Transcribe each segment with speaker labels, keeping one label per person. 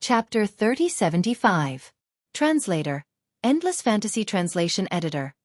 Speaker 1: Chapter 3075. Translator. Endless Fantasy Translation Editor.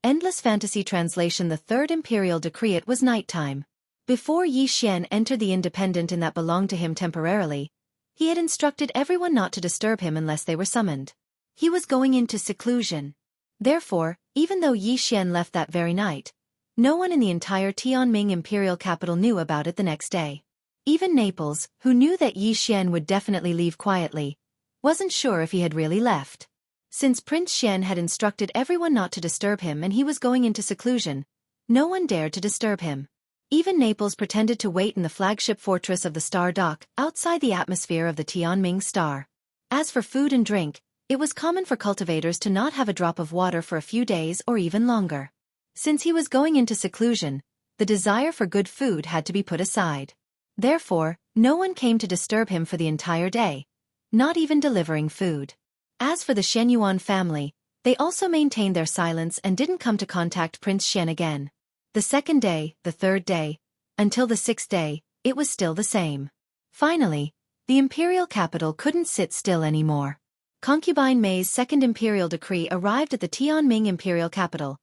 Speaker 1: Endless Fantasy Translation. The Third Imperial Decree. It was nighttime. Before Yi Xian entered the Independent Inn that belonged to him temporarily, he had instructed everyone not to disturb him unless they were summoned. He was going into seclusion. Therefore, even though Yi Xian left that very night, no one in the entire Tianming imperial capital knew about it the next day. Even Naples, who knew that Yi Xian would definitely leave quietly, wasn't sure if he had really left. Since Prince Xian had instructed everyone not to disturb him and he was going into seclusion, no one dared to disturb him. Even Naples pretended to wait in the flagship fortress of the Star Dock, outside the atmosphere of the Tianming Star. As for food and drink, it was common for cultivators to not have a drop of water for a few days or even longer. Since he was going into seclusion, the desire for good food had to be put aside. Therefore, no one came to disturb him for the entire day, not even delivering food. As for the Shenyuan family, they also maintained their silence and didn't come to contact Prince Xian again. The second day, the third day, until the sixth day, it was still the same. Finally, the imperial capital couldn't sit still anymore. Concubine Mei's second imperial decree arrived at the Tianming imperial capital,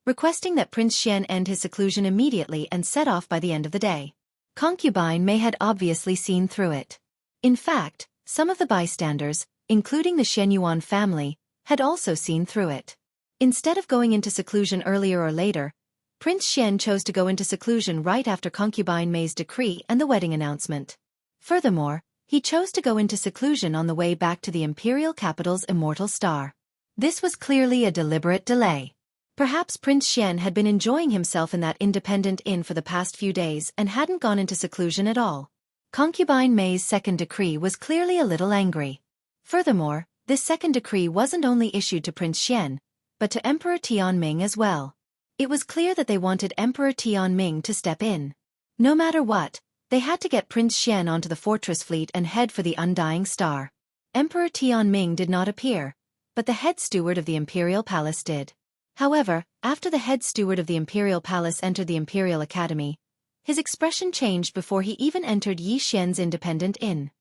Speaker 1: requesting that Prince Xian end his seclusion immediately and set off by the end of the day. Concubine Mei had obviously seen through it. In fact, some of the bystanders, including the Shenyuan family, had also seen through it. Instead of going into seclusion earlier or later, Prince Xian chose to go into seclusion right after Concubine Mei's decree and the wedding announcement. Furthermore, he chose to go into seclusion on the way back to the imperial capital's immortal star. This was clearly a deliberate delay. Perhaps Prince Xian had been enjoying himself in that independent inn for the past few days and hadn't gone into seclusion at all. Concubine Mei's second decree was clearly a little angry. Furthermore, this second decree wasn't only issued to Prince Xian, but to Emperor Tianming as well. It was clear that they wanted Emperor Tianming to step in. No matter what, they had to get Prince Xian onto the fortress fleet and head for the Undying Star. Emperor Tianming did not appear, but the head steward of the Imperial Palace did. However, after the head steward of the Imperial Palace entered the Imperial Academy, his expression changed before he even entered Yi Xian's independent inn.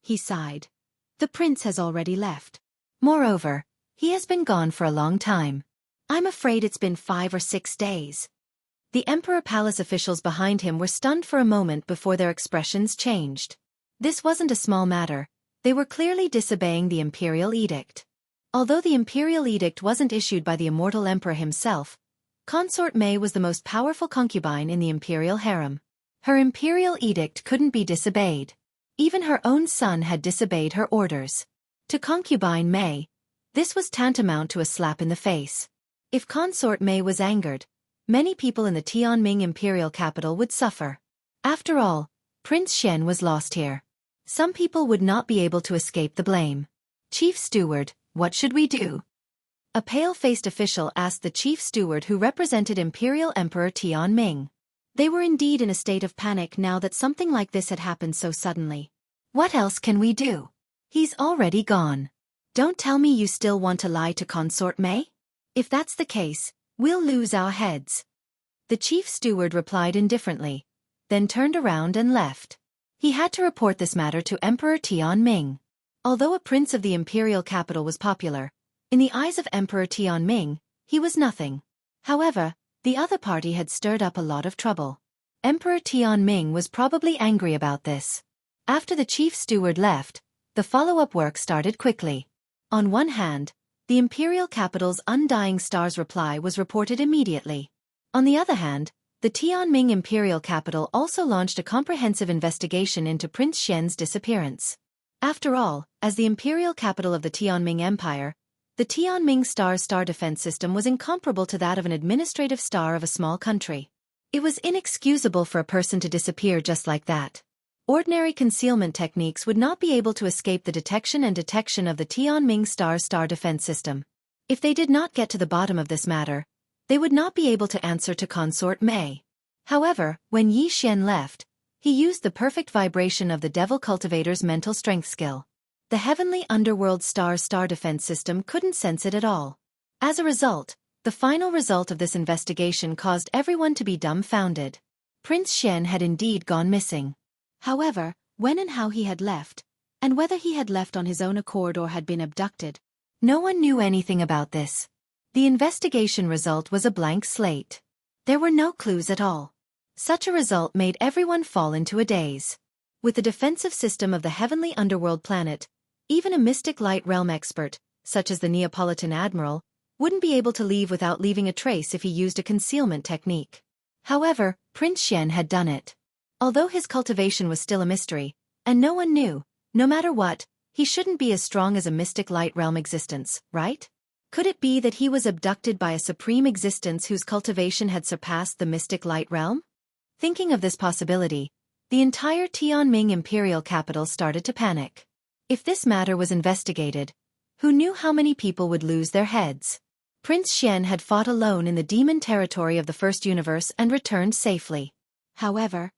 Speaker 1: He sighed. The prince has already left. Moreover, he has been gone for a long time. I'm afraid it's been 5 or 6 days. The Emperor Palace officials behind him were stunned for a moment before their expressions changed. This wasn't a small matter. They were clearly disobeying the Imperial Edict. Although the Imperial Edict wasn't issued by the immortal Emperor himself, Consort Mei was the most powerful concubine in the Imperial harem. Her Imperial Edict couldn't be disobeyed. Even her own son had disobeyed her orders. To Concubine Mei, this was tantamount to a slap in the face. If Consort Mei was angered, many people in the Tianming imperial capital would suffer. After all, Prince Xian was lost here. Some people would not be able to escape the blame. Chief Steward, what should we do? A pale-faced official asked the chief steward who represented Imperial Emperor Tianming. They were indeed in a state of panic now that something like this had happened so suddenly. What else can we do? He's already gone. Don't tell me you still want to lie to Consort Mei? If that's the case, we'll lose our heads. The chief steward replied indifferently, then turned around and left. He had to report this matter to Emperor Tianming. Although a prince of the imperial capital was popular, in the eyes of Emperor Tianming, he was nothing. However, the other party had stirred up a lot of trouble. Emperor Tianming was probably angry about this. After the chief steward left, the follow-up work started quickly. On one hand, the imperial capital's Undying Star's reply was reported immediately. On the other hand, the Tianming imperial capital also launched a comprehensive investigation into Prince Xian's disappearance. After all, as the imperial capital of the Tianming Empire, the Tianming star defense system was incomparable to that of an administrative star of a small country. It was inexcusable for a person to disappear just like that. Ordinary concealment techniques would not be able to escape the detection of the Tianming star defense system. If they did not get to the bottom of this matter, they would not be able to answer to Consort Mei. However, when Yi Xian left, he used the perfect vibration of the Devil Cultivator's mental strength skill. The heavenly underworld star defense system couldn't sense it at all. As a result, the final result of this investigation caused everyone to be dumbfounded. Prince Xian had indeed gone missing. However, when and how he had left, and whether he had left on his own accord or had been abducted. No one knew anything about this. The investigation result was a blank slate. There were no clues at all. Such a result made everyone fall into a daze. With the defensive system of the heavenly underworld planet, even a mystic light realm expert, such as the Neapolitan admiral, wouldn't be able to leave without leaving a trace if he used a concealment technique. However, Prince Xian had done it. Although his cultivation was still a mystery, and no one knew, no matter what, he shouldn't be as strong as a mystic light realm existence, right? Could it be that he was abducted by a supreme existence whose cultivation had surpassed the mystic light realm? Thinking of this possibility, the entire Tianming imperial capital started to panic. If this matter was investigated, who knew how many people would lose their heads? Prince Xian had fought alone in the demon territory of the First Universe and returned safely. However,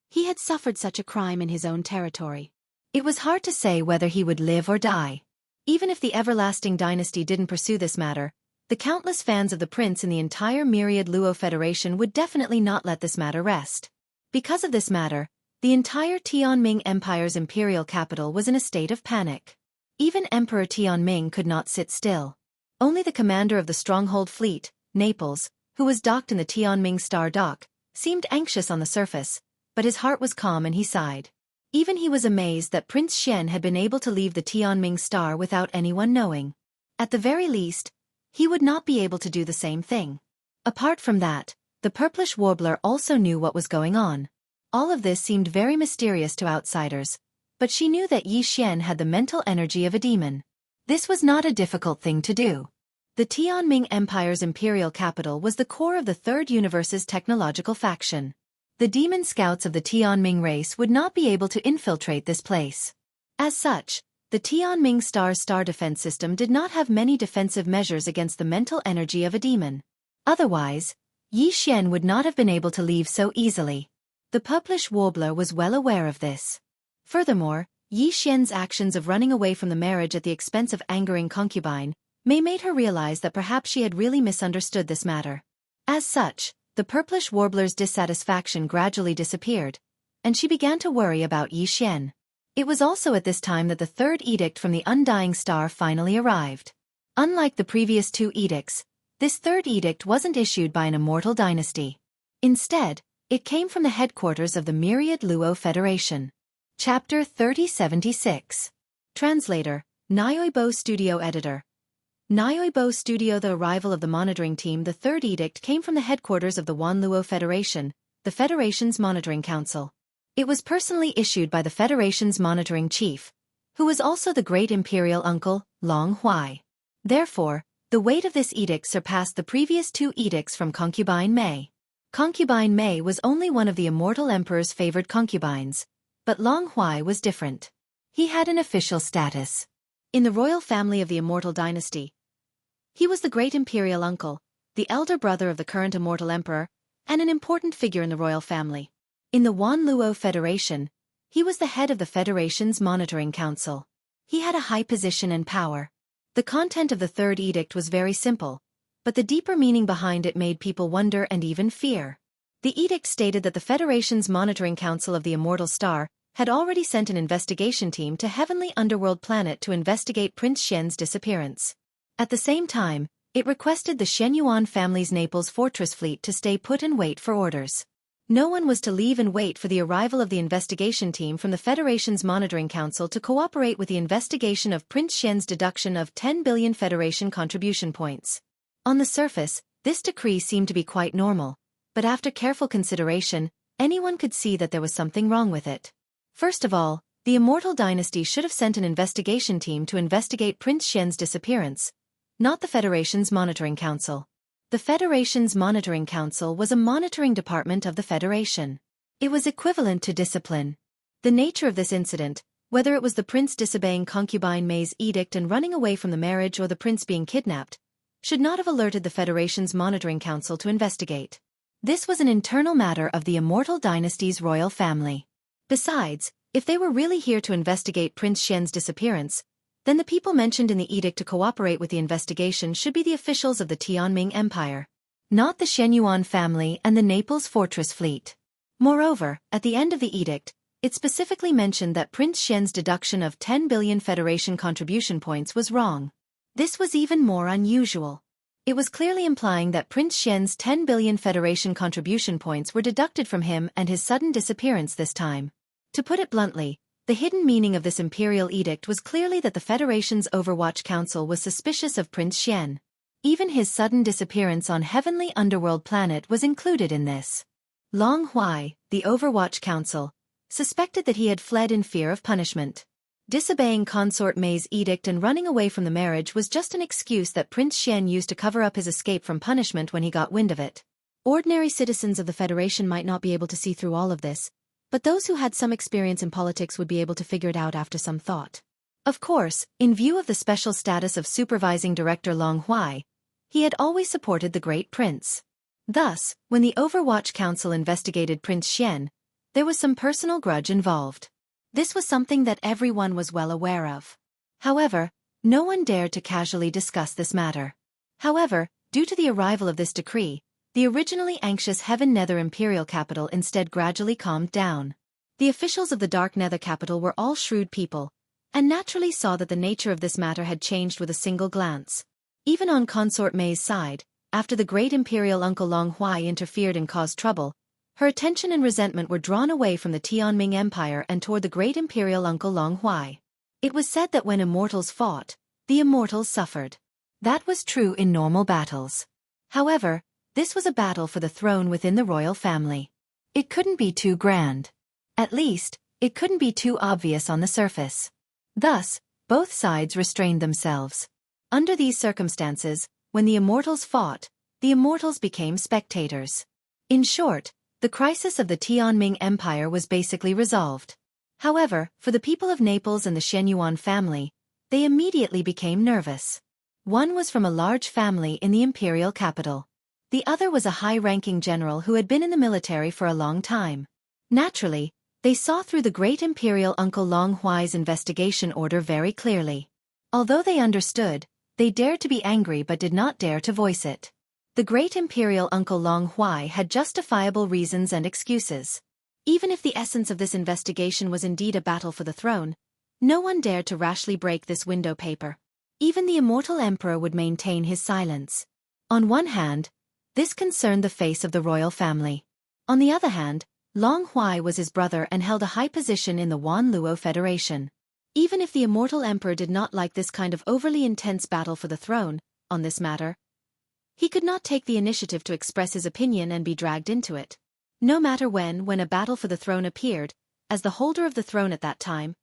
Speaker 1: he had suffered such a crime in his own territory. It was hard to say whether he would live or die. Even if the everlasting dynasty didn't pursue this matter, the countless fans of the prince in the entire myriad Luo Federation would definitely not let this matter rest. Because of this matter, the entire Tianming Empire's imperial capital was in a state of panic. Even Emperor Tianming could not sit still. Only the commander of the stronghold fleet, Naples, who was docked in the Tianming Star Dock, seemed anxious on the surface, but his heart was calm and he sighed. Even he was amazed that Prince Xian had been able to leave the Tianming Star without anyone knowing. At the very least, he would not be able to do the same thing. Apart from that, the purplish warbler also knew what was going on. All of this seemed very mysterious to outsiders, but she knew that Yi Xian had the mental energy of a demon. This was not a difficult thing to do. The Tianming Empire's imperial capital was the core of the Third Universe's technological faction. The demon scouts of the Tianming race would not be able to infiltrate this place. As such, the Tianming Star's star defense system did not have many defensive measures against the mental energy of a demon. Otherwise, Yi Xian would not have been able to leave so easily. The purplish warbler was well aware of this. Furthermore, Yi Xian's actions of running away from the marriage at the expense of angering concubine made her realize that perhaps she had really misunderstood this matter. As such, the purplish warbler's dissatisfaction gradually disappeared, and she began to worry about Yi Xian. It was also at this time that the third edict from the Undying Star finally arrived. Unlike the previous two edicts, this third edict wasn't issued by an immortal dynasty. Instead, it came from the headquarters of the Myriad Luo Federation. Chapter 3076. Translator, Nyoibo Studio Editor. Nyoibo Studio. The arrival of the monitoring team. The third edict came from the headquarters of the Wan Luo Federation, the Federation's monitoring council. It was personally issued by the Federation's monitoring chief, who was also the great imperial uncle, Long Huai. Therefore, the weight of this edict surpassed the previous two edicts from Concubine Mei. Concubine Mei was only one of the immortal emperor's favored concubines, but Long Huai was different. He had an official status in the royal family of the immortal dynasty. He was the great imperial uncle, the elder brother of the current immortal emperor, and an important figure in the royal family. In the Wan Luo Federation, he was the head of the Federation's monitoring council. He had a high position and power. The content of the third edict was very simple, but the deeper meaning behind it made people wonder and even fear. The edict stated that the Federation's monitoring council of the Immortal Star had already sent an investigation team to Heavenly Underworld Planet to investigate Prince Xian's disappearance. At the same time, it requested the Shenyuan family's Naples fortress fleet to stay put and wait for orders. No one was to leave and wait for the arrival of the investigation team from the Federation's monitoring council to cooperate with the investigation of Prince Xian's deduction of 10 billion Federation contribution points. On the surface, this decree seemed to be quite normal, but after careful consideration, anyone could see that there was something wrong with it. First of all, the Immortal Dynasty should have sent an investigation team to investigate Prince Xian's disappearance, not the Federation's monitoring council. The Federation's monitoring council was a monitoring department of the Federation. It was equivalent to discipline. The nature of this incident, whether it was the prince disobeying concubine Mei's edict and running away from the marriage or the prince being kidnapped, should not have alerted the Federation's monitoring council to investigate. This was an internal matter of the Immortal Dynasty's royal family. Besides, if they were really here to investigate Prince Xian's disappearance, then the people mentioned in the edict to cooperate with the investigation should be the officials of the Tianming Empire, not the Shenyuan family and the Naples fortress fleet. Moreover, at the end of the edict, It specifically mentioned that Prince Xian's deduction of 10 billion Federation contribution points was wrong. This was even more unusual. It was clearly implying that Prince Xian's 10 billion Federation contribution points were deducted from him and his sudden disappearance this time. To put it bluntly, the hidden meaning of this imperial edict was clearly that the Federation's Overwatch Council was suspicious of Prince Xian. Even his sudden disappearance on Heavenly Underworld planet was included in this. Long Huai, the Overwatch Council, suspected that he had fled in fear of punishment. Disobeying Consort Mei's edict and running away from the marriage was just an excuse that Prince Xian used to cover up his escape from punishment when he got wind of it. Ordinary citizens of the Federation might not be able to see through all of this, but those who had some experience in politics would be able to figure it out after some thought. Of course, in view of the special status of supervising director Long Huai, he had always supported the Great Prince. Thus, when the Overwatch Council investigated Prince Xian, there was some personal grudge involved. This was something that everyone was well aware of. However, no one dared to casually discuss this matter. However, due to the arrival of this decree, the originally anxious Heaven Nether Imperial Capital instead gradually calmed down. The officials of the Dark Nether Capital were all shrewd people, and naturally saw that the nature of this matter had changed with a single glance. Even on Consort Mei's side, after the great Imperial Uncle Long Huai interfered and caused trouble, her attention and resentment were drawn away from the Tianming Empire and toward the great Imperial Uncle Long Huai. It was said that when immortals fought, the immortals suffered. That was true in normal battles. However, this was a battle for the throne within the royal family. It couldn't be too grand. At least, it couldn't be too obvious on the surface. Thus, both sides restrained themselves. Under these circumstances, when the immortals fought, the immortals became spectators. In short, the crisis of the Tianming Empire was basically resolved. However, for the people of Naples and the Shenyuan family, they immediately became nervous. One was from a large family in the imperial capital. The other was a high-ranking general who had been in the military for a long time. Naturally, they saw through the great imperial Uncle Long Huai's investigation order very clearly. Although they understood, they dared to be angry but did not dare to voice it. The great imperial Uncle Long Huai had justifiable reasons and excuses. Even if the essence of this investigation was indeed a battle for the throne, no one dared to rashly break this window paper. Even the immortal emperor would maintain his silence. On one hand, this concerned the face of the royal family. On the other hand, Long Huai was his brother and held a high position in the Wanluo Federation. Even if the immortal emperor did not like this kind of overly intense battle for the throne, on this matter, he could not take the initiative to express his opinion and be dragged into it. No matter when a battle for the throne appeared, as the holder of the throne at that time,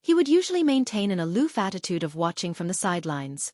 Speaker 1: he would usually maintain an aloof attitude of watching from the sidelines.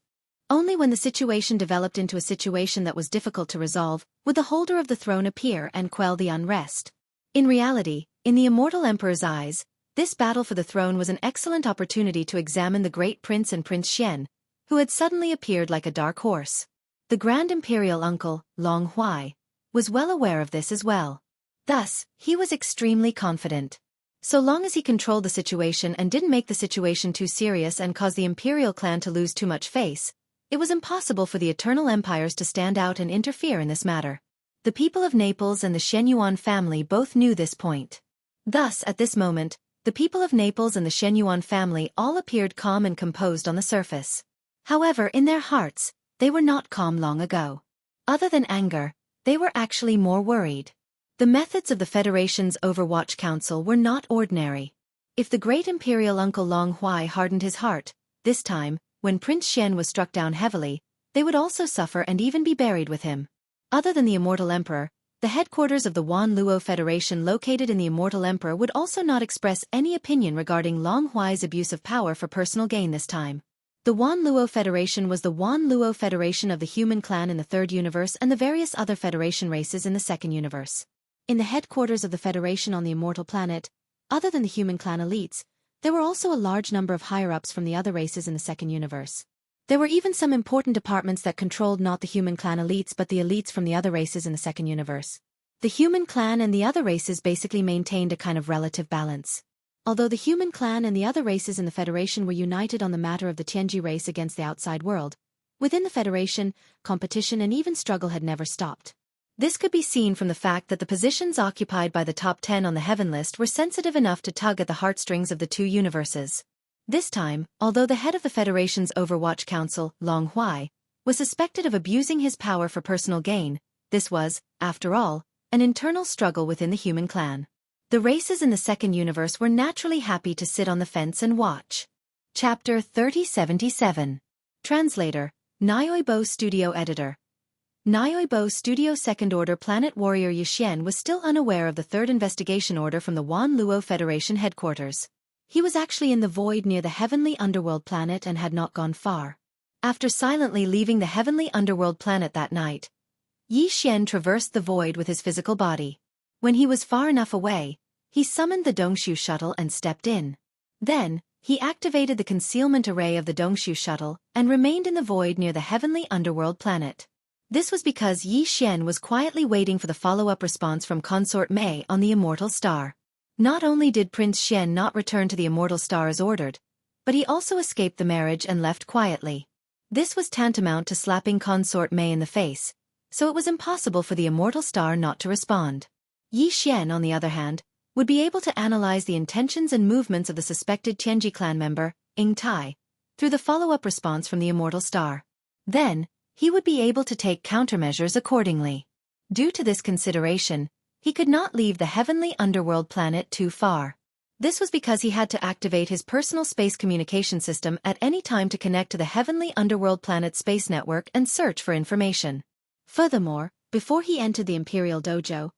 Speaker 1: Only when the situation developed into a situation that was difficult to resolve, would the holder of the throne appear and quell the unrest. In reality, in the immortal emperor's eyes, this battle for the throne was an excellent opportunity to examine the great prince and Prince Xian, who had suddenly appeared like a dark horse. The grand imperial uncle, Long Huai, was well aware of this as well. Thus, he was extremely confident. So long as he controlled the situation and didn't make the situation too serious and cause the imperial clan to lose too much face, it was impossible for the eternal empires to stand out and interfere in this matter. The people of Naples and the Shenyuan family both knew this point. Thus, at this moment, the people of Naples and the Shenyuan family all appeared calm and composed on the surface. However, in their hearts, they were not calm long ago. Other than anger, they were actually more worried. The methods of the Federation's Overwatch Council were not ordinary. If the great imperial Uncle Long Huai hardened his heart, this time, when Prince Xian was struck down heavily, they would also suffer and even be buried with him. Other than the Immortal Emperor, the headquarters of the Wanluo Federation located in the Immortal Emperor would also not express any opinion regarding Long Huai's abuse of power for personal gain this time. The Wanluo Federation was the Wanluo Federation of the human clan in the third universe and the various other Federation races in the second universe. In the headquarters of the Federation on the Immortal Planet, other than the human clan elites, there were also a large number of higher-ups from the other races in the second universe. There were even some important departments that controlled not the human clan elites but the elites from the other races in the second universe. The human clan and the other races basically maintained a kind of relative balance. Although the human clan and the other races in the Federation were united on the matter of the Tianji race against the outside world, within the Federation, competition and even struggle had never stopped. This could be seen from the fact that the positions occupied by the top 10 on the heaven list were sensitive enough to tug at the heartstrings of the two universes. This time, although the head of the Federation's Overwatch Council, Long Huai, was suspected of abusing his power for personal gain, this was, after all, an internal struggle within the human clan. The races in the second universe were naturally happy to sit on the fence and watch. Chapter 3077. Translator, Nioibo Studio Editor. Nioibo Studio Second Order Planet Warrior Yixian was still unaware of the third investigation order from the Wan Luo Federation headquarters. He was actually in the void near the heavenly underworld planet and had not gone far. After silently leaving the heavenly underworld planet that night, Yixian traversed the void with his physical body. When he was far enough away, he summoned the Dongshu shuttle and stepped in. Then, he activated the concealment array of the Dongshu shuttle and remained in the void near the heavenly underworld planet. This was because Yixian was quietly waiting for the follow-up response from Consort Mei on the Immortal Star. Not only did Prince Xian not return to the Immortal Star as ordered, but he also escaped the marriage and left quietly. This was tantamount to slapping Consort Mei in the face, so it was impossible for the Immortal Star not to respond. Yixian, on the other hand, would be able to analyze the intentions and movements of the suspected Tianji clan member, Ying Tai, through the follow-up response from the Immortal Star. Then, he would be able to take countermeasures accordingly. Due to this consideration, he could not leave the heavenly underworld planet too far. This was because he had to activate his personal space communication system at any time to connect to the heavenly underworld planet space network and search for information. Furthermore, before he entered the Imperial Dojo,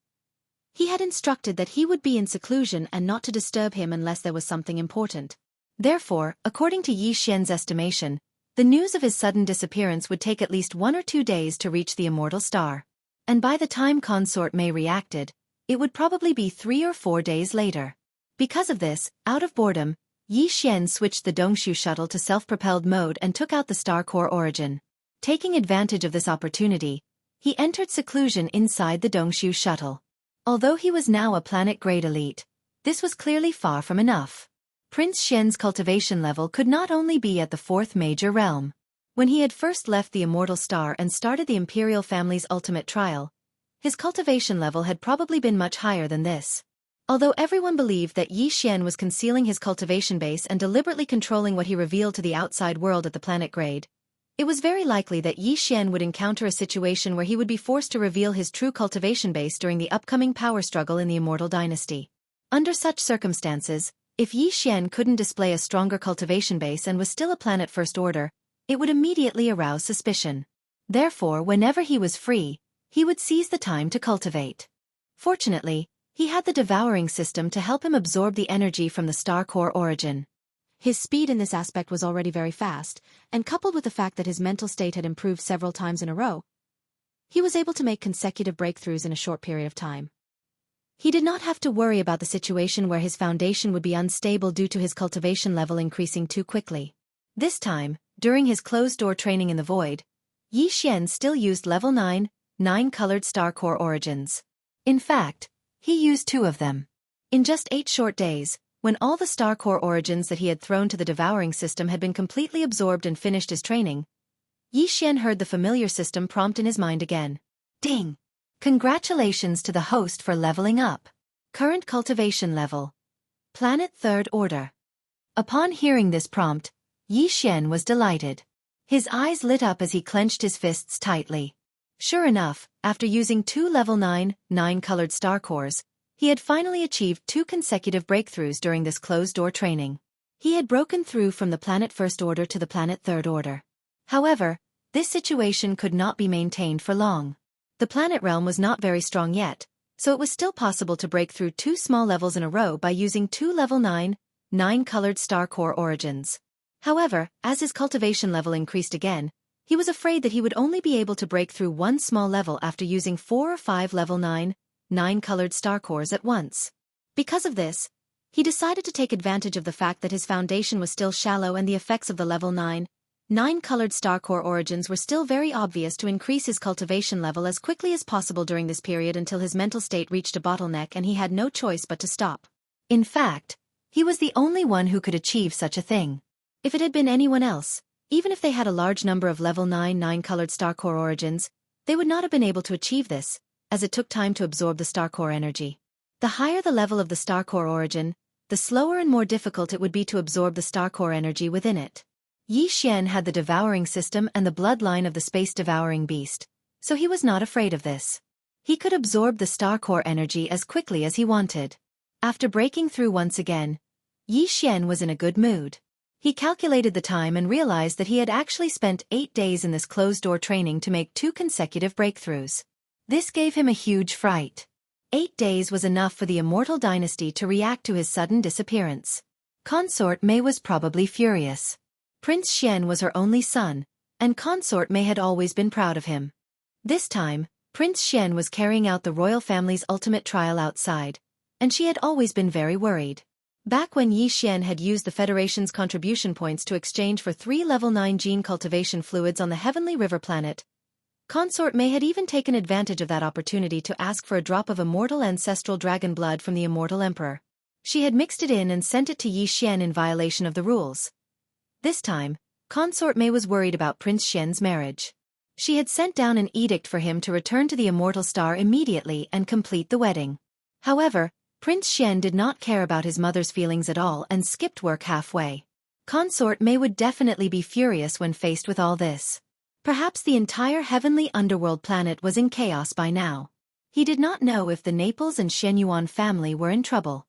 Speaker 1: he had instructed that he would be in seclusion and not to disturb him unless there was something important. Therefore, according to Yixian's estimation, the news of his sudden disappearance would take at least 1 or 2 days to reach the Immortal Star. And by the time Consort Mei reacted, it would probably be 3 or 4 days later. Because of this, out of boredom, Yixian switched the Dongshu shuttle to self-propelled mode and took out the Star Core origin. Taking advantage of this opportunity, he entered seclusion inside the Dongshu shuttle. Although he was now a planet-grade elite, this was clearly far from enough. Prince Xian's cultivation level could not only be at the 4th major realm. When he had first left the Immortal Star and started the Imperial family's ultimate trial, his cultivation level had probably been much higher than this. Although everyone believed that Yixian was concealing his cultivation base and deliberately controlling what he revealed to the outside world at the planet grade, it was very likely that Yixian would encounter a situation where he would be forced to reveal his true cultivation base during the upcoming power struggle in the Immortal Dynasty. Under such circumstances, if Yixian couldn't display a stronger cultivation base and was still a planet First Order, it would immediately arouse suspicion. Therefore, whenever he was free, he would seize the time to cultivate. Fortunately, he had the devouring system to help him absorb the energy from the Star Core origin. His speed in this aspect was already very fast, and coupled with the fact that his mental state had improved several times in a row, he was able to make consecutive breakthroughs in a short period of time. He did not have to worry about the situation where his foundation would be unstable due to his cultivation level increasing too quickly. This time, during his closed-door training in the void, Yixian still used level 9, 9-colored Star Core origins. In fact, he used 2 of them. In just 8 short days, when all the Star Core origins that he had thrown to the devouring system had been completely absorbed and finished his training, Yixian heard the familiar system prompt in his mind again. Ding! Congratulations to the host for leveling up. Current cultivation level. Planet Third Order. Upon hearing this prompt, Yixian was delighted. His eyes lit up as he clenched his fists tightly. Sure enough, after using 2 level 9, 9-colored Star Cores, he had finally achieved 2 consecutive breakthroughs during this closed-door training. He had broken through from the Planet First Order to the Planet Third Order. However, this situation could not be maintained for long. The planet realm was not very strong yet, so it was still possible to break through 2 small levels in a row by using 2 level 9, 9-colored Star Core origins. However, as his cultivation level increased again, he was afraid that he would only be able to break through 1 small level after using 4 or 5 level 9, 9-colored Star Cores at once. Because of this, he decided to take advantage of the fact that his foundation was still shallow and the effects of the level 9, 9-colored Star Core origins were still very obvious to increase his cultivation level as quickly as possible during this period until his mental state reached a bottleneck and he had no choice but to stop. In fact, he was the only one who could achieve such a thing. If it had been anyone else, even if they had a large number of level 9, 9-colored Star Core origins, they would not have been able to achieve this, as it took time to absorb the star core energy. The higher the level of the star core origin, the slower and more difficult it would be to absorb the star core energy within it. Yi Xian had the devouring system and the bloodline of the space-devouring beast, so he was not afraid of this. He could absorb the star core energy as quickly as he wanted. After breaking through once again, Yi Xian was in a good mood. He calculated the time and realized that he had actually spent 8 days in this closed-door training to make 2 consecutive breakthroughs. This gave him a huge fright. 8 days was enough for the immortal dynasty to react to his sudden disappearance. Consort Mei was probably furious. Prince Xian was her only son, and Consort Mei had always been proud of him. This time, Prince Xian was carrying out the royal family's ultimate trial outside, and she had always been very worried. Back when Yi Xian had used the Federation's contribution points to exchange for 3 level 9 gene cultivation fluids on the Heavenly River planet, Consort Mei had even taken advantage of that opportunity to ask for a drop of immortal ancestral dragon blood from the immortal emperor. She had mixed it in and sent it to Yi Xian in violation of the rules. This time, Consort Mei was worried about Prince Xian's marriage. She had sent down an edict for him to return to the immortal star immediately and complete the wedding. However, Prince Xian did not care about his mother's feelings at all and skipped work halfway. Consort Mei would definitely be furious when faced with all this. Perhaps the entire heavenly underworld planet was in chaos by now. He did not know if the Naples and Shenyuan family were in trouble.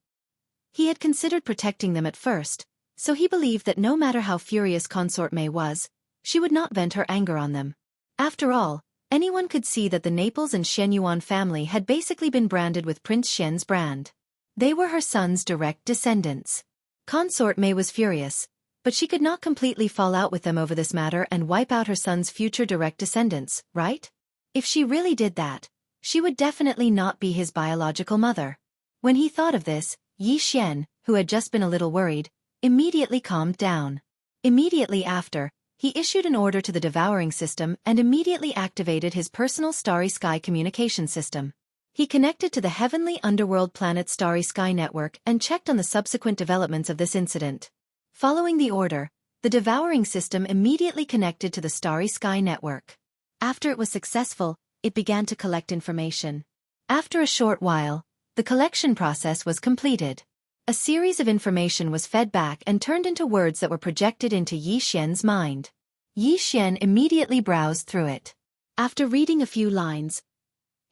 Speaker 1: He had considered protecting them at first, so he believed that no matter how furious Consort Mei was, she would not vent her anger on them. After all, anyone could see that the Naples and Shenyuan family had basically been branded with Prince Xian's brand. They were her son's direct descendants. Consort Mei was furious, but she could not completely fall out with them over this matter and wipe out her son's future direct descendants, right? If she really did that, she would definitely not be his biological mother. When he thought of this, Yi Xian, who had just been a little worried, immediately calmed down. Immediately after, he issued an order to the devouring system and immediately activated his personal Starry Sky communication system. He connected to the heavenly underworld planet Starry Sky network and checked on the subsequent developments of this incident. Following the order, the devouring system immediately connected to the Starry Sky network. After it was successful, it began to collect information. After a short while, the collection process was completed. A series of information was fed back and turned into words that were projected into Yi Xian's mind. Yi Xian immediately browsed through it. After reading a few lines,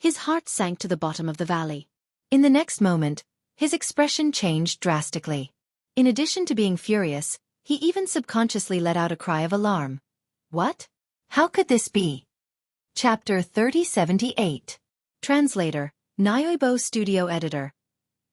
Speaker 1: his heart sank to the bottom of the valley. In the next moment, his expression changed drastically. In addition to being furious, he even subconsciously let out a cry of alarm. What? How could this be? Chapter 3078. Translator, Nyoibo Studio Editor.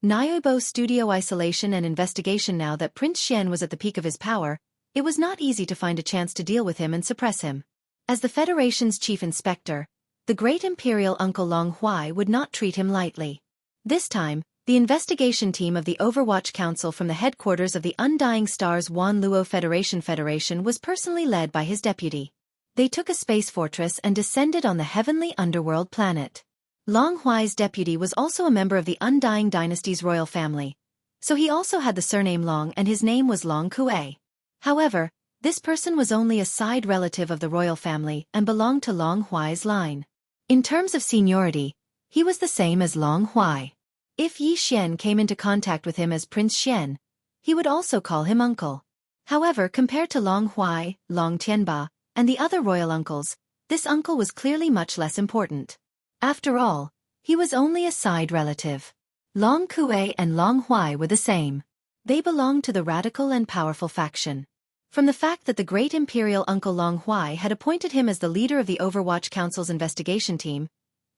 Speaker 1: Nyoibo Studio Isolation and Investigation. Now that Prince Xian was at the peak of his power, it was not easy to find a chance to deal with him and suppress him. As the Federation's chief inspector, the great imperial uncle Long Huai would not treat him lightly. This time, the investigation team of the Overwatch Council from the headquarters of the Undying Stars Wan Luo Federation was personally led by his deputy. They took a space fortress and descended on the heavenly underworld planet. Long Huai's deputy was also a member of the Undying Dynasty's royal family, so he also had the surname Long and his name was Long Kuei. However, this person was only a side relative of the royal family and belonged to Long Huai's line. In terms of seniority, he was the same as Long Huai. If Yi Xian came into contact with him as Prince Xian, he would also call him uncle. However, compared to Long Huai, Long Tianba, and the other royal uncles, this uncle was clearly much less important. After all, he was only a side relative. Long Kuei and Long Huai were the same. They belonged to the radical and powerful faction. From the fact that the great imperial uncle Long Huai had appointed him as the leader of the Overwatch Council's investigation team,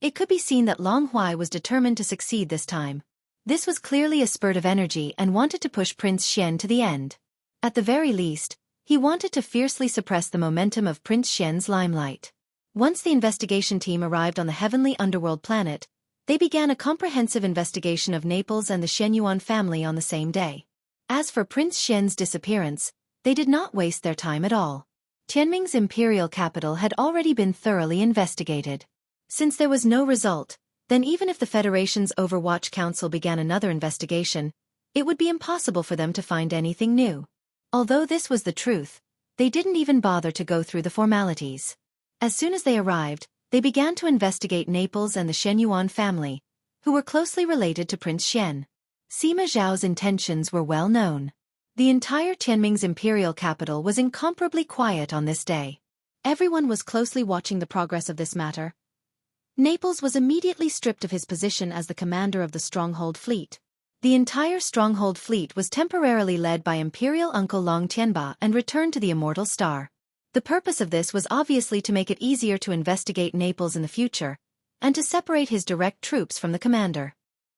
Speaker 1: it could be seen that Long Huai was determined to succeed this time. This was clearly a spurt of energy and wanted to push Prince Xian to the end. At the very least, he wanted to fiercely suppress the momentum of Prince Xian's limelight. Once the investigation team arrived on the heavenly underworld planet, they began a comprehensive investigation of Naples and the Shenyuan family on the same day. As for Prince Xian's disappearance, they did not waste their time at all. Tianming's imperial capital had already been thoroughly investigated. Since there was no result, then even if the Federation's Overwatch Council began another investigation, it would be impossible for them to find anything new. Although this was the truth, they didn't even bother to go through the formalities. As soon as they arrived, they began to investigate Naples and the Shenyuan family, who were closely related to Prince Xian. Sima Zhao's intentions were well known. The entire Tianming's imperial capital was incomparably quiet on this day. Everyone was closely watching the progress of this matter. Naples was immediately stripped of his position as the commander of the stronghold fleet. The entire stronghold fleet was temporarily led by Imperial Uncle Long Tianba and returned to the Immortal Star. The purpose of this was obviously to make it easier to investigate Naples in the future, and to separate his direct troops from the commander.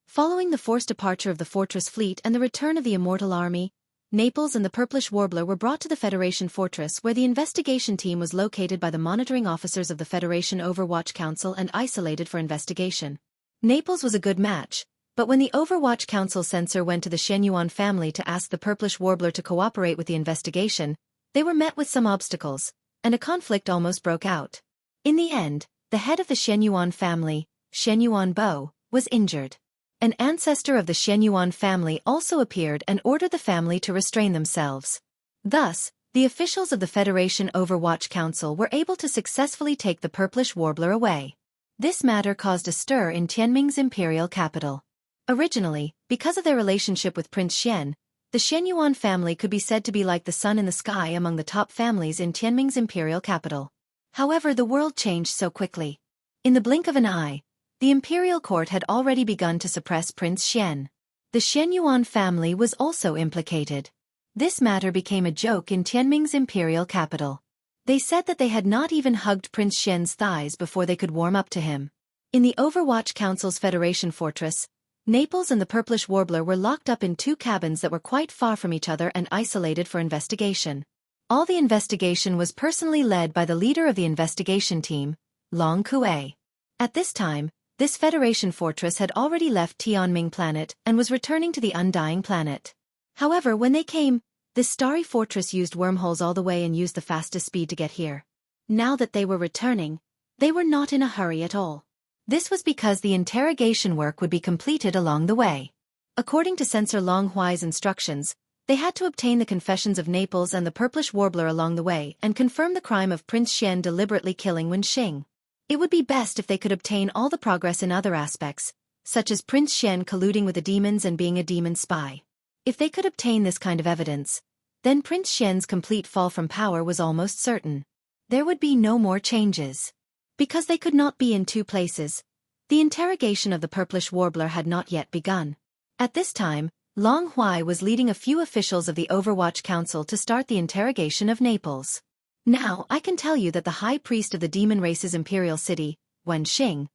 Speaker 1: Following the forced departure of the fortress fleet and the return of the Immortal Army, Naples and the Purplish Warbler were brought to the Federation Fortress, where the investigation team was located by the monitoring officers of the Federation Overwatch Council and isolated for investigation. Naples was a good match, but when the Overwatch Council censor went to the Shenyuan family to ask the Purplish Warbler to cooperate with the investigation, they were met with some obstacles, and a conflict almost broke out. In the end, the head of the Shenyuan family, Shenyuan Bo, was injured. An ancestor of the Shenyuan family also appeared and ordered the family to restrain themselves. Thus, the officials of the Federation Overwatch Council were able to successfully take the Purplish Warbler away. This matter caused a stir in Tianming's imperial capital. Originally, because of their relationship with Prince Xian, the Shenyuan family could be said to be like the sun in the sky among the top families in Tianming's imperial capital. However, the world changed so quickly. In the blink of an eye, the imperial court had already begun to suppress Prince Xian. The Shenyuan family was also implicated. This matter became a joke in Tianming's imperial capital. They said that they had not even hugged Prince Xian's thighs before they could warm up to him. In the Overwatch Council's Federation Fortress, Naples and the Purplish Warbler were locked up in two cabins that were quite far from each other and isolated for investigation. All the investigation was personally led by the leader of the investigation team, Long Kue. At this time, this Federation Fortress had already left Tianming planet and was returning to the Undying planet. However, when they came, this starry fortress used wormholes all the way and used the fastest speed to get here. Now that they were returning, they were not in a hurry at all. This was because the interrogation work would be completed along the way. According to Censor Long Huai's instructions, they had to obtain the confessions of Naples and the Purplish Warbler along the way and confirm the crime of Prince Xian deliberately killing Wen Xing. It would be best if they could obtain all the progress in other aspects, such as Prince Xian colluding with the demons and being a demon spy. If they could obtain this kind of evidence, then Prince Xian's complete fall from power was almost certain. There would be no more changes. Because they could not be in two places, the interrogation of the Purplish Warbler had not yet begun. At this time, Long Huai was leading a few officials of the Overwatch Council to start the interrogation of Naples. Now, I can tell you that the High Priest of the Demon Race's imperial city, Wen Xing,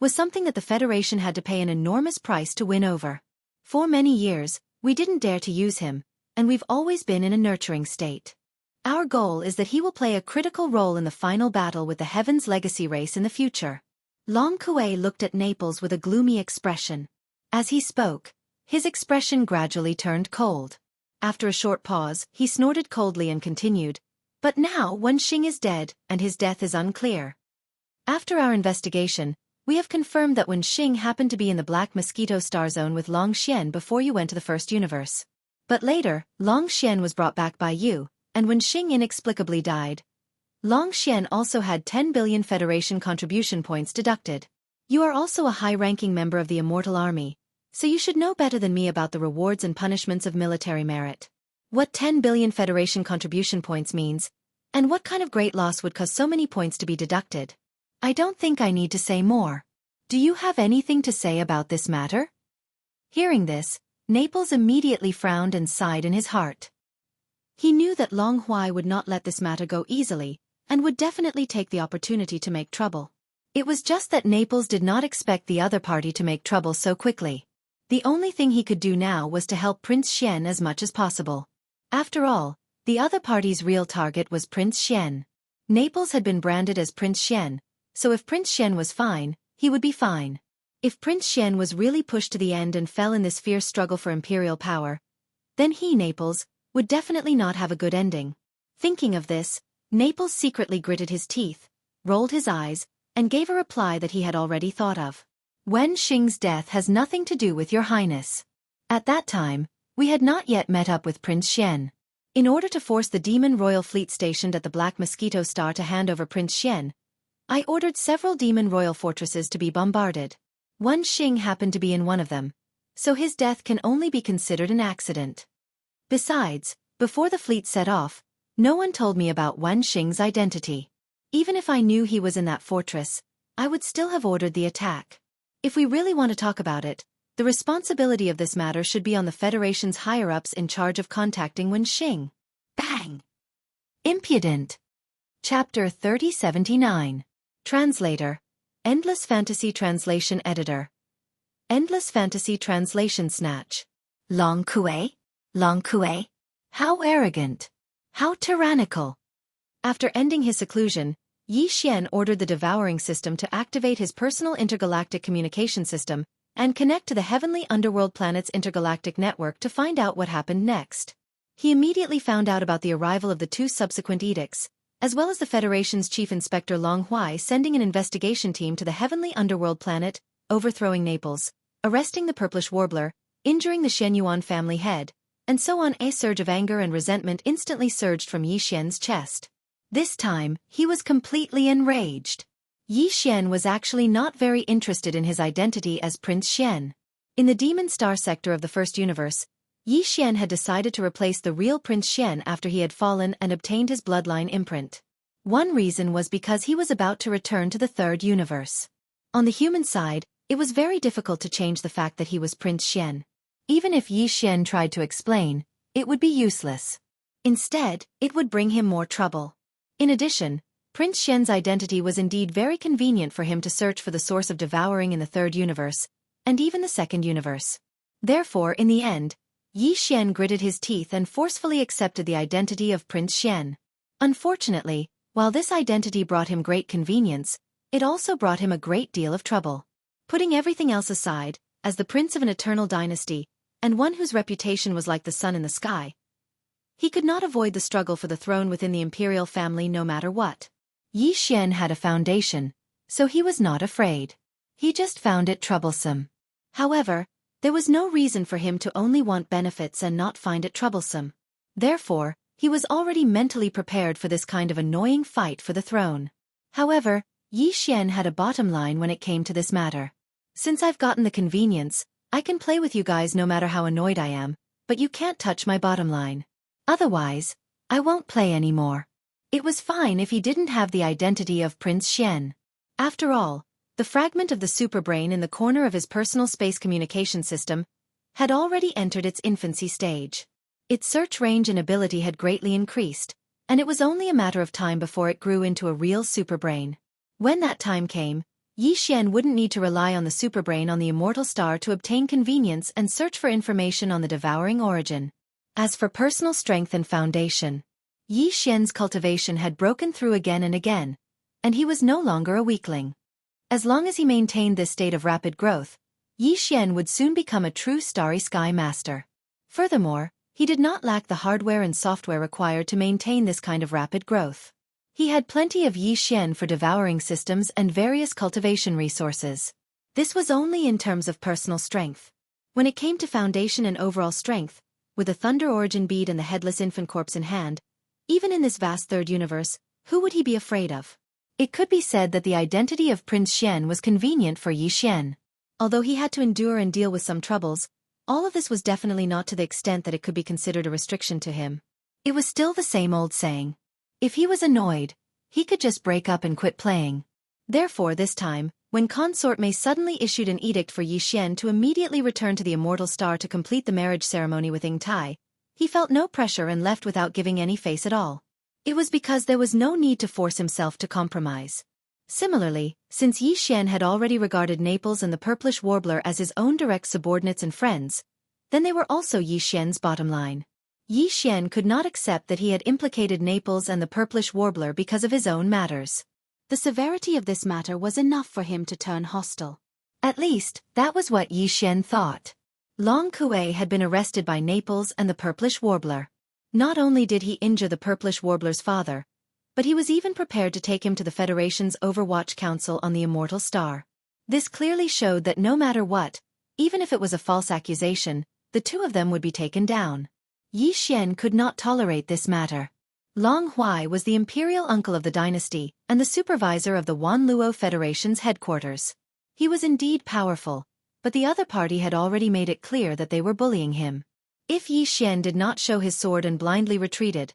Speaker 1: was something that the Federation had to pay an enormous price to win over. For many years, we didn't dare to use him, and we've always been in a nurturing state. Our goal is that he will play a critical role in the final battle with the Heaven's Legacy race in the future. Long Kue looked at Naples with a gloomy expression. As he spoke, his expression gradually turned cold. After a short pause, he snorted coldly and continued, "But now Wen Xing is dead, and his death is unclear. After our investigation, we have confirmed that Wen Xing happened to be in the Black Mosquito Star Zone with Long Xian before you went to the First Universe. But later, Long Xian was brought back by you, and Wen Xing inexplicably died. Long Xian also had 10 billion Federation contribution points deducted. You are also a high-ranking member of the Immortal Army, so you should know better than me about the rewards and punishments of military merit. What 10 billion Federation contribution points means, and what kind of great loss would cause so many points to be deducted. I don't think I need to say more. Do you have anything to say about this matter?" Hearing this, Naples immediately frowned and sighed in his heart. He knew that Long Huai would not let this matter go easily, and would definitely take the opportunity to make trouble. It was just that Naples did not expect the other party to make trouble so quickly. The only thing he could do now was to help Prince Xian as much as possible. After all, the other party's real target was Prince Xian. Naples had been branded as Prince Xian, so if Prince Xian was fine, he would be fine. If Prince Xian was really pushed to the end and fell in this fierce struggle for imperial power, then he, Naples, would definitely not have a good ending. Thinking of this, Naples secretly gritted his teeth, rolled his eyes, and gave a reply that he had already thought of. "Wen Xing's death has nothing to do with your highness. At that time, we had not yet met up with Prince Xian. In order to force the Demon Royal Fleet stationed at the Black Mosquito Star to hand over Prince Xian, I ordered several demon royal fortresses to be bombarded. Wen Xing happened to be in one of them, so his death can only be considered an accident. Besides, before the fleet set off, no one told me about Wen Xing's identity. Even if I knew he was in that fortress, I would still have ordered the attack. If we really want to talk about it, the responsibility of this matter should be on the Federation's higher-ups in charge of contacting Wen Xing. Bang! Impudent. Chapter 3079. Translator. Endless Fantasy Translation Editor. Endless Fantasy Translation Snatch. Long Kue? Long Kue? How arrogant! How tyrannical! After ending his seclusion, Yi Xian ordered the devouring system to activate his personal intergalactic communication system and connect to the heavenly underworld planet's intergalactic network to find out what happened next. He immediately found out about the arrival of the two subsequent edicts, as well as the Federation's Chief Inspector Long Huai sending an investigation team to the heavenly underworld planet, overthrowing Naples, arresting the purplish warbler, injuring the Shen Yuan family head, and so on. A surge of anger and resentment instantly surged from Yi Xian's chest. This time, he was completely enraged. Yi Xian was actually not very interested in his identity as Prince Xian. In the Demon Star sector of the First Universe, Yi Xian had decided to replace the real Prince Xian after he had fallen and obtained his bloodline imprint. One reason was because he was about to return to the Third Universe. On the human side, it was very difficult to change the fact that he was Prince Xian. Even if Yi Xian tried to explain, it would be useless. Instead, it would bring him more trouble. In addition, Prince Xian's identity was indeed very convenient for him to search for the source of devouring in the Third Universe, and even the Second Universe. Therefore, in the end, Yi Xian gritted his teeth and forcefully accepted the identity of Prince Xian. Unfortunately, while this identity brought him great convenience, it also brought him a great deal of trouble. Putting everything else aside, as the prince of an eternal dynasty, and one whose reputation was like the sun in the sky, he could not avoid the struggle for the throne within the imperial family no matter what. Yi Xian had a foundation, so he was not afraid. He just found it troublesome. However, there was no reason for him to only want benefits and not find it troublesome. Therefore, he was already mentally prepared for this kind of annoying fight for the throne. However, Yi Xian had a bottom line when it came to this matter. Since I've gotten the convenience, I can play with you guys no matter how annoyed I am, but you can't touch my bottom line. Otherwise, I won't play anymore. It was fine if he didn't have the identity of Prince Xian. After all, the fragment of the superbrain in the corner of his personal space communication system had already entered its infancy stage. Its search range and ability had greatly increased, and it was only a matter of time before it grew into a real superbrain. When that time came, Yi Xian wouldn't need to rely on the superbrain on the immortal star to obtain convenience and search for information on the devouring origin. As for personal strength and foundation, Yi Xian's cultivation had broken through again and again, and he was no longer a weakling. As long as he maintained this state of rapid growth, Yi Xian would soon become a true starry sky master. Furthermore, he did not lack the hardware and software required to maintain this kind of rapid growth. He had plenty of Yi Xian for devouring systems and various cultivation resources. This was only in terms of personal strength. When it came to foundation and overall strength, with the Thunder Origin Bead and the Headless Infant Corpse in hand, even in this vast third universe, who would he be afraid of? It could be said that the identity of Prince Xian was convenient for Yi Xian. Although he had to endure and deal with some troubles, all of this was definitely not to the extent that it could be considered a restriction to him. It was still the same old saying. If he was annoyed, he could just break up and quit playing. Therefore this time, when Consort Mei suddenly issued an edict for Yi Xian to immediately return to the Immortal Star to complete the marriage ceremony with Ying Tai, he felt no pressure and left without giving any face at all. It was because there was no need to force himself to compromise. Similarly, since Yi Xian had already regarded Naples and the Purplish Warbler as his own direct subordinates and friends, then they were also Yi Xian's bottom line. Yi Xian could not accept that he had implicated Naples and the Purplish Warbler because of his own matters. The severity of this matter was enough for him to turn hostile. At least, that was what Yi Xian thought. Long Kue had been arrested by Naples and the Purplish Warbler. Not only did he injure the Purplish Warbler's father, but he was even prepared to take him to the Federation's Overwatch Council on the Immortal Star. This clearly showed that no matter what, even if it was a false accusation, the two of them would be taken down. Yi Xian could not tolerate this matter. Long Huai was the imperial uncle of the dynasty and the supervisor of the Wanluo Federation's headquarters. He was indeed powerful, but the other party had already made it clear that they were bullying him. If Yi Xian did not show his sword and blindly retreated,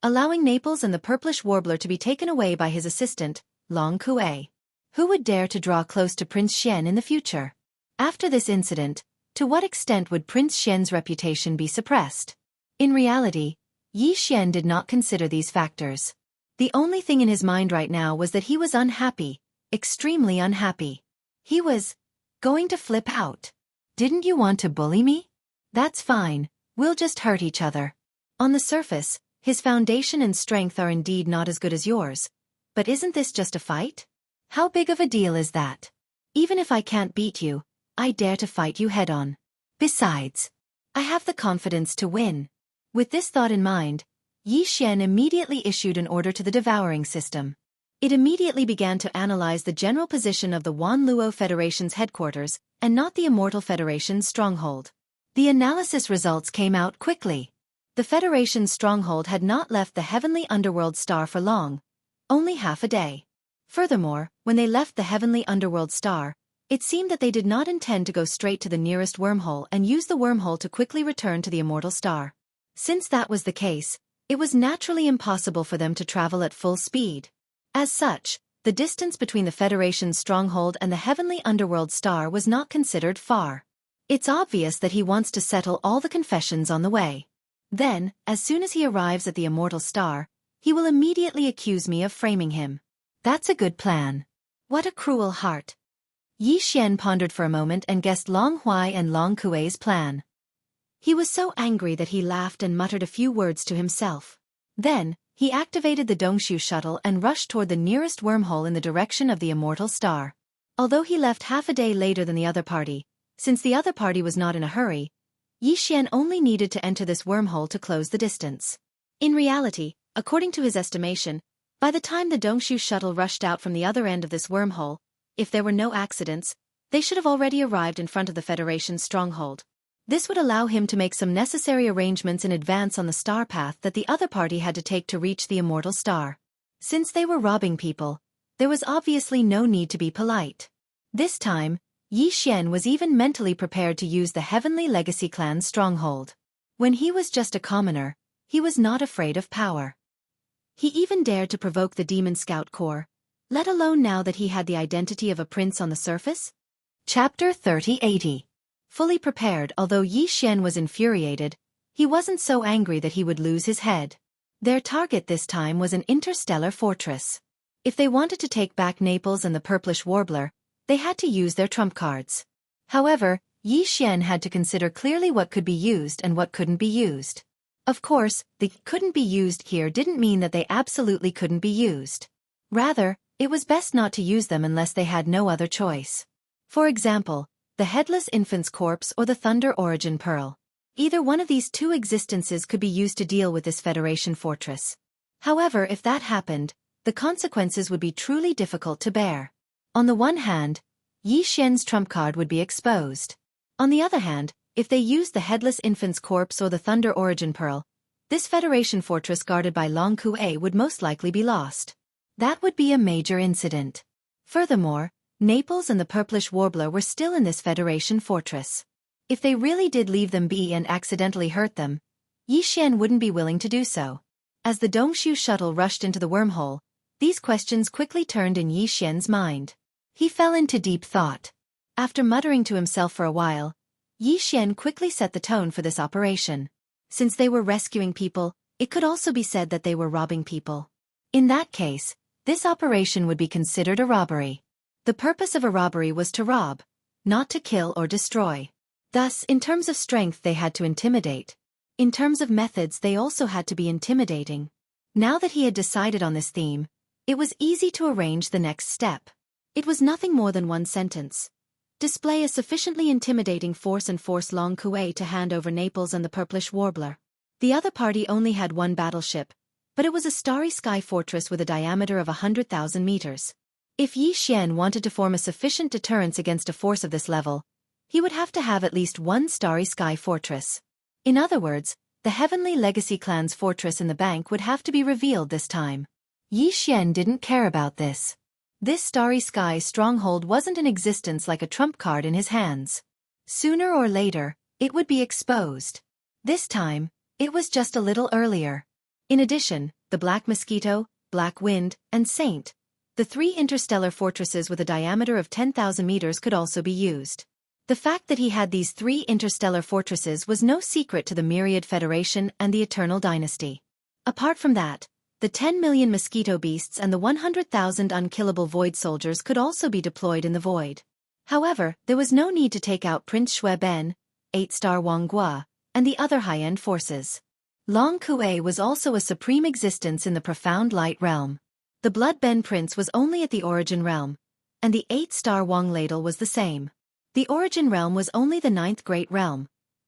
Speaker 1: allowing Naples and the purplish warbler to be taken away by his assistant, Long Kuei, who would dare to draw close to Prince Xian in the future? After this incident, to what extent would Prince Xian's reputation be suppressed? In reality, Yi Xian did not consider these factors. The only thing in his mind right now was that he was unhappy, extremely unhappy. He was going to flip out. Didn't you want to bully me? That's fine, we'll just hurt each other. On the surface, his foundation and strength are indeed not as good as yours. But isn't this just a fight? How big of a deal is that? Even if I can't beat you, I dare to fight you head-on. Besides, I have the confidence to win. With this thought in mind, Yi Xian immediately issued an order to the devouring system. It immediately began to analyze the general position of the Wanluo Federation's headquarters and not the Immortal Federation's stronghold. The analysis results came out quickly. The Federation's stronghold had not left the heavenly underworld star for long, only half a day. Furthermore, when they left the heavenly underworld star, it seemed that they did not intend to go straight to the nearest wormhole and use the wormhole to quickly return to the immortal star. Since that was the case, it was naturally impossible for them to travel at full speed. As such, the distance between the Federation's stronghold and the heavenly underworld star was not considered far. It's obvious that he wants to settle all the confessions on the way. Then, as soon as he arrives at the immortal star, he will immediately accuse me of framing him. That's a good plan. What a cruel heart. Yi Xian pondered for a moment and guessed Long Huai and Long Kuei's plan. He was so angry that he laughed and muttered a few words to himself. Then, he activated the Dongshu shuttle and rushed toward the nearest wormhole in the direction of the immortal star. Although he left half a day later than the other party, since the other party was not in a hurry, Yi Xian only needed to enter this wormhole to close the distance. In reality, according to his estimation, by the time the Dongshu shuttle rushed out from the other end of this wormhole, if there were no accidents, they should have already arrived in front of the Federation's stronghold. This would allow him to make some necessary arrangements in advance on the star path that the other party had to take to reach the immortal star. Since they were robbing people, there was obviously no need to be polite. This time, Yi Xian was even mentally prepared to use the Heavenly Legacy clan's stronghold. When he was just a commoner, he was not afraid of power. He even dared to provoke the Demon Scout Corps, let alone now that he had the identity of a prince on the surface. Chapter 3080. Fully prepared. Although Yi Xian was infuriated, he wasn't so angry that he would lose his head. Their target this time was an interstellar fortress. If they wanted to take back Naples and the purplish warbler, they had to use their trump cards. However, Yi Xian had to consider clearly what could be used and what couldn't be used. Of course, the couldn't be used here didn't mean that they absolutely couldn't be used. Rather, it was best not to use them unless they had no other choice. For example, the Headless Infant's Corpse or the Thunder Origin Pearl. Either one of these two existences could be used to deal with this Federation fortress. However, if that happened, the consequences would be truly difficult to bear. On the one hand, Yi Xian's trump card would be exposed. On the other hand, if they used the Headless Infant's Corpse or the Thunder Origin Pearl, this Federation fortress guarded by Long Kuei would most likely be lost. That would be a major incident. Furthermore, Naples and the purplish warbler were still in this Federation fortress. If they really did leave them be and accidentally hurt them, Yi Xian wouldn't be willing to do so. As the Dongshu shuttle rushed into the wormhole, these questions quickly turned in Yi Xian's mind. He fell into deep thought. After muttering to himself for a while, Yi Xian quickly set the tone for this operation. Since they were rescuing people, it could also be said that they were robbing people. In that case, this operation would be considered a robbery. The purpose of a robbery was to rob, not to kill or destroy. Thus, in terms of strength they had to intimidate. In terms of methods they also had to be intimidating. Now that he had decided on this theme, it was easy to arrange the next step. It was nothing more than one sentence. Display a sufficiently intimidating force and force Long Kuei to hand over Naples and the purplish warbler. The other party only had one battleship, but it was a starry sky fortress with a diameter of 100,000 meters. If Yi Xian wanted to form a sufficient deterrence against a force of this level, he would have to have at least one starry sky fortress. In other words, The Heavenly Legacy clan's fortress in the bank would have to be revealed this time. Yi Xian didn't care about this. This starry sky stronghold wasn't in existence like a trump card in his hands. Sooner or later, it would be exposed. This time, it was just a little earlier. In addition, the Black Mosquito, Black Wind, and Saint, the 3 interstellar fortresses with a diameter of 10,000 meters could also be used. The fact that he had these 3 interstellar fortresses was no secret to the Myriad Federation and the Eternal Dynasty. Apart from that, the 10 million mosquito beasts and the 100,000 unkillable void soldiers could also be deployed in the void. However, there was no need to take out Prince Shui Ben, 8-star Wang Gua, and the other high-end forces. Long Kuei was also a supreme existence in the profound light realm. The Blood Ben Prince was only at the origin realm, and the 8-star Wang Ladle was the same. The origin realm was only the 9th great realm,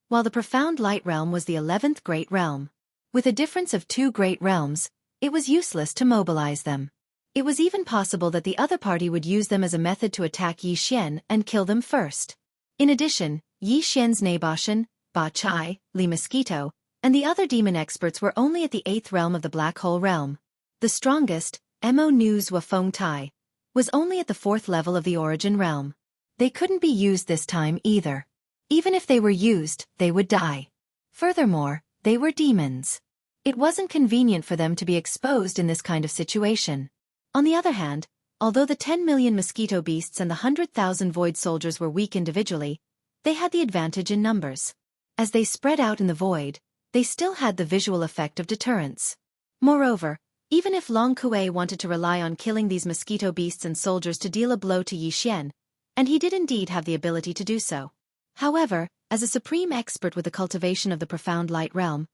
Speaker 1: while the profound light realm was the 11th great realm. With a difference of 2 great realms, it was useless to mobilize them. It was even possible that the other party would use them as a method to attack Yi Xian and kill them first. In addition, Yi Xian's Naboshan, Ba Chai, Li Mosquito, and the other demon experts were only at the 8th realm of the Black Hole realm. The strongest, Mo Nu's Wa Feng Tai, was only at the 4th level of the origin realm. They couldn't be used this time either. Even if they were used, they would die. Furthermore, they were demons. It wasn't convenient for them to be exposed in this kind of situation. On the other hand, although the 10 million mosquito beasts and the 100,000 void soldiers were weak individually, they had the advantage in numbers. As they spread out in the void, they still had the visual effect of deterrence. Moreover, even if Long Kuei wanted to rely on killing these mosquito beasts and soldiers to deal a blow to Yi Xian, and he did indeed have the ability to do so. However, as a supreme expert with the cultivation of the profound light realm,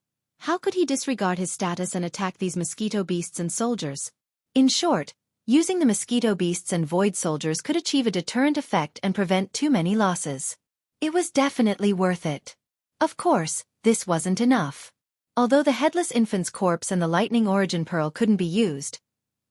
Speaker 1: how could he disregard his status and attack these mosquito beasts and soldiers? In short, using the mosquito beasts and void soldiers could achieve a deterrent effect and prevent too many losses. It was definitely worth it. Of course, this wasn't enough. Although the headless infant's corpse and the lightning origin pearl couldn't be used,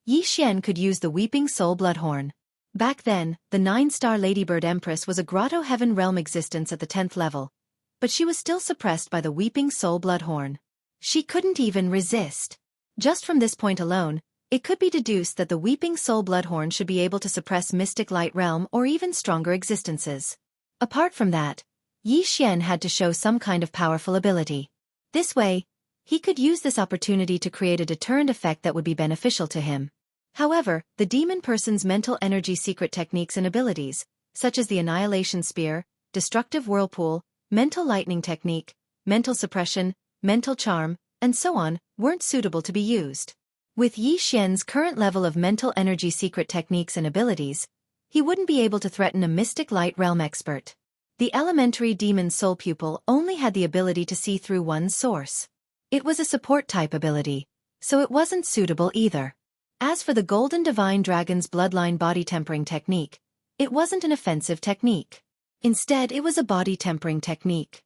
Speaker 1: Yi Xian could use the Weeping Soul Bloodhorn. Back then, the 9-star Ladybird Empress was a Grotto Heaven realm existence at the 10th level, but she was still suppressed by the Weeping Soul Bloodhorn. She couldn't even resist. Just from this point alone, it could be deduced that the Weeping Soul Bloodhorn should be able to suppress Mystic Light Realm or even stronger existences. Apart from that, Yi Xian had to show some kind of powerful ability. This way, he could use this opportunity to create a deterrent effect that would be beneficial to him. However, the demon person's mental energy secret techniques and abilities, such as the Annihilation Spear, Destructive Whirlpool, Mental Lightning Technique, Mental Suppression, Mental Charm, and so on, weren't suitable to be used. With Yi Xian's current level of mental energy secret techniques and abilities, he wouldn't be able to threaten a Mystic Light Realm expert. The elementary demon soul pupil only had the ability to see through one source. It was a support-type ability, so it wasn't suitable either. As for the Golden Divine Dragon's bloodline body tempering technique, it wasn't an offensive technique. Instead, it was a body tempering technique.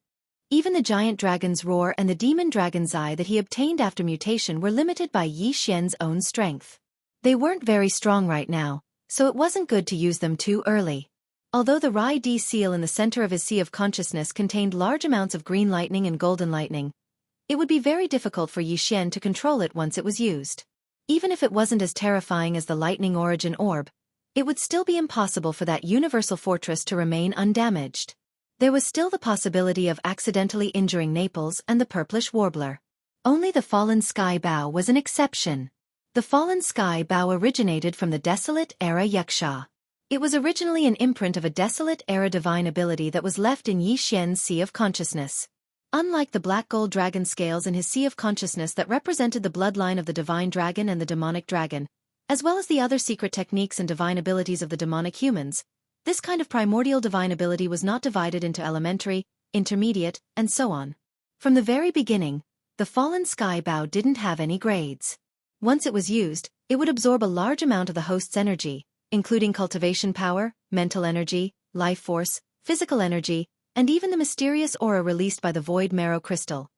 Speaker 1: Even the giant dragon's roar and the demon dragon's eye that he obtained after mutation were limited by Yi Xian's own strength. They weren't very strong right now, so it wasn't good to use them too early. Although the Rai D seal in the center of his Sea of Consciousness contained large amounts of green lightning and golden lightning, it would be very difficult for Yi Xian to control it once it was used. Even if it wasn't as terrifying as the lightning origin orb, it would still be impossible for that universal fortress to remain undamaged. There was still the possibility of accidentally injuring Naples and the purplish warbler. Only the Fallen Sky Bow was an exception. The Fallen Sky Bow originated from the Desolate Era Yuxia. It was originally an imprint of a Desolate Era divine ability that was left in Yi Xian's Sea of Consciousness. Unlike the black gold dragon scales in his Sea of Consciousness that represented the bloodline of the divine dragon and the demonic dragon, as well as the other secret techniques and divine abilities of the demonic humans, this kind of primordial divine ability was not divided into elementary, intermediate, and so on. From the very beginning, the Fallen Sky Bow didn't have any grades. Once it was used, it would absorb a large amount of the host's energy, including cultivation power, mental energy, life force, physical energy, and even the mysterious aura released by the void marrow crystal.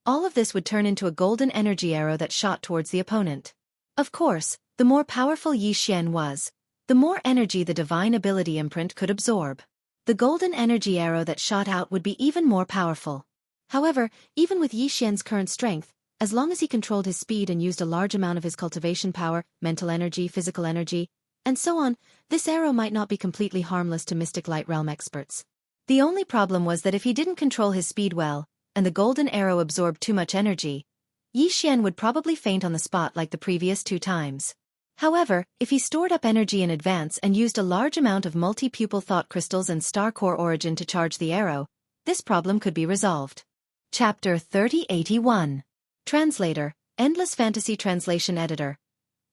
Speaker 1: All of this would turn into a golden energy arrow that shot towards the opponent. Of course, the more powerful Yi Xian was, the more energy the divine ability imprint could absorb. The golden energy arrow that shot out would be even more powerful. However, even with Yi Xian's current strength, as long as he controlled his speed and used a large amount of his cultivation power, mental energy, physical energy, and so on, this arrow might not be completely harmless to Mystic Light Realm experts. The only problem was that if he didn't control his speed well, and the golden arrow absorbed too much energy, Yi Xian would probably faint on the spot like the previous 2 times. However, if he stored up energy in advance and used a large amount of multi-pupil thought crystals and star core origin to charge the arrow, this problem could be resolved. Chapter 3081. Translator, Endless Fantasy Translation Editor.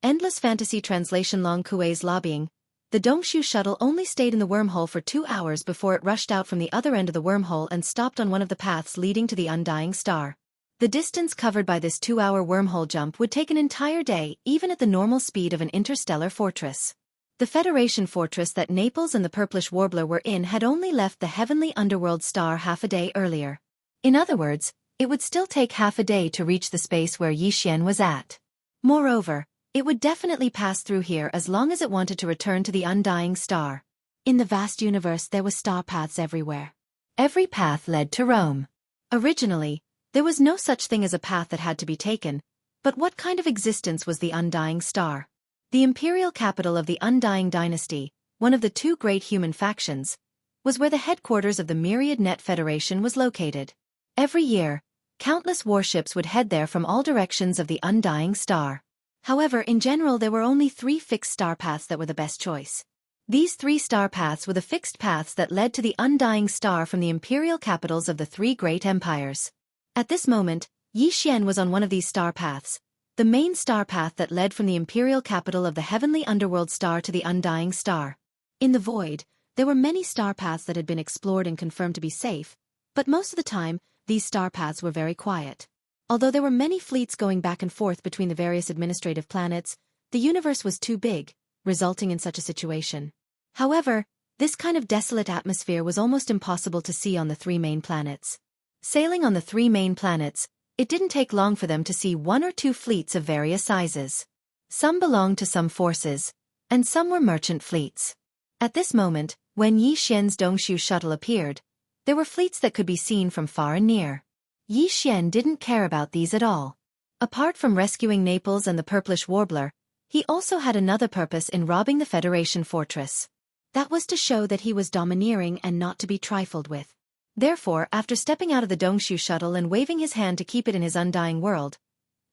Speaker 1: Endless Fantasy Translation. Long Kuei's lobbying. The Dongshu shuttle only stayed in the wormhole for 2 hours before it rushed out from the other end of the wormhole and stopped on one of the paths leading to the undying star. The distance covered by this 2-hour wormhole jump would take an entire day, even at the normal speed of an interstellar fortress. The Federation fortress that Naples and the Purplish Warbler were in had only left the heavenly underworld star half a day earlier. In other words, it would still take half a day to reach the space where Yi Xian was at. Moreover, it would definitely pass through here as long as it wanted to return to the undying star. In the vast universe there were star paths everywhere. Every path led to Rome. Originally, there was no such thing as a path that had to be taken, but what kind of existence was the undying star? The imperial capital of the Undying Dynasty, one of the 2 great human factions, was where the headquarters of the Myriad Net Federation was located. Every year, countless warships would head there from all directions of the undying star. However, in general there were only 3 fixed star paths that were the best choice. These 3 star paths were the fixed paths that led to the undying star from the imperial capitals of the 3 great empires. At this moment, Yi Xian was on one of these star paths, the main star path that led from the imperial capital of the heavenly underworld star to the undying star. In the void, there were many star paths that had been explored and confirmed to be safe, but most of the time, these star paths were very quiet. Although there were many fleets going back and forth between the various administrative planets, the universe was too big, resulting in such a situation. However, this kind of desolate atmosphere was almost impossible to see on the 3 main planets. Sailing on the 3 main planets, it didn't take long for them to see 1 or 2 fleets of various sizes. Some belonged to some forces, and some were merchant fleets. At this moment, when Yi Xian's Dongshu shuttle appeared, there were fleets that could be seen from far and near. Yi Xian didn't care about these at all. Apart from rescuing Naples and the Purplish Warbler, he also had another purpose in robbing the Federation fortress. That was to show that he was domineering and not to be trifled with. Therefore, after stepping out of the Dongshu shuttle and waving his hand to keep it in his undying world,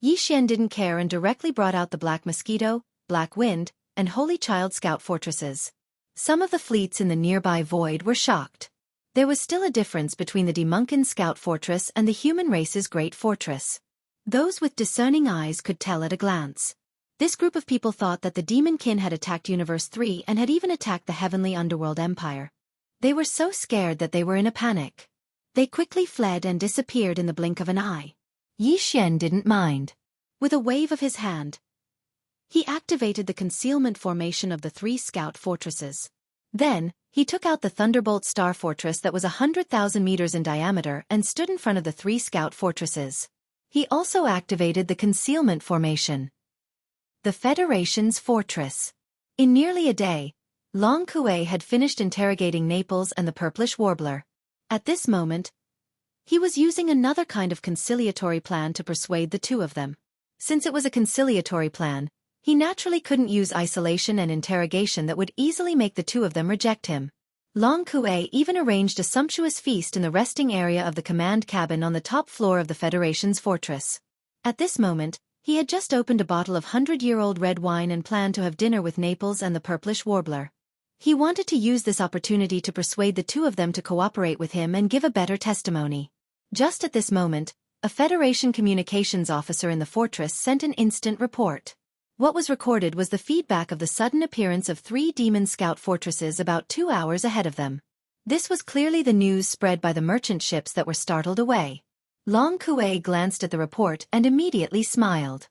Speaker 1: Yi Xian didn't care and directly brought out the Black Mosquito, Black Wind, and Holy Child scout fortresses. Some of the fleets in the nearby void were shocked. There was still a difference between the Demunkin scout fortress and the human race's great fortress. Those with discerning eyes could tell at a glance. This group of people thought that the Demonkin had attacked Universe 3 and had even attacked the Heavenly Underworld Empire. They were so scared that they were in a panic. They quickly fled and disappeared in the blink of an eye. Yi Xian didn't mind. With a wave of his hand, he activated the concealment formation of the 3 scout fortresses. Then, he took out the Thunderbolt Star Fortress that was 100,000 meters in diameter and stood in front of the 3 scout fortresses. He also activated the concealment formation, the Federation's fortress. In nearly a day, Long Kuei had finished interrogating Naples and the Purplish Warbler. At this moment, he was using another kind of conciliatory plan to persuade the 2 of them. Since it was a conciliatory plan, he naturally couldn't use isolation and interrogation that would easily make the 2 of them reject him. Long Kuei even arranged a sumptuous feast in the resting area of the command cabin on the top floor of the Federation's fortress. At this moment, he had just opened a bottle of 100-year-old red wine and planned to have dinner with Naples and the Purplish Warbler. He wanted to use this opportunity to persuade the 2 of them to cooperate with him and give a better testimony. Just at this moment, a Federation communications officer in the fortress sent an instant report. What was recorded was the feedback of the sudden appearance of 3 demon scout fortresses about 2 hours ahead of them. This was clearly the news spread by the merchant ships that were startled away. Long Kuei glanced at the report and immediately smiled.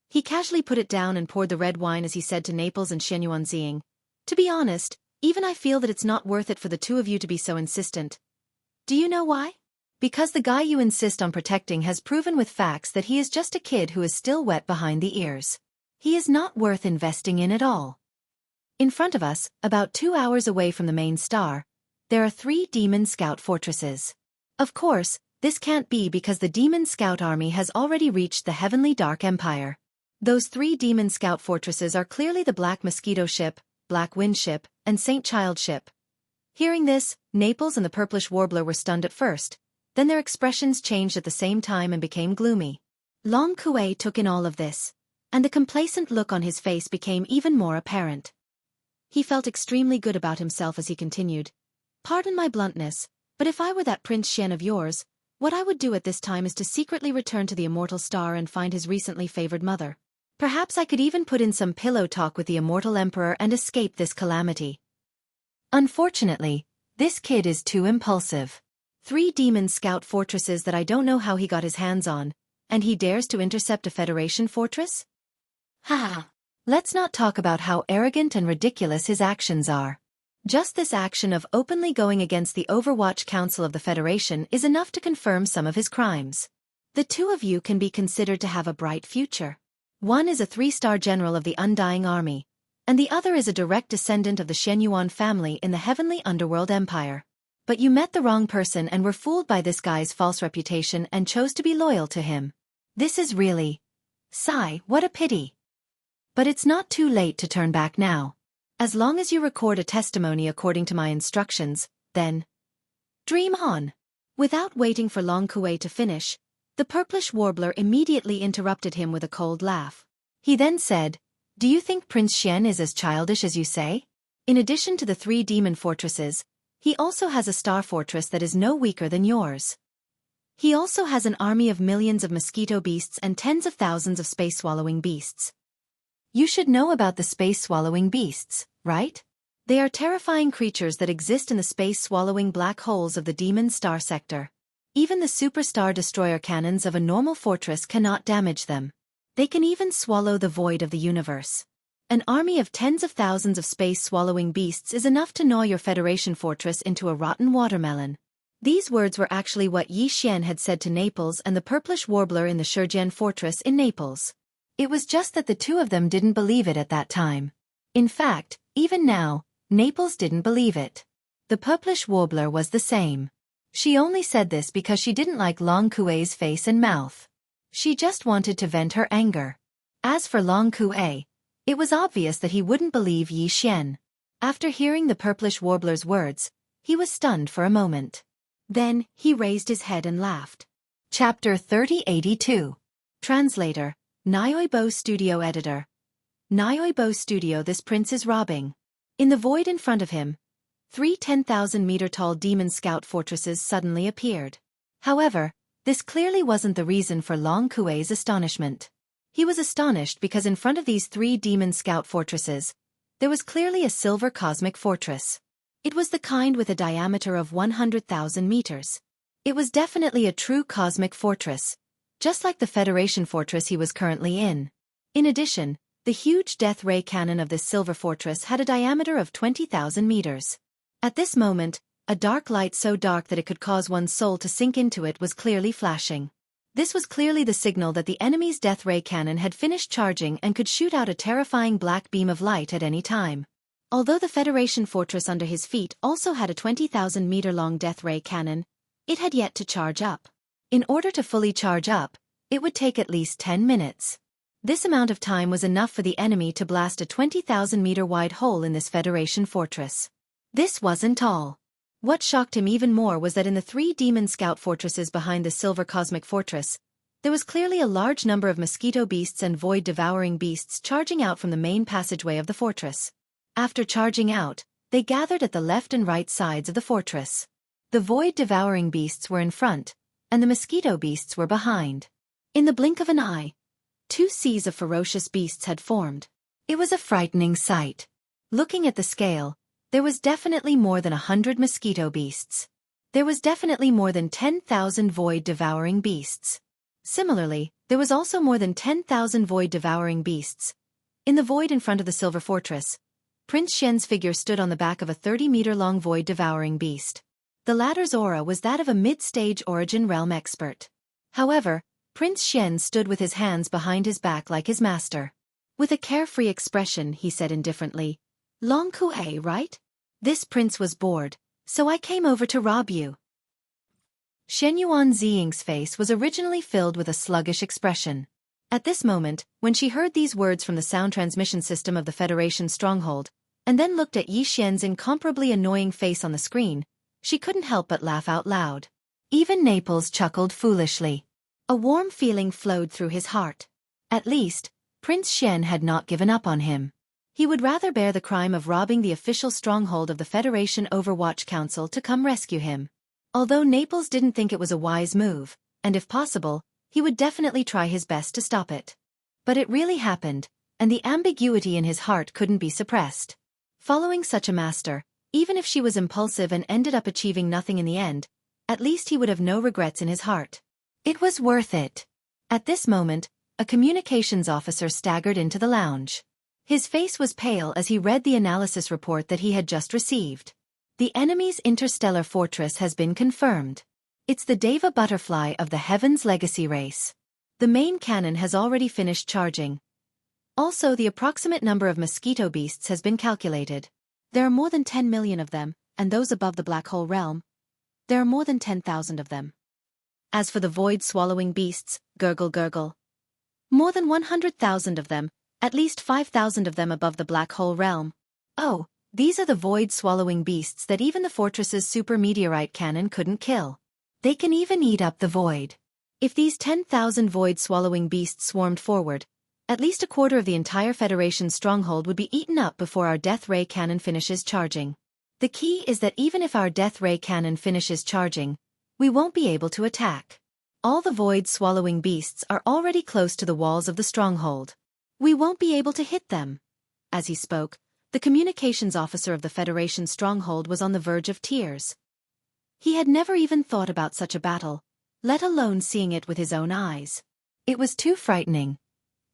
Speaker 1: He casually put it down and poured the red wine as he said to Naples and Xianxia, "To be honest, even I feel that it's not worth it for the 2 of you to be so insistent. Do you know why? Because the guy you insist on protecting has proven with facts that he is just a kid who is still wet behind the ears. He is not worth investing in at all." In front of us, about 2 hours away from the main star, there are 3 demon scout fortresses. Of course, This can't be because the demon scout army has already reached the heavenly Dark Empire. Those 3 demon scout fortresses are clearly the Black Mosquito ship, Black Wind ship, and Saint Child ship. Hearing this, Naples and the Purplish Warbler were stunned at first, then their expressions changed at the same time and became gloomy. Long Kuei took in all of this, and the complacent look on his face became even more apparent. He felt extremely good about himself as he continued. Pardon my bluntness, but if I were that Prince Xian of yours, what I would do at this time is to secretly return to the Immortal Star and find his recently favored mother. Perhaps I could even put in some pillow talk with the Immortal Emperor and escape this calamity. Unfortunately, this kid is too impulsive. 3 demon scout fortresses that I don't know how he got his hands on, and he dares to intercept a Federation fortress? Ha! Let's not talk about how arrogant and ridiculous his actions are. Just this action of openly going against the Overwatch Council of the Federation is enough to confirm some of his crimes. The 2 of you can be considered to have a bright future. One is a 3-star general of the Undying Army, and the other is a direct descendant of the Shenyuan family in the Heavenly Underworld Empire. But you met the wrong person and were fooled by this guy's false reputation and chose to be loyal to him. This is really... Sigh, what a pity. But it's not too late to turn back now. As long as you record a testimony according to my instructions, then... dream on. Without waiting for Long Kuei to finish, the Purplish Warbler immediately interrupted him with a cold laugh. He then said, "Do you think Prince Xian is as childish as you say? In addition to the 3 demon fortresses, he also has a star fortress that is no weaker than yours. He also has an army of millions of mosquito beasts and tens of thousands of space-swallowing beasts. You should know about the space-swallowing beasts, right? They are terrifying creatures that exist in the space-swallowing black holes of the demon star sector. Even the superstar destroyer cannons of a normal fortress cannot damage them. They can even swallow the void of the universe. An army of tens of thousands of space-swallowing beasts is enough to gnaw your Federation fortress into a rotten watermelon." These words were actually what Yi Xian had said to Naples and the Purplish Warbler in the Shijian fortress in Naples. It was just that the 2 of them didn't believe it at that time. In fact, even now, Naples didn't believe it. The Purplish Warbler was the same. She only said this because she didn't like Long Kuei's face and mouth. She just wanted to vent her anger. As for Long Kuei, it was obvious that he wouldn't believe Yi Xian. After hearing the Purplish Warbler's words, he was stunned for a moment. Then, he raised his head and laughed. Chapter 3082. Translator, Nyoibo Studio Editor. Nyoibo Studio. This prince is robbing. In the void in front of him, 3 10,000-meter-tall demon scout fortresses suddenly appeared. However, this clearly wasn't the reason for Long Kuei's astonishment. He was astonished because in front of these 3 demon scout fortresses, there was clearly a silver cosmic fortress. It was the kind with a diameter of 100,000 meters. It was definitely a true cosmic fortress, just like the Federation fortress he was currently in. In addition, the huge death ray cannon of this silver fortress had a diameter of 20,000 meters. At this moment, a dark light so dark that it could cause one's soul to sink into it was clearly flashing. This was clearly the signal that the enemy's death ray cannon had finished charging and could shoot out a terrifying black beam of light at any time. Although the Federation fortress under his feet also had a 20,000-meter-long death ray cannon, it had yet to charge up. In order to fully charge up, it would take at least 10 minutes. This amount of time was enough for the enemy to blast a 20,000-meter-wide hole in this Federation fortress. This wasn't all. What shocked him even more was that in the 3 demon scout fortresses behind the silver cosmic fortress, there was clearly a large number of mosquito beasts and void-devouring beasts charging out from the main passageway of the fortress. After charging out, they gathered at the left and right sides of the fortress. The void-devouring beasts were in front, and the mosquito beasts were behind. In the blink of an eye, 2 seas of ferocious beasts had formed. It was a frightening sight. Looking at the scale, there was definitely more than 100 mosquito beasts. There was definitely more than 10,000 void-devouring beasts. Similarly, there was also more than 10,000 void-devouring beasts. In the void in front of the silver fortress, Prince Xian's figure stood on the back of a 30-meter-long void-devouring beast. The latter's aura was that of a mid-stage origin realm expert. However, Prince Xian stood with his hands behind his back like his master. With a carefree expression, he said indifferently, "Long Kuei, right? This prince was bored, so I came over to rob you." Shenyuan Ziying's face was originally filled with a sluggish expression. At this moment, when she heard these words from the sound transmission system of the Federation stronghold, and then looked at Yi Xian's incomparably annoying face on the screen, she couldn't help but laugh out loud. Even Naples chuckled foolishly. A warm feeling flowed through his heart. At least, Prince Xian had not given up on him. He would rather bear the crime of robbing the official stronghold of the Federation Overwatch Council to come rescue him. Although Naples didn't think it was a wise move, and if possible, he would definitely try his best to stop it. But it really happened, and the ambiguity in his heart couldn't be suppressed. Following such a master, even if she was impulsive and ended up achieving nothing in the end, at least he would have no regrets in his heart. It was worth it. At this moment, a communications officer staggered into the lounge. His face was pale as he read the analysis report that he had just received. The enemy's interstellar fortress has been confirmed. It's the Deva butterfly of the Heaven's Legacy race. The main cannon has already finished charging. Also, the approximate number of mosquito beasts has been calculated. There are more than 10 million of them, and those above the black hole realm, there are more than 10,000 of them. As for the void-swallowing beasts, gurgle gurgle. More than 100,000 of them, at least 5,000 of them above the black hole realm. Oh, these are the void-swallowing beasts that even the fortress's super meteorite cannon couldn't kill. They can even eat up the void. If these 10,000 void-swallowing beasts swarmed forward, at least a quarter of the entire Federation stronghold would be eaten up before our death ray cannon finishes charging. The key is that even if our death ray cannon finishes charging, we won't be able to attack. All the void-swallowing beasts are already close to the walls of the stronghold. We won't be able to hit them. As he spoke, the communications officer of the Federation stronghold was on the verge of tears. He had never even thought about such a battle, let alone seeing it with his own eyes. It was too frightening.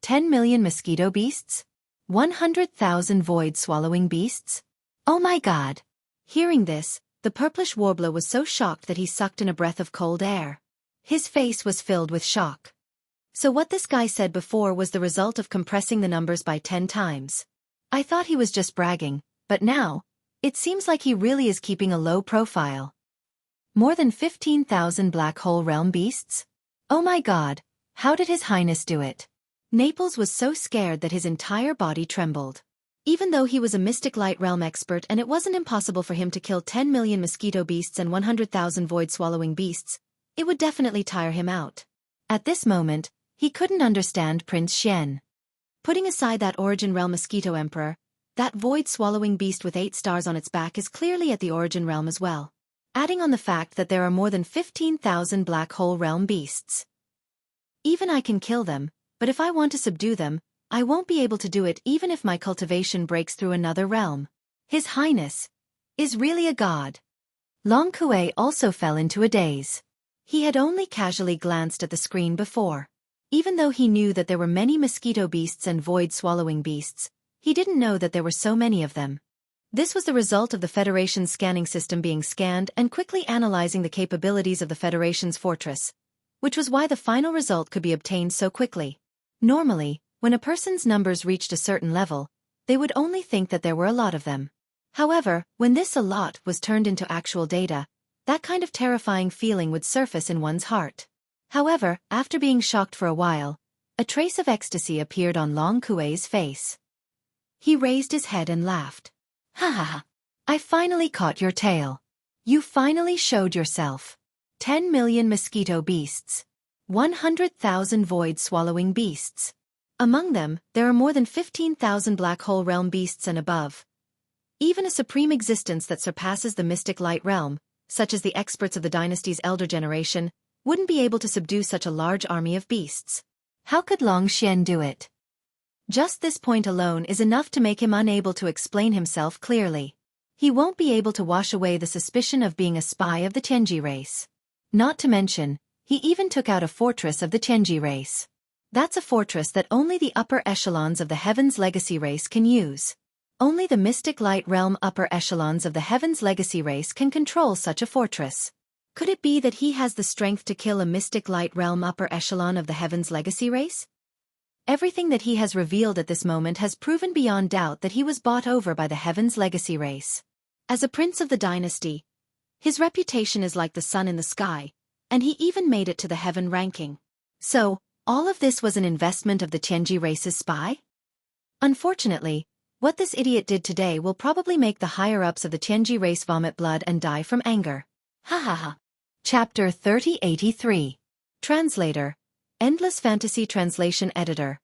Speaker 1: 10 million mosquito beasts? 100,000 void-swallowing beasts? Oh my god! Hearing this, the purplish warbler was so shocked that he sucked in a breath of cold air. His face was filled with shock. So what this guy said before was the result of compressing the numbers by 10 times. I thought he was just bragging, but now, it seems like he really is keeping a low profile. More than 15,000 black hole realm beasts? Oh my god, how did His Highness do it? Naples was so scared that his entire body trembled. Even though he was a mystic light realm expert and it wasn't impossible for him to kill 10 million mosquito beasts and 100,000 void-swallowing beasts, it would definitely tire him out. At this moment, he couldn't understand Prince Xian. Putting aside that Origin Realm Mosquito Emperor, that void-swallowing beast with 8 stars on its back is clearly at the Origin Realm as well. Adding on the fact that there are more than 15,000 black hole realm beasts. Even I can kill them, but if I want to subdue them, I won't be able to do it even if my cultivation breaks through another realm. His Highness is really a god. Long Kuei also fell into a daze. He had only casually glanced at the screen before. Even though he knew that there were many mosquito beasts and void-swallowing beasts, he didn't know that there were so many of them. This was the result of the Federation's scanning system being scanned and quickly analyzing the capabilities of the Federation's fortress, which was why the final result could be obtained so quickly. Normally, when a person's numbers reached a certain level, they would only think that there were a lot of them. However, when this a lot was turned into actual data, that kind of terrifying feeling would surface in one's heart. However, after being shocked for a while, a trace of ecstasy appeared on Long Kuei's face. He raised his head and laughed. Ha ha ha! I finally caught your tail. You finally showed yourself. 10 million mosquito beasts. 100,000 void-swallowing beasts. Among them, there are more than 15,000 black hole realm beasts and above. Even a supreme existence that surpasses the mystic light realm, such as the experts of the dynasty's elder generation, wouldn't be able to subdue such a large army of beasts. How could Long Xian do it? Just this point alone is enough to make him unable to explain himself clearly. He won't be able to wash away the suspicion of being a spy of the Tianji race. Not to mention, he even took out a fortress of the Tianji race. That's a fortress that only the upper echelons of the Heaven's Legacy race can use. Only the Mystic Light Realm upper echelons of the Heaven's Legacy race can control such a fortress. Could it be that he has the strength to kill a Mystic Light Realm upper echelon of the Heaven's Legacy race? Everything that he has revealed at this moment has proven beyond doubt that he was bought over by the Heaven's Legacy race. As a prince of the dynasty, his reputation is like the sun in the sky, and he even made it to the heaven ranking. So, all of this was an investment of the Tianji race's spy? Unfortunately, what this idiot did today will probably make the higher-ups of the Tianji race vomit blood and die from anger. Ha ha ha. Chapter 3083. Translator. Endless Fantasy Translation Editor.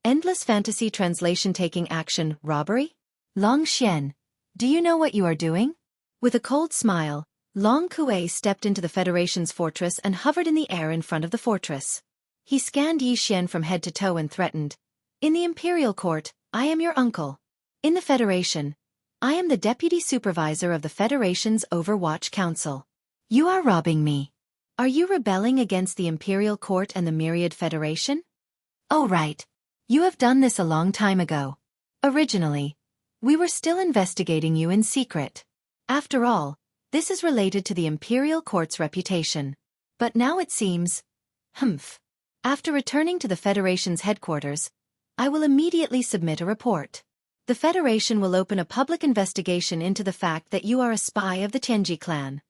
Speaker 1: Endless Fantasy Translation Taking Action, Robbery? Long Xian, do you know what you are doing? With a cold smile, Long Kuei stepped into the Federation's fortress and hovered in the air in front of the fortress. He scanned Yi Xian from head to toe and threatened, "In the Imperial Court, I am your uncle. In the Federation, I am the Deputy Supervisor of the Federation's Overwatch Council. You are robbing me. Are you rebelling against the Imperial Court and the Myriad Federation? Oh right. You have done this a long time ago. Originally, we were still investigating you in secret. After all, this is related to the Imperial Court's reputation. But now it seems... After returning to the Federation's headquarters, I will immediately submit a report. The Federation will open a public investigation into the fact that you are a spy of the Tianji clan.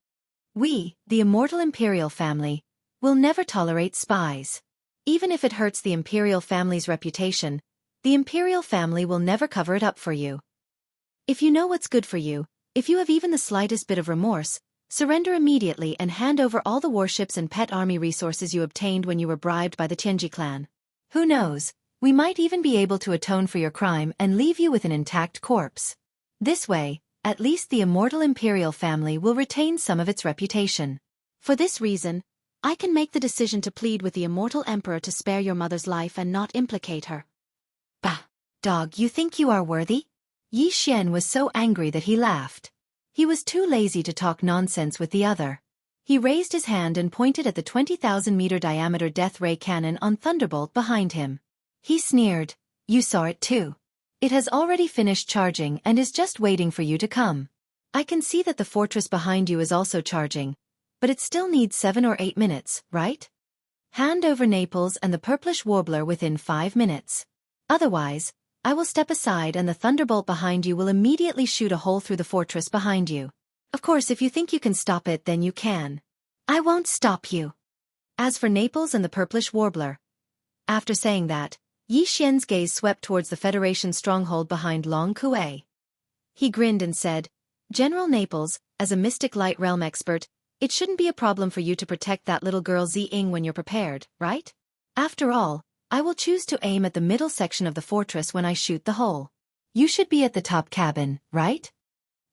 Speaker 1: We, the immortal Imperial family, will never tolerate spies. Even if it hurts the Imperial family's reputation, the Imperial family will never cover it up for you. If you know what's good for you, if you have even the slightest bit of remorse, surrender immediately and hand over all the warships and pet army resources you obtained when you were bribed by the Tianji clan. Who knows, we might even be able to atone for your crime and leave you with an intact corpse. This way, at least the immortal Imperial family will retain some of its reputation. For this reason, I can make the decision to plead with the immortal Emperor to spare your mother's life and not implicate her." "Bah! Dog, you think you are worthy?" Yi Xian was so angry that he laughed. He was too lazy to talk nonsense with the other. He raised his hand and pointed at the 20,000-meter diameter death ray cannon on Thunderbolt behind him. He sneered, "You saw it too. It has already finished charging and is just waiting for you to come. I can see that the fortress behind you is also charging, but it still needs 7 or 8 minutes, right? Hand over Naples and the purplish warbler within 5 minutes. Otherwise, I will step aside and the thunderbolt behind you will immediately shoot a hole through the fortress behind you. Of course, if you think you can stop it, then you can. I won't stop you." As for Naples and the purplish warbler. After saying that, Yi Xian's gaze swept towards the Federation stronghold behind Long Kuei. He grinned and said, "General Naples, as a mystic light realm expert, it shouldn't be a problem for you to protect that little girl Ziying when you're prepared, right? After all, I will choose to aim at the middle section of the fortress when I shoot the hole. You should be at the top cabin, right?"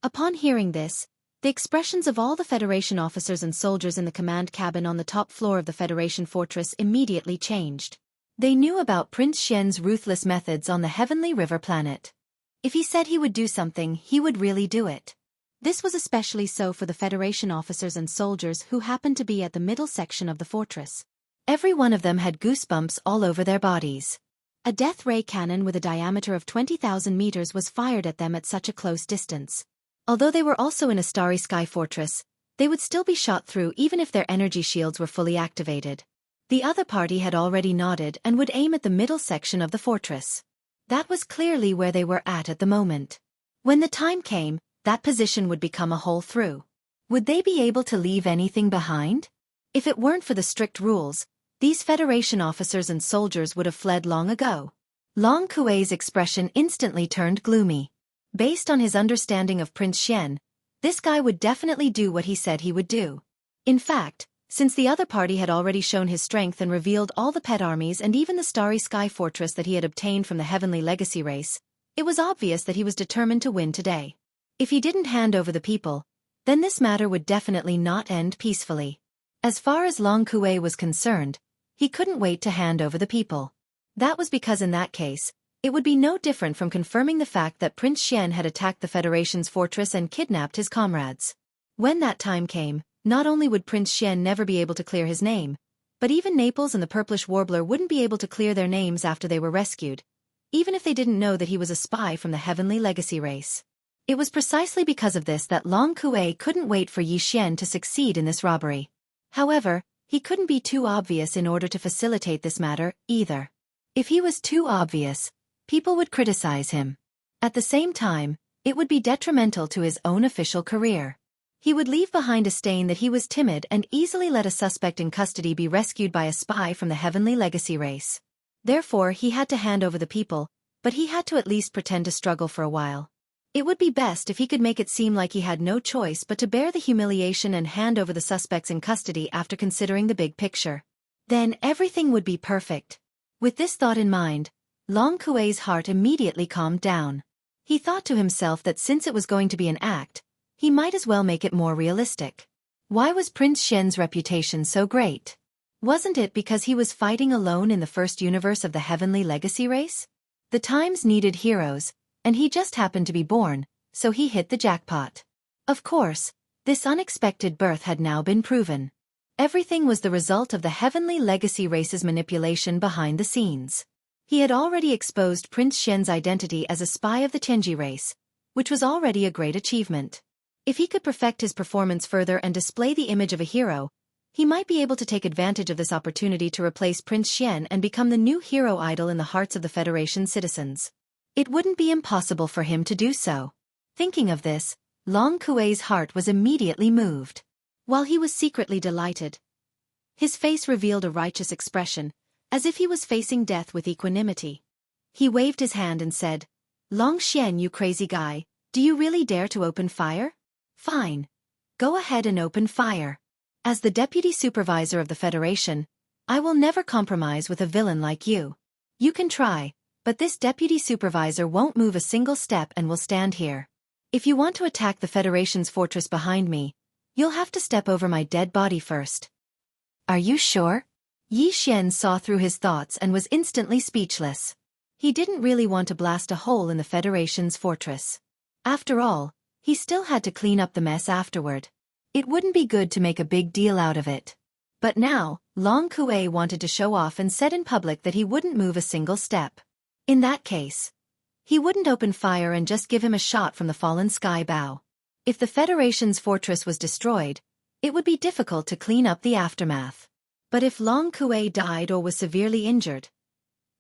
Speaker 1: Upon hearing this, the expressions of all the Federation officers and soldiers in the command cabin on the top floor of the Federation fortress immediately changed. They knew about Prince Xian's ruthless methods on the Heavenly River planet. If he said he would do something, he would really do it. This was especially so for the Federation officers and soldiers who happened to be at the middle section of the fortress. Every one of them had goosebumps all over their bodies. A death ray cannon with a diameter of 20,000 meters was fired at them at such a close distance. Although they were also in a starry sky fortress, they would still be shot through even if their energy shields were fully activated. The other party had already nodded and would aim at the middle section of the fortress. That was clearly where they were at the moment. When the time came, that position would become a hole through. Would they be able to leave anything behind? If it weren't for the strict rules, these Federation officers and soldiers would have fled long ago. Long Kuei's expression instantly turned gloomy. Based on his understanding of Prince Xian, this guy would definitely do what he said he would do. In fact, since the other party had already shown his strength and revealed all the pet armies and even the starry sky fortress that he had obtained from the Heavenly Legacy race, it was obvious that he was determined to win today. If he didn't hand over the people, then this matter would definitely not end peacefully. As far as Long Kuei was concerned, he couldn't wait to hand over the people. That was because in that case, it would be no different from confirming the fact that Prince Xian had attacked the Federation's fortress and kidnapped his comrades. When that time came, not only would Prince Xian never be able to clear his name, but even Naples and the purplish warbler wouldn't be able to clear their names after they were rescued, even if they didn't know that he was a spy from the Heavenly Legacy race. It was precisely because of this that Long Kuei couldn't wait for Yi Xian to succeed in this robbery. However, he couldn't be too obvious in order to facilitate this matter, either. If he was too obvious, people would criticize him. At the same time, it would be detrimental to his own official career. He would leave behind a stain that he was timid and easily let a suspect in custody be rescued by a spy from the heavenly legacy race. Therefore he had to hand over the people, but he had to at least pretend to struggle for a while. It would be best if he could make it seem like he had no choice but to bear the humiliation and hand over the suspects in custody after considering the big picture. Then everything would be perfect. With this thought in mind, Long Kuei's heart immediately calmed down. He thought to himself that since it was going to be an act, he might as well make it more realistic. Why was Prince Xian's reputation so great? Wasn't it because he was fighting alone in the first universe of the heavenly legacy race? The times needed heroes, and he just happened to be born, so he hit the jackpot. Of course, this unexpected birth had now been proven. Everything was the result of the heavenly legacy race's manipulation behind the scenes. He had already exposed Prince Xian's identity as a spy of the Tianji race, which was already a great achievement. If he could perfect his performance further and display the image of a hero, he might be able to take advantage of this opportunity to replace Prince Xian and become the new hero idol in the hearts of the Federation's citizens. It wouldn't be impossible for him to do so. Thinking of this, Long Kuei's heart was immediately moved. While he was secretly delighted, his face revealed a righteous expression, as if he was facing death with equanimity. He waved his hand and said, "Long Xian, you crazy guy, do you really dare to open fire? Fine. Go ahead and open fire. As the deputy supervisor of the Federation, I will never compromise with a villain like you. You can try, but this deputy supervisor won't move a single step and will stand here. If you want to attack the Federation's fortress behind me, you'll have to step over my dead body first." "Are you sure?" Yi Xian saw through his thoughts and was instantly speechless. He didn't really want to blast a hole in the Federation's fortress. After all, he still had to clean up the mess afterward. It wouldn't be good to make a big deal out of it. But now, Long Kuei wanted to show off and said in public that he wouldn't move a single step. In that case, he wouldn't open fire and just give him a shot from the fallen sky bow. If the Federation's fortress was destroyed, it would be difficult to clean up the aftermath. But if Long Kuei died or was severely injured,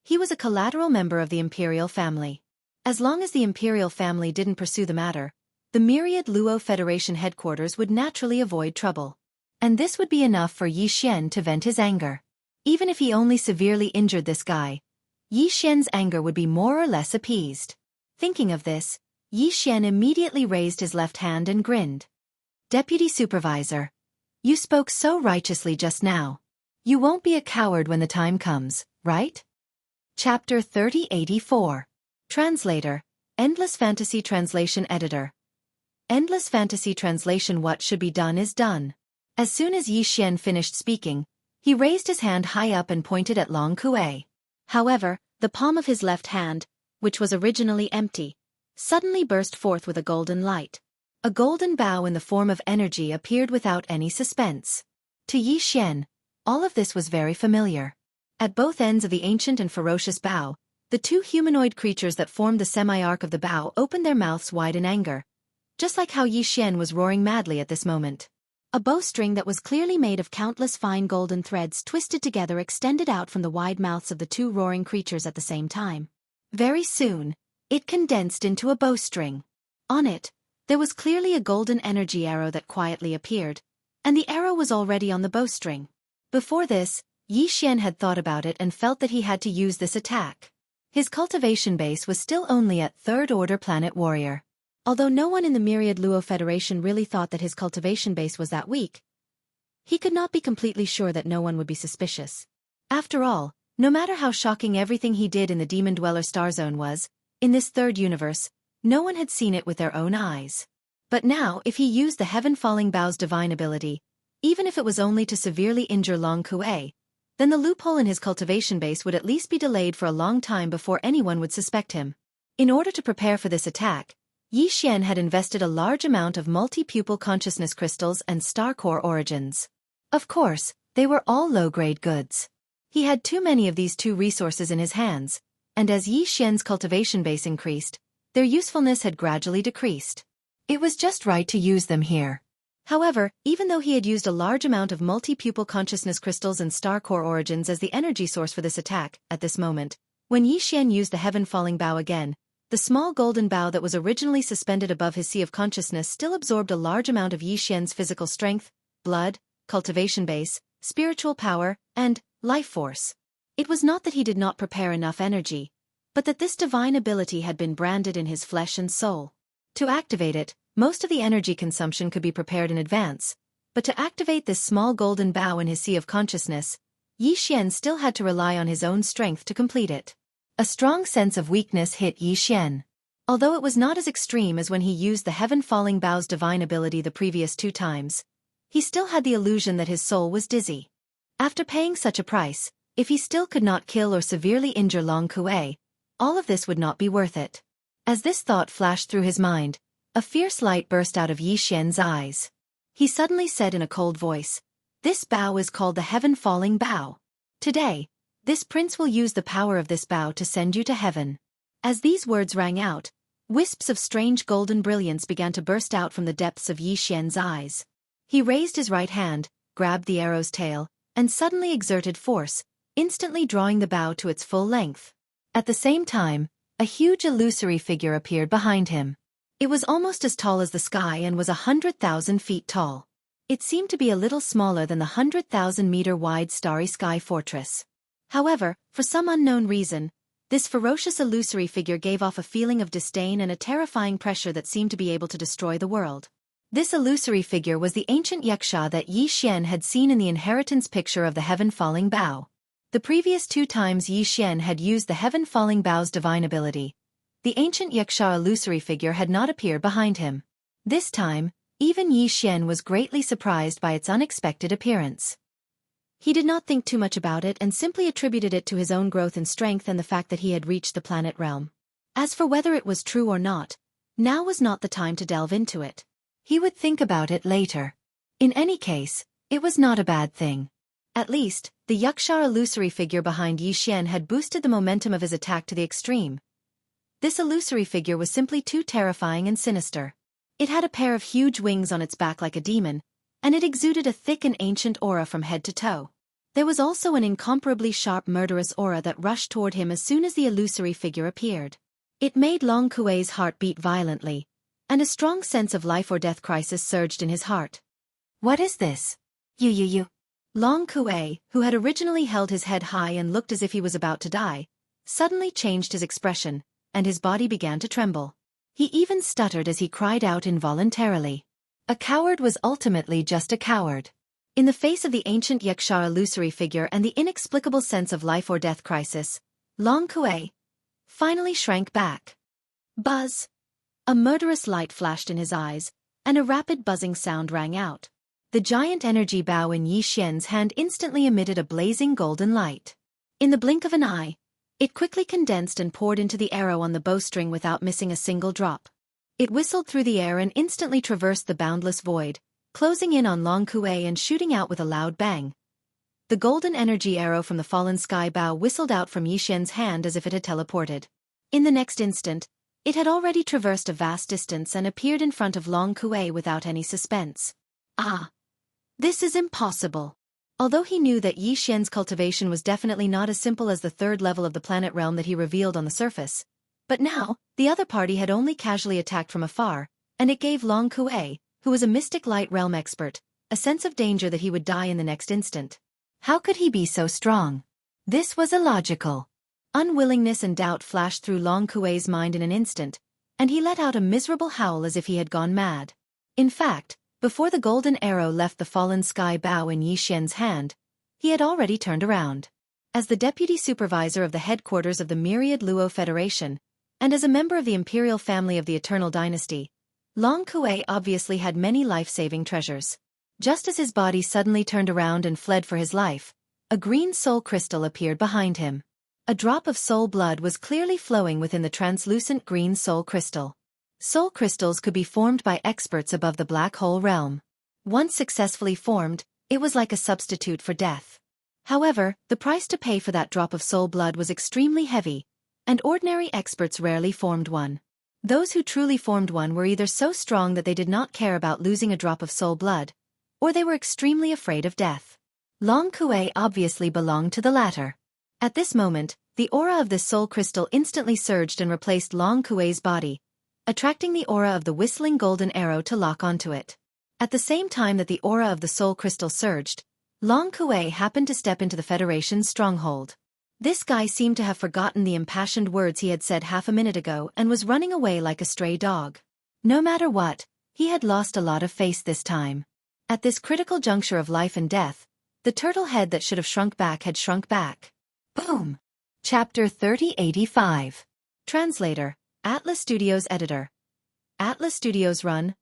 Speaker 1: he was a collateral member of the imperial family. As long as the imperial family didn't pursue the matter, the myriad Luo Federation headquarters would naturally avoid trouble. And this would be enough for Yi Xian to vent his anger. Even if he only severely injured this guy, Yi Xian's anger would be more or less appeased. Thinking of this, Yi Xian immediately raised his left hand and grinned. "Deputy Supervisor, you spoke so righteously just now. You won't be a coward when the time comes, right?" Chapter 3084. Translator, Endless Fantasy Translation Editor. Endless Fantasy Translation. What should be done is done. As soon as Yi Xian finished speaking, he raised his hand high up and pointed at Long Kuei. However, the palm of his left hand, which was originally empty, suddenly burst forth with a golden light. A golden bow in the form of energy appeared without any suspense. To Yi Xian, all of this was very familiar. At both ends of the ancient and ferocious bow, the two humanoid creatures that formed the semi-arc of the bow opened their mouths wide in anger, just like how Yi Xian was roaring madly at this moment. A bowstring that was clearly made of countless fine golden threads twisted together extended out from the wide mouths of the two roaring creatures at the same time. Very soon, it condensed into a bowstring. On it, there was clearly a golden energy arrow that quietly appeared, and the arrow was already on the bowstring. Before this, Yi Xian had thought about it and felt that he had to use this attack. His cultivation base was still only at third-order planet warrior. Although no one in the myriad Luo Federation really thought that his cultivation base was that weak, he could not be completely sure that no one would be suspicious. After all, no matter how shocking everything he did in the Demon Dweller Star Zone was, in this third universe, no one had seen it with their own eyes. But now, if he used the Heaven Falling Bow's divine ability, even if it was only to severely injure Long Kuei, then the loophole in his cultivation base would at least be delayed for a long time before anyone would suspect him. In order to prepare for this attack, Yi Xian had invested a large amount of multi-pupil consciousness crystals and star core origins. Of course, they were all low-grade goods. He had too many of these two resources in his hands, and as Yi Xian's cultivation base increased, their usefulness had gradually decreased. It was just right to use them here. However, even though he had used a large amount of multi-pupil consciousness crystals and star core origins as the energy source for this attack, at this moment, when Yi Xian used the Heaven Falling Bow again, The small golden bow that was originally suspended above his sea of consciousness still absorbed a large amount of Yi Xian's physical strength, blood, cultivation base, spiritual power, and life force. It was not that he did not prepare enough energy, but that this divine ability had been branded in his flesh and soul. To activate it, most of the energy consumption could be prepared in advance, but to activate this small golden bow in his sea of consciousness, Yi Xian still had to rely on his own strength to complete it. A strong sense of weakness hit Yi Xian. Although it was not as extreme as when he used the heaven-falling bow's divine ability the previous 2 times, he still had the illusion that his soul was dizzy. After paying such a price, if he still could not kill or severely injure Long Kuei, all of this would not be worth it. As this thought flashed through his mind, a fierce light burst out of Yi Xian's eyes. He suddenly said in a cold voice, "This bow is called the heaven-falling bow. Today, this prince will use the power of this bow to send you to heaven." As these words rang out, wisps of strange golden brilliance began to burst out from the depths of Yi Xian's eyes. He raised his right hand, grabbed the arrow's tail, and suddenly exerted force, instantly drawing the bow to its full length. At the same time, a huge illusory figure appeared behind him. It was almost as tall as the sky and was 100,000 feet tall. It seemed to be a little smaller than the 100,000-meter-wide Starry Sky Fortress. However, for some unknown reason, this ferocious illusory figure gave off a feeling of disdain and a terrifying pressure that seemed to be able to destroy the world. This illusory figure was the ancient Xianxia that Yi Xian had seen in the inheritance picture of the heaven-falling bow. The previous 2 times Yi Xian had used the heaven-falling bow's divine ability, the ancient Xianxia illusory figure had not appeared behind him. This time, even Yi Xian was greatly surprised by its unexpected appearance. He did not think too much about it and simply attributed it to his own growth in strength and the fact that he had reached the planet realm. As for whether it was true or not, now was not the time to delve into it. He would think about it later. In any case, it was not a bad thing. At least, the Xianxia illusory figure behind Yi Xian had boosted the momentum of his attack to the extreme. This illusory figure was simply too terrifying and sinister. It had a pair of huge wings on its back like a demon, and it exuded a thick and ancient aura from head to toe. There was also an incomparably sharp murderous aura that rushed toward him as soon as the illusory figure appeared. It made Long Kuei's heart beat violently, and a strong sense of life or death crisis surged in his heart. "What is this? You. Long Kuei, who had originally held his head high and looked as if he was about to die, suddenly changed his expression, and his body began to tremble. He even stuttered as he cried out involuntarily. A coward was ultimately just a coward. In the face of the ancient Xianxia illusory figure and the inexplicable sense of life or death crisis, Long Kuei finally shrank back. Buzz! A murderous light flashed in his eyes, and a rapid buzzing sound rang out. The giant energy bow in Yi Xian's hand instantly emitted a blazing golden light. In the blink of an eye, it quickly condensed and poured into the arrow on the bowstring without missing a single drop. It whistled through the air and instantly traversed the boundless void, closing in on Long Kuei and shooting out with a loud bang. The golden energy arrow from the fallen sky bow whistled out from Yi Xian's hand as if it had teleported. In the next instant, it had already traversed a vast distance and appeared in front of Long Kuei without any suspense. Ah! This is impossible. Although he knew that Yi Xian's cultivation was definitely not as simple as the 3rd level of the planet realm that he revealed on the surface, but now, the other party had only casually attacked from afar, and it gave Long Kuei, who was a mystic light realm expert, a sense of danger that he would die in the next instant. How could he be so strong? This was illogical. Unwillingness and doubt flashed through Long Kuei's mind in an instant, and he let out a miserable howl as if he had gone mad. In fact, before the golden arrow left the fallen sky bow in Yi Xian's hand, he had already turned around. As the deputy supervisor of the headquarters of the Myriad Luo Federation, and as a member of the imperial family of the Eternal Dynasty, Long Kuei obviously had many life-saving treasures. Just as his body suddenly turned around and fled for his life, a green soul crystal appeared behind him. A drop of soul blood was clearly flowing within the translucent green soul crystal. Soul crystals could be formed by experts above the black hole realm. Once successfully formed, it was like a substitute for death. However, the price to pay for that drop of soul blood was extremely heavy, and ordinary experts rarely formed one. Those who truly formed one were either so strong that they did not care about losing a drop of soul blood, or they were extremely afraid of death. Long Kuei obviously belonged to the latter. At this moment, The aura of this soul crystal instantly surged and replaced Long Kuei's body, attracting the aura of the whistling golden arrow to lock onto it. At the same time that the aura of the soul crystal surged, Long Kuei happened to step into the Federation's stronghold. This guy seemed to have forgotten the impassioned words he had said half a minute ago and was running away like a stray dog. No matter what, he had lost a lot of face this time. At this critical juncture of life and death, the turtle head that should have shrunk back had shrunk back. Boom! Chapter 3085. Translator, Atlas Studios Editor. Atlas Studios Run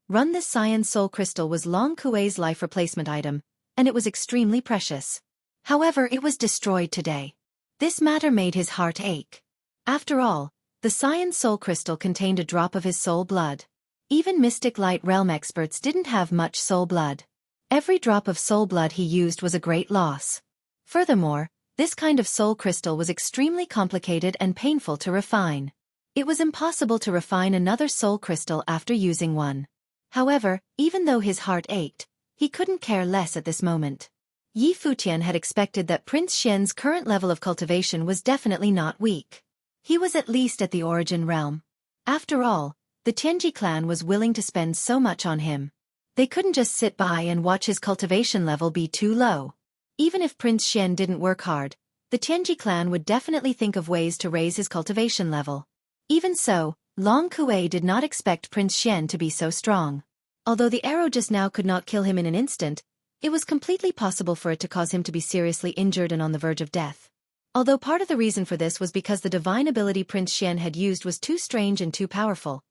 Speaker 1: this Cyan Soul Crystal was Long Kuei's life replacement item, and it was extremely precious. However, it was destroyed today. This matter made his heart ache. After all, the Cyan Soul Crystal contained a drop of his soul blood. Even Mystic Light Realm experts didn't have much soul blood. Every drop of soul blood he used was a great loss. Furthermore, this kind of soul crystal was extremely complicated and painful to refine. It was impossible to refine another soul crystal after using one. However, even though his heart ached, he couldn't care less at this moment. Yi Futian had expected that Prince Xian's current level of cultivation was definitely not weak. He was at least at the origin realm. After all, the Tianji clan was willing to spend so much on him. They couldn't just sit by and watch his cultivation level be too low. Even if Prince Xian didn't work hard, the Tianji clan would definitely think of ways to raise his cultivation level. Even so, Long Kuei did not expect Prince Xian to be so strong. Although the arrow just now could not kill him in an instant, it was completely possible for it to cause him to be seriously injured and on the verge of death. Although part of the reason for this was because the divine ability Prince Xian had used was too strange and too powerful.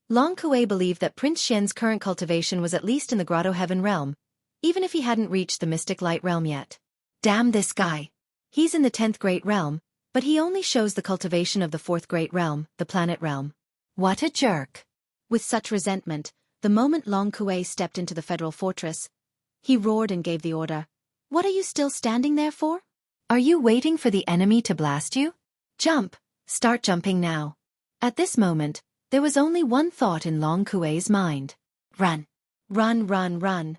Speaker 1: Long Kuei believed that Prince Xian's current cultivation was at least in the Grotto Heaven realm, even if he hadn't reached the Mystic Light realm yet. Damn this guy. He's in the 10th Great Realm, but he only shows the cultivation of the 4th Great Realm, the planet realm. What a jerk. With such resentment, the moment Long Kuei stepped into the federal fortress, he roared and gave the order. What are you still standing there for? Are you waiting for the enemy to blast you? Jump! Start jumping now. At this moment, there was only one thought in Long Kuei's mind. Run. Run.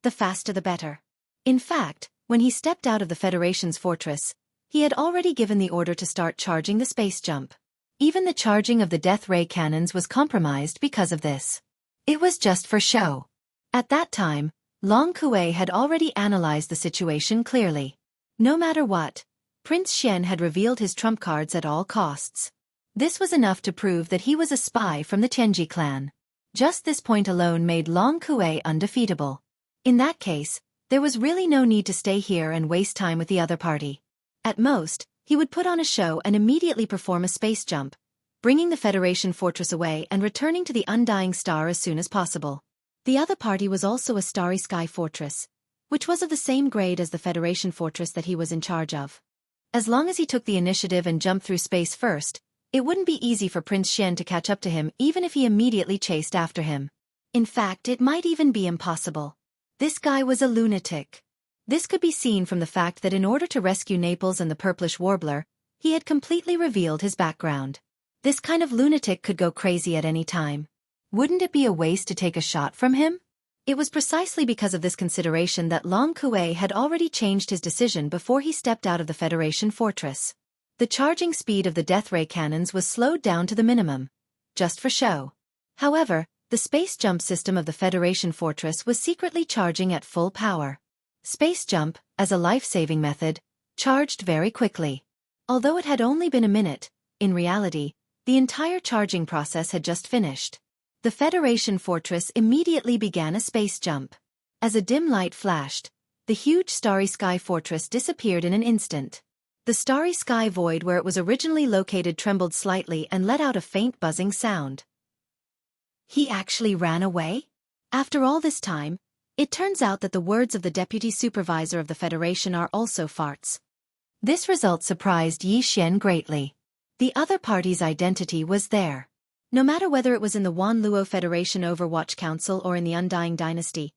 Speaker 1: The faster the better. In fact, when he stepped out of the Federation's fortress, he had already given the order to start charging the space jump. Even the charging of the death ray cannons was compromised because of this. It was just for show. At that time, Long Kuei had already analyzed the situation clearly. No matter what, Prince Xian had revealed his trump cards at all costs. This was enough to prove that he was a spy from the Tianji clan. Just this point alone made Long Kuei undefeatable. In that case, there was really no need to stay here and waste time with the other party. At most, he would put on a show and immediately perform a space jump, bringing the Federation fortress away and returning to the Undying Star as soon as possible. The other party was also a Starry Sky fortress, which was of the same grade as the Federation fortress that he was in charge of. As long as he took the initiative and jumped through space first, it wouldn't be easy for Prince Xian to catch up to him even if he immediately chased after him. In fact, it might even be impossible. This guy was a lunatic. This could be seen from the fact that in order to rescue Naples and the Purplish Warbler, he had completely revealed his background. This kind of lunatic could go crazy at any time. Wouldn't it be a waste to take a shot from him? It was precisely because of this consideration that Long Kuei had already changed his decision before he stepped out of the Federation fortress. The charging speed of the death ray cannons was slowed down to the minimum, just for show. However, the space jump system of the Federation fortress was secretly charging at full power. Space jump, as a life-saving method, charged very quickly. Although it had only been a minute, in reality, the entire charging process had just finished. The Federation fortress immediately began a space jump. As a dim light flashed, the huge Starry Sky fortress disappeared in an instant. The Starry Sky void where it was originally located trembled slightly and let out a faint buzzing sound. He actually ran away? After all this time, it turns out that the words of the deputy supervisor of the Federation are also farts. This result surprised Yi Xian greatly. The other party's identity was there. No matter whether it was in the Wan Luo Federation Overwatch Council or in the Undying Dynasty,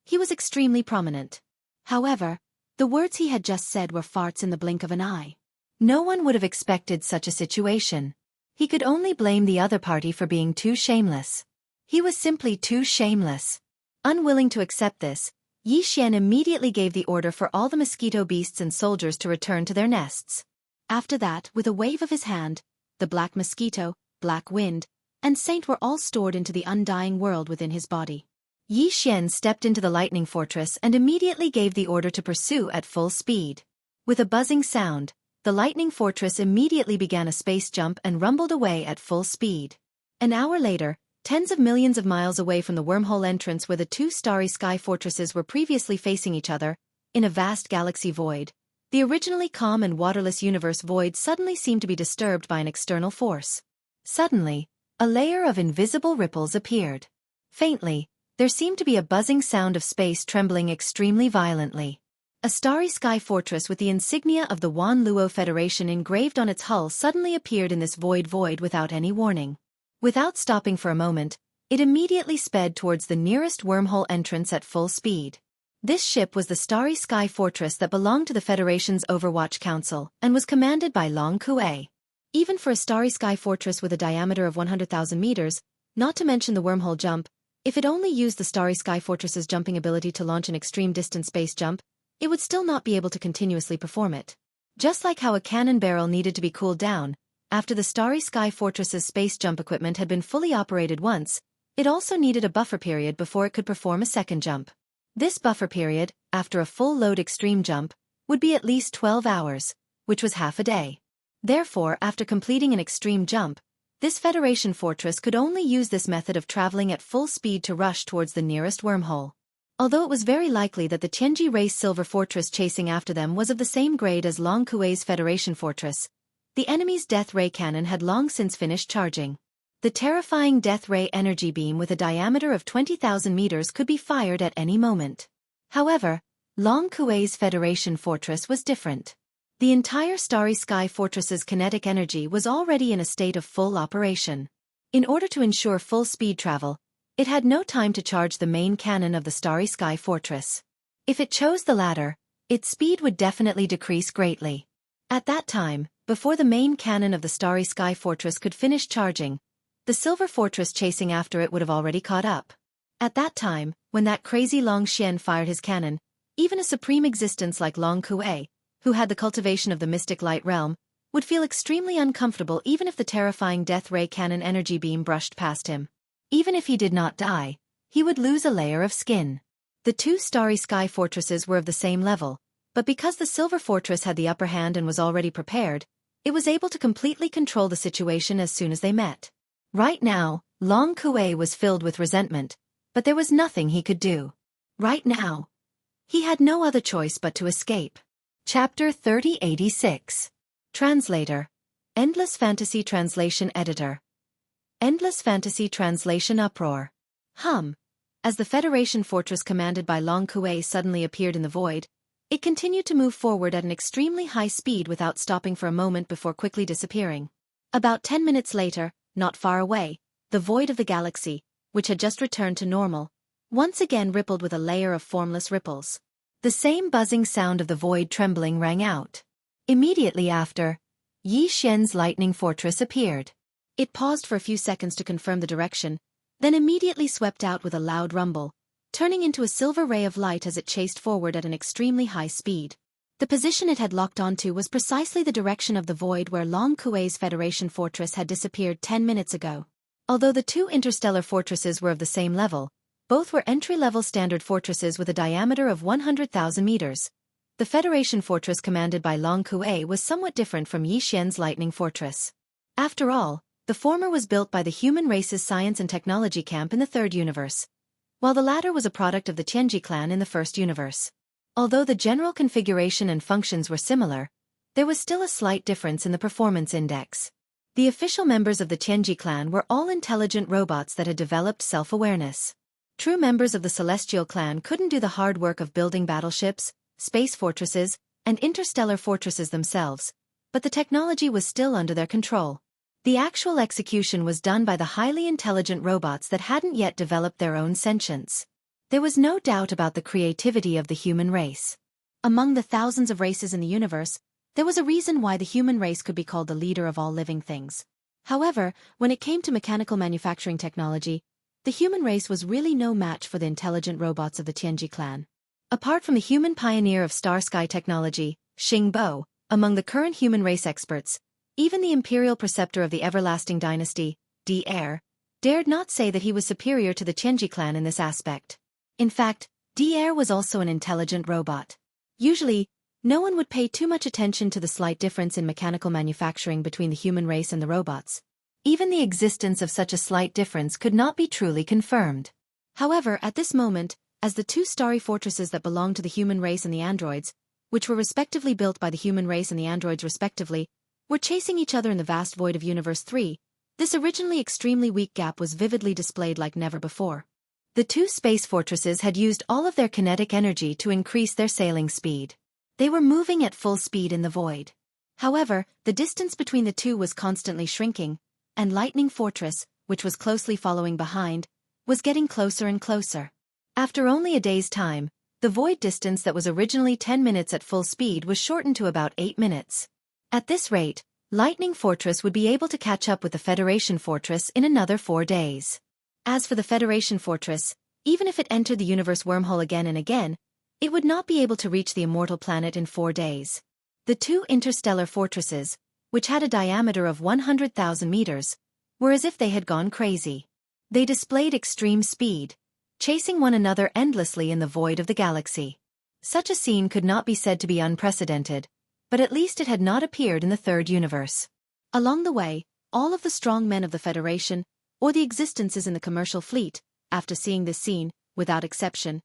Speaker 1: he was extremely prominent. However, the words he had just said were farts in the blink of an eye. No one would have expected such a situation. He could only blame the other party for being too shameless. He was simply too shameless. Unwilling to accept this, Yi Xian immediately gave the order for all the mosquito beasts and soldiers to return to their nests. After that, with a wave of his hand, the Black Mosquito, Black Wind, and Saint were all stored into the undying world within his body. Yi Xian stepped into the lightning fortress and immediately gave the order to pursue at full speed. With a buzzing sound, the lightning fortress immediately began a space jump and rumbled away at full speed. An hour later, tens of millions of miles away from the wormhole entrance where the two starry sky fortresses were previously facing each other, in a vast galaxy void, the originally calm and waterless universe void suddenly seemed to be disturbed by an external force. Suddenly, a layer of invisible ripples appeared. Faintly, there seemed to be a buzzing sound of space trembling extremely violently. A starry sky fortress with the insignia of the Wan Luo Federation engraved on its hull suddenly appeared in this void without any warning. Without stopping for a moment, it immediately sped towards the nearest wormhole entrance at full speed. This ship was the Starry Sky Fortress that belonged to the Federation's Overwatch Council and was commanded by Long Kuei. Even for a Starry Sky Fortress with a diameter of 100,000 meters, not to mention the wormhole jump, if it only used the Starry Sky Fortress's jumping ability to launch an extreme distance space jump, it would still not be able to continuously perform it. Just like how a cannon barrel needed to be cooled down, after the Starry Sky Fortress's space jump equipment had been fully operated once, it also needed a buffer period before it could perform a second jump. This buffer period, after a full-load extreme jump, would be at least 12 hours, which was half a day. Therefore, after completing an extreme jump, this Federation fortress could only use this method of traveling at full speed to rush towards the nearest wormhole. Although it was very likely that the Tianji race Silver Fortress chasing after them was of the same grade as Long Kuei's Federation fortress, the enemy's Death Ray cannon had long since finished charging. The terrifying Death Ray energy beam with a diameter of 20,000 meters could be fired at any moment. However, Long Kuei's Federation fortress was different. The entire Starry Sky Fortress's kinetic energy was already in a state of full operation. In order to ensure full speed travel, it had no time to charge the main cannon of the Starry Sky Fortress. If it chose the latter, its speed would definitely decrease greatly. At that time, before the main cannon of the Starry Sky Fortress could finish charging, the Silver Fortress chasing after it would have already caught up. At that time, when that crazy Long Xian fired his cannon, even a supreme existence like Long Kuei, who had the cultivation of the mystic light realm, would feel extremely uncomfortable even if the terrifying Death Ray cannon energy beam brushed past him. Even if he did not die, he would lose a layer of skin. The two Starry Sky Fortresses were of the same level, but because the Silver Fortress had the upper hand and was already prepared, it was able to completely control the situation as soon as they met. Right now, Long Kuei was filled with resentment, but there was nothing he could do. Right now, he had no other choice but to escape. Chapter 3086. Translator. Endless Fantasy Translation Editor. Endless Fantasy Translation Uproar. As the Federation fortress commanded by Long Kuei suddenly appeared in the void, it continued to move forward at an extremely high speed without stopping for a moment before quickly disappearing. About 10 minutes later, not far away, the void of the galaxy, which had just returned to normal, once again rippled with a layer of formless ripples. The same buzzing sound of the void trembling rang out. Immediately after, Yi Xian's lightning fortress appeared. It paused for a few seconds to confirm the direction, then immediately swept out with a loud rumble, turning into a silver ray of light as it chased forward at an extremely high speed. The position it had locked onto was precisely the direction of the void where Long Kuei's Federation fortress had disappeared 10 minutes ago. Although the two interstellar fortresses were of the same level, both were entry-level standard fortresses with a diameter of 100,000 meters. The Federation fortress commanded by Long Kuei was somewhat different from Yi Xian's lightning fortress. After all, the former was built by the human race's science and technology camp in the third universe, while the latter was a product of the Tianji clan in the first universe. Although the general configuration and functions were similar, there was still a slight difference in the performance index. The official members of the Tianji clan were all intelligent robots that had developed self-awareness. True members of the Celestial clan couldn't do the hard work of building battleships, space fortresses, and interstellar fortresses themselves, but the technology was still under their control. The actual execution was done by the highly intelligent robots that hadn't yet developed their own sentience. There was no doubt about the creativity of the human race. Among the thousands of races in the universe, there was a reason why the human race could be called the leader of all living things. However, when it came to mechanical manufacturing technology, the human race was really no match for the intelligent robots of the Tianji clan. Apart from the human pioneer of star-sky technology, Xing Bo, among the current human race experts, even the imperial preceptor of the everlasting dynasty, Dr. dared not say that he was superior to the Qianji clan in this aspect. In fact, Dr. was also an intelligent robot. Usually, no one would pay too much attention to the slight difference in mechanical manufacturing between the human race and the robots. Even the existence of such a slight difference could not be truly confirmed. However, at this moment, as the two starry fortresses that belonged to the human race and the androids, which were respectively built by the human race and the androids respectively, were chasing each other in the vast void of Universe 3, this originally extremely weak gap was vividly displayed like never before. The two space fortresses had used all of their kinetic energy to increase their sailing speed. They were moving at full speed in the void. However, the distance between the two was constantly shrinking, and Lightning Fortress, which was closely following behind, was getting closer and closer. After only a day's time, the void distance that was originally 10 minutes at full speed was shortened to about 8 minutes. At this rate, Lightning Fortress would be able to catch up with the Federation Fortress in another 4 days. As for the Federation Fortress, even if it entered the universe wormhole again and again, it would not be able to reach the immortal planet in 4 days. The two interstellar fortresses, which had a diameter of 100,000 meters, were as if they had gone crazy. They displayed extreme speed, chasing one another endlessly in the void of the galaxy. Such a scene could not be said to be unprecedented, but at least it had not appeared in the third universe. Along the way, all of the strong men of the Federation, or the existences in the commercial fleet, after seeing this scene, without exception,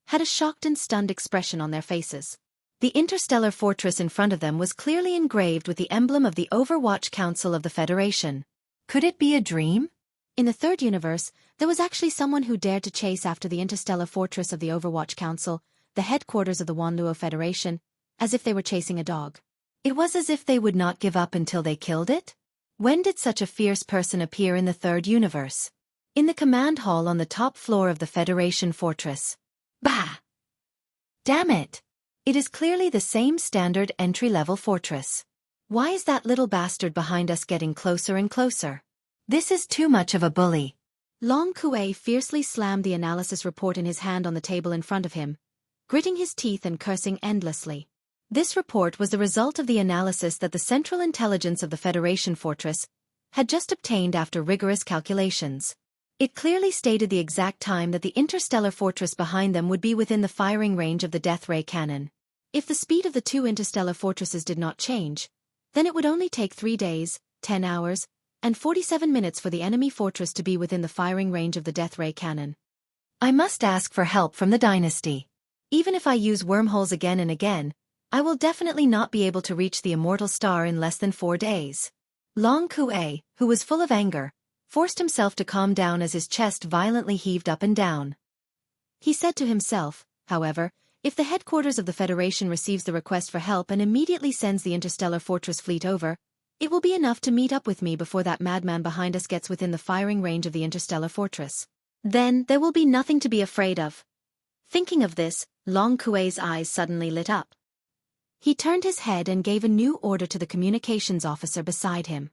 Speaker 1: had a shocked and stunned expression on their faces. The interstellar fortress in front of them was clearly engraved with the emblem of the Overwatch Council of the Federation. Could it be a dream? In the third universe, there was actually someone who dared to chase after the interstellar fortress of the Overwatch Council, the headquarters of the Wanluo Federation, as if they were chasing a dog. It was as if they would not give up until they killed it? When did such a fierce person appear in the third universe? In the command hall on the top floor of the Federation Fortress. Bah! Damn it! It is clearly the same standard entry-level fortress. Why is that little bastard behind us getting closer and closer? This is too much of a bully. Long Kuei fiercely slammed the analysis report in his hand on the table in front of him, gritting his teeth and cursing endlessly. This report was the result of the analysis that the Central Intelligence of the Federation Fortress had just obtained after rigorous calculations. It clearly stated the exact time that the interstellar fortress behind them would be within the firing range of the death ray cannon. If the speed of the two interstellar fortresses did not change, then it would only take 3 days, 10 hours, and 47 minutes for the enemy fortress to be within the firing range of the death ray cannon. I must ask for help from the dynasty. Even if I use wormholes again and again, I will definitely not be able to reach the immortal star in less than 4 days. Long Kuei, who was full of anger, forced himself to calm down as his chest violently heaved up and down. He said to himself, however, if the headquarters of the Federation receives the request for help and immediately sends the interstellar fortress fleet over, it will be enough to meet up with me before that madman behind us gets within the firing range of the interstellar fortress. Then there will be nothing to be afraid of. Thinking of this, Long Kuei's eyes suddenly lit up. He turned his head and gave a new order to the communications officer beside him.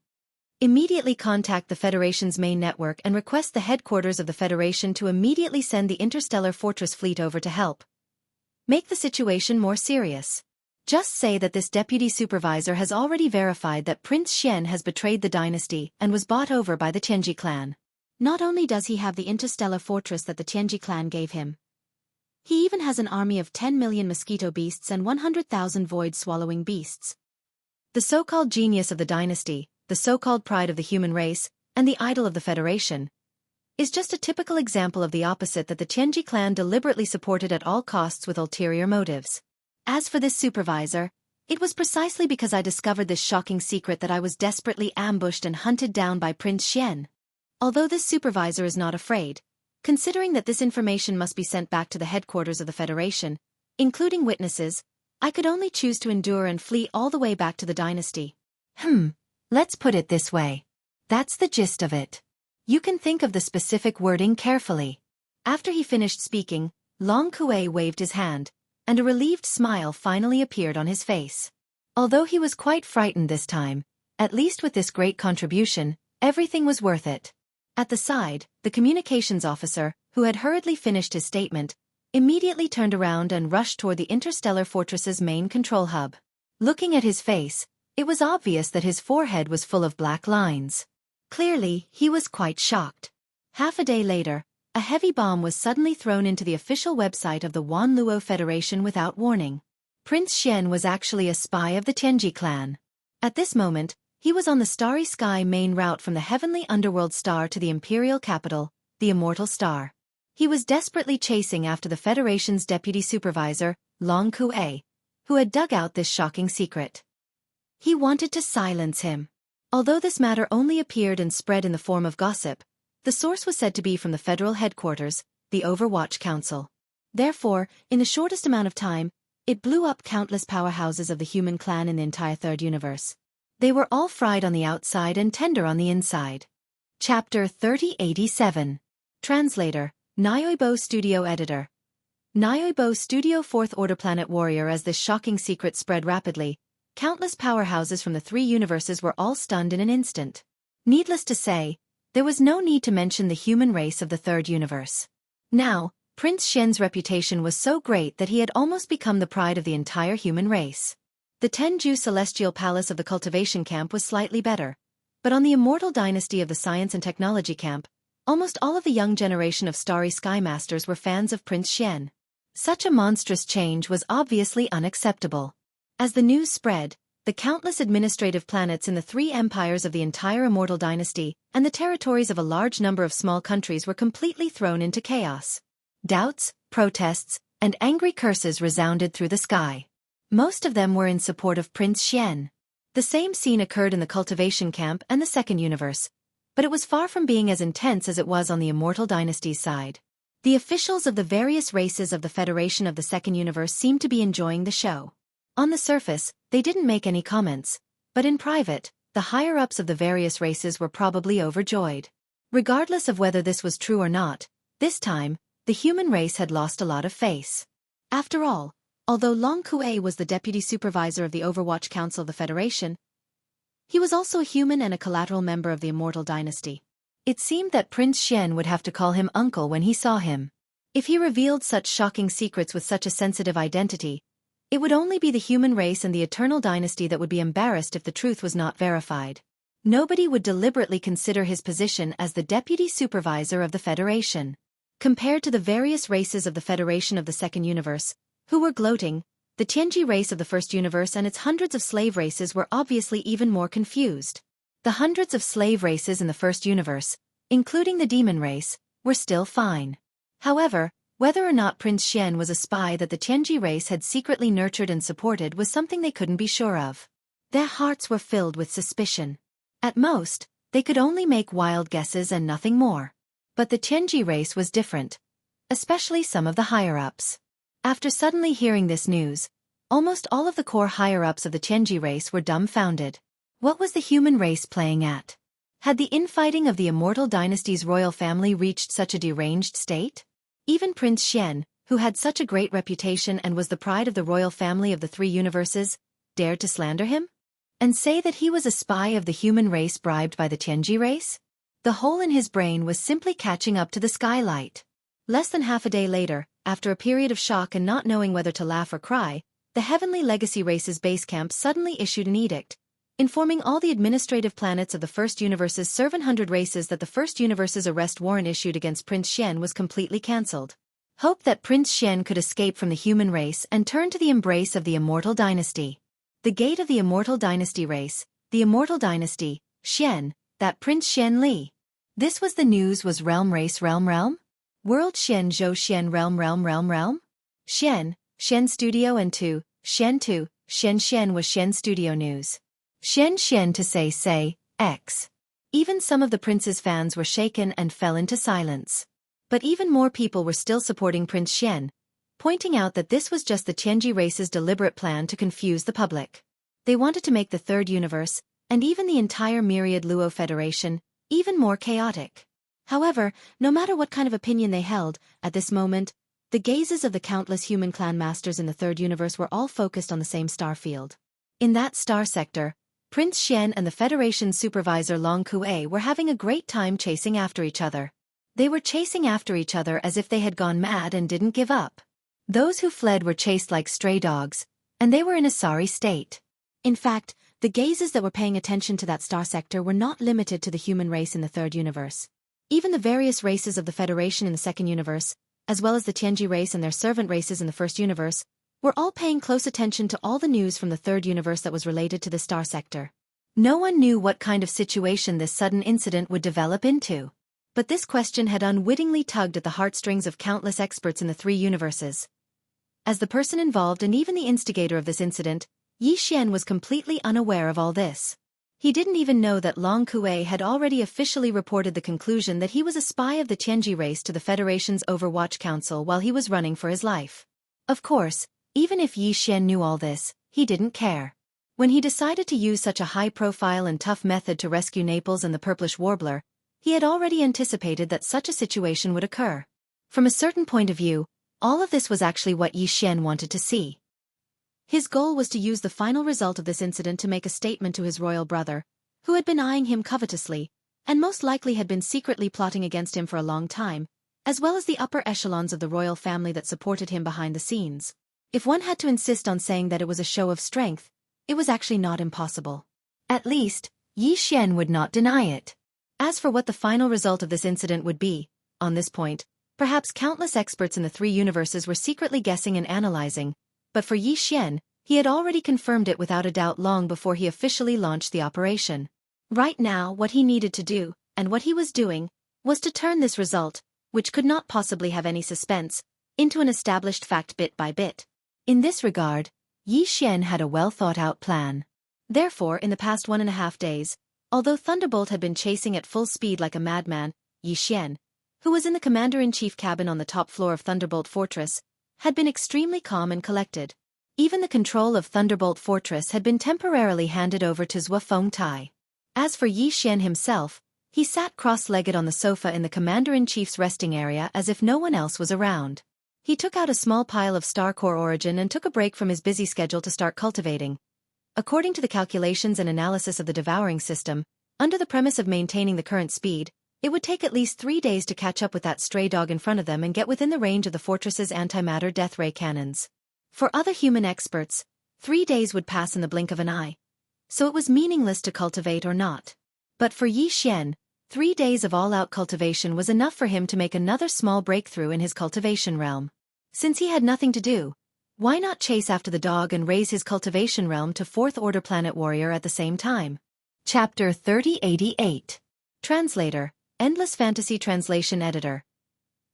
Speaker 1: Immediately contact the Federation's main network and request the headquarters of the Federation to immediately send the interstellar fortress fleet over to help. Make the situation more serious. Just say that this deputy supervisor has already verified that Prince Xian has betrayed the dynasty and was bought over by the Qianji clan. Not only does he have the interstellar fortress that the Qianji clan gave him, he even has an army of 10 million mosquito beasts and 100,000 void-swallowing beasts. The so-called genius of the dynasty, the so-called pride of the human race, and the idol of the Federation, is just a typical example of the opposite that the Qianji clan deliberately supported at all costs with ulterior motives. As for this supervisor, it was precisely because I discovered this shocking secret that I was desperately ambushed and hunted down by Prince Xian. Although this supervisor is not afraid, considering that this information must be sent back to the headquarters of the Federation, including witnesses, I could only choose to endure and flee all the way back to the dynasty. Let's put it this way. That's the gist of it. You can think of the specific wording carefully. After he finished speaking, Long Kuei waved his hand, and a relieved smile finally appeared on his face. Although he was quite frightened this time, at least with this great contribution, everything was worth it. At the side, the communications officer, who had hurriedly finished his statement, immediately turned around and rushed toward the interstellar fortress's main control hub. Looking at his face, it was obvious that his forehead was full of black lines. Clearly, he was quite shocked. Half a day later, a heavy bomb was suddenly thrown into the official website of the Wanluo Federation without warning. Prince Xian was actually a spy of the Tianji clan. At this moment, he was on the Starry Sky main route from the heavenly underworld star to the imperial capital, the Immortal Star. He was desperately chasing after the Federation's deputy supervisor, Long Kue, who had dug out this shocking secret. He wanted to silence him. Although this matter only appeared and spread in the form of gossip, the source was said to be from the federal headquarters, the Overwatch Council. Therefore, in the shortest amount of time, it blew up countless powerhouses of the human clan in the entire third universe. They were all fried on the outside and tender on the inside. Chapter 3087. Translator, Nyoibo Studio Editor. Nyoibo Studio 4th Order Planet Warrior. As this shocking secret spread rapidly, countless powerhouses from the three universes were all stunned in an instant. Needless to say, there was no need to mention the human race of the third universe. Now, Prince Xian's reputation was so great that he had almost become the pride of the entire human race. The Tenju Celestial Palace of the Cultivation Camp was slightly better, but on the Immortal Dynasty of the Science and Technology Camp, almost all of the young generation of Starry Sky Masters were fans of Prince Xian. Such a monstrous change was obviously unacceptable. As the news spread, the countless administrative planets in the three empires of the entire Immortal Dynasty and the territories of a large number of small countries were completely thrown into chaos. Doubts, protests, and angry curses resounded through the sky. Most of them were in support of Prince Xian. The same scene occurred in the Cultivation Camp and the Second Universe, but it was far from being as intense as it was on the Immortal Dynasty's side. The officials of the various races of the Federation of the Second Universe seemed to be enjoying the show. On the surface, they didn't make any comments, but in private, the higher-ups of the various races were probably overjoyed. Regardless of whether this was true or not, this time, the human race had lost a lot of face. After all, although Long Kue was the deputy supervisor of the Overwatch Council of the Federation, he was also a human and a collateral member of the Immortal Dynasty. It seemed that Prince Xian would have to call him uncle when he saw him. If he revealed such shocking secrets with such a sensitive identity, it would only be the human race and the Eternal Dynasty that would be embarrassed if the truth was not verified. Nobody would deliberately consider his position as the deputy supervisor of the Federation. Compared to the various races of the Federation of the Second Universe, who were gloating, the Tianji race of the First Universe and its hundreds of slave races were obviously even more confused. The hundreds of slave races in the First Universe, including the demon race, were still fine. However, whether or not Prince Xian was a spy that the Tianji race had secretly nurtured and supported was something they couldn't be sure of. Their hearts were filled with suspicion. At most, they could only make wild guesses and nothing more. But the Tianji race was different, especially some of the higher-ups. After suddenly hearing this news, almost all of the core higher-ups of the Tianji race were dumbfounded. What was the human race playing at? Had the infighting of the Immortal Dynasty's royal family reached such a deranged state? Even Prince Xian, who had such a great reputation and was the pride of the royal family of the three universes, dared to slander him? And say that he was a spy of the human race bribed by the Tianji race? The hole in his brain was simply catching up to the skylight. Less than half a day later, after a period of shock and not knowing whether to laugh or cry, the Heavenly Legacy Race's base camp suddenly issued an edict, informing all the administrative planets of the First Universe's 700 races that the First Universe's arrest warrant issued against Prince Xian was completely cancelled. Hope that Prince Xian could escape from the human race and turn to the embrace of the Immortal Dynasty. The gate of the Immortal Dynasty race, the Immortal Dynasty, Xian, that Prince Xian Li. This was the news. Was realm race realm? World Xian Zhou Xian realm? Xian Studio and 2, Xian was Xian Studio News. Xian to say, X. Even some of the prince's fans were shaken and fell into silence. But even more people were still supporting Prince Xian, pointing out that this was just the Tianji race's deliberate plan to confuse the public. They wanted to make the Third Universe, and even the entire Myriad Luo Federation, even more chaotic. However, no matter what kind of opinion they held, at this moment, the gazes of the countless human clan masters in the Third Universe were all focused on the same star field. In that star sector, Prince Xian and the Federation's supervisor Long Kue were having a great time chasing after each other. They were chasing after each other as if they had gone mad and didn't give up. Those who fled were chased like stray dogs, and they were in a sorry state. In fact, the gazes that were paying attention to that star sector were not limited to the human race in the third universe. Even the various races of the Federation in the second universe, as well as the Tianji race and their servant races in the first universe, were all paying close attention to all the news from the third universe that was related to the star sector. No one knew what kind of situation this sudden incident would develop into. But this question had unwittingly tugged at the heartstrings of countless experts in the three universes. As the person involved and even the instigator of this incident, Yi Xian was completely unaware of all this. He didn't even know that Long Kuei had already officially reported the conclusion that he was a spy of the Tianji race to the Federation's Overwatch Council while he was running for his life. Of course, even if Yi Xian knew all this, he didn't care. When he decided to use such a high-profile and tough method to rescue Naples and the Purplish Warbler, he had already anticipated that such a situation would occur. From a certain point of view, all of this was actually what Yi Xian wanted to see. His goal was to use the final result of this incident to make a statement to his royal brother, who had been eyeing him covetously, and most likely had been secretly plotting against him for a long time, as well as the upper echelons of the royal family that supported him behind the scenes. If one had to insist on saying that it was a show of strength, it was actually not impossible. At least, Yi Xian would not deny it. As for what the final result of this incident would be, on this point, perhaps countless experts in the three universes were secretly guessing and analyzing, but for Yi Xian, he had already confirmed it without a doubt long before he officially launched the operation. Right now, what he needed to do, and what he was doing, was to turn this result, which could not possibly have any suspense, into an established fact bit by bit. In this regard, Yi Xian had a well-thought-out plan. Therefore, in the past 1.5 days, although Thunderbolt had been chasing at full speed like a madman, Yi Xian, who was in the commander-in-chief cabin on the top floor of Thunderbolt Fortress, had been extremely calm and collected. Even the control of Thunderbolt Fortress had been temporarily handed over to Zhuo Fengtai. As for Yi Xian himself, he sat cross-legged on the sofa in the commander-in-chief's resting area as if no one else was around. He took out a small pile of Star Core Origin and took a break from his busy schedule to start cultivating. According to the calculations and analysis of the devouring system, under the premise of maintaining the current speed, it would take at least 3 days to catch up with that stray dog in front of them and get within the range of the fortress's antimatter death ray cannons. For other human experts, 3 days would pass in the blink of an eye, so it was meaningless to cultivate or not. But for Yi Xian, 3 days of all-out cultivation was enough for him to make another small breakthrough in his cultivation realm. Since he had nothing to do, why not chase after the dog and raise his cultivation realm to 4th Order Planet Warrior at the same time? Chapter 3088. Translator, Endless Fantasy Translation Editor.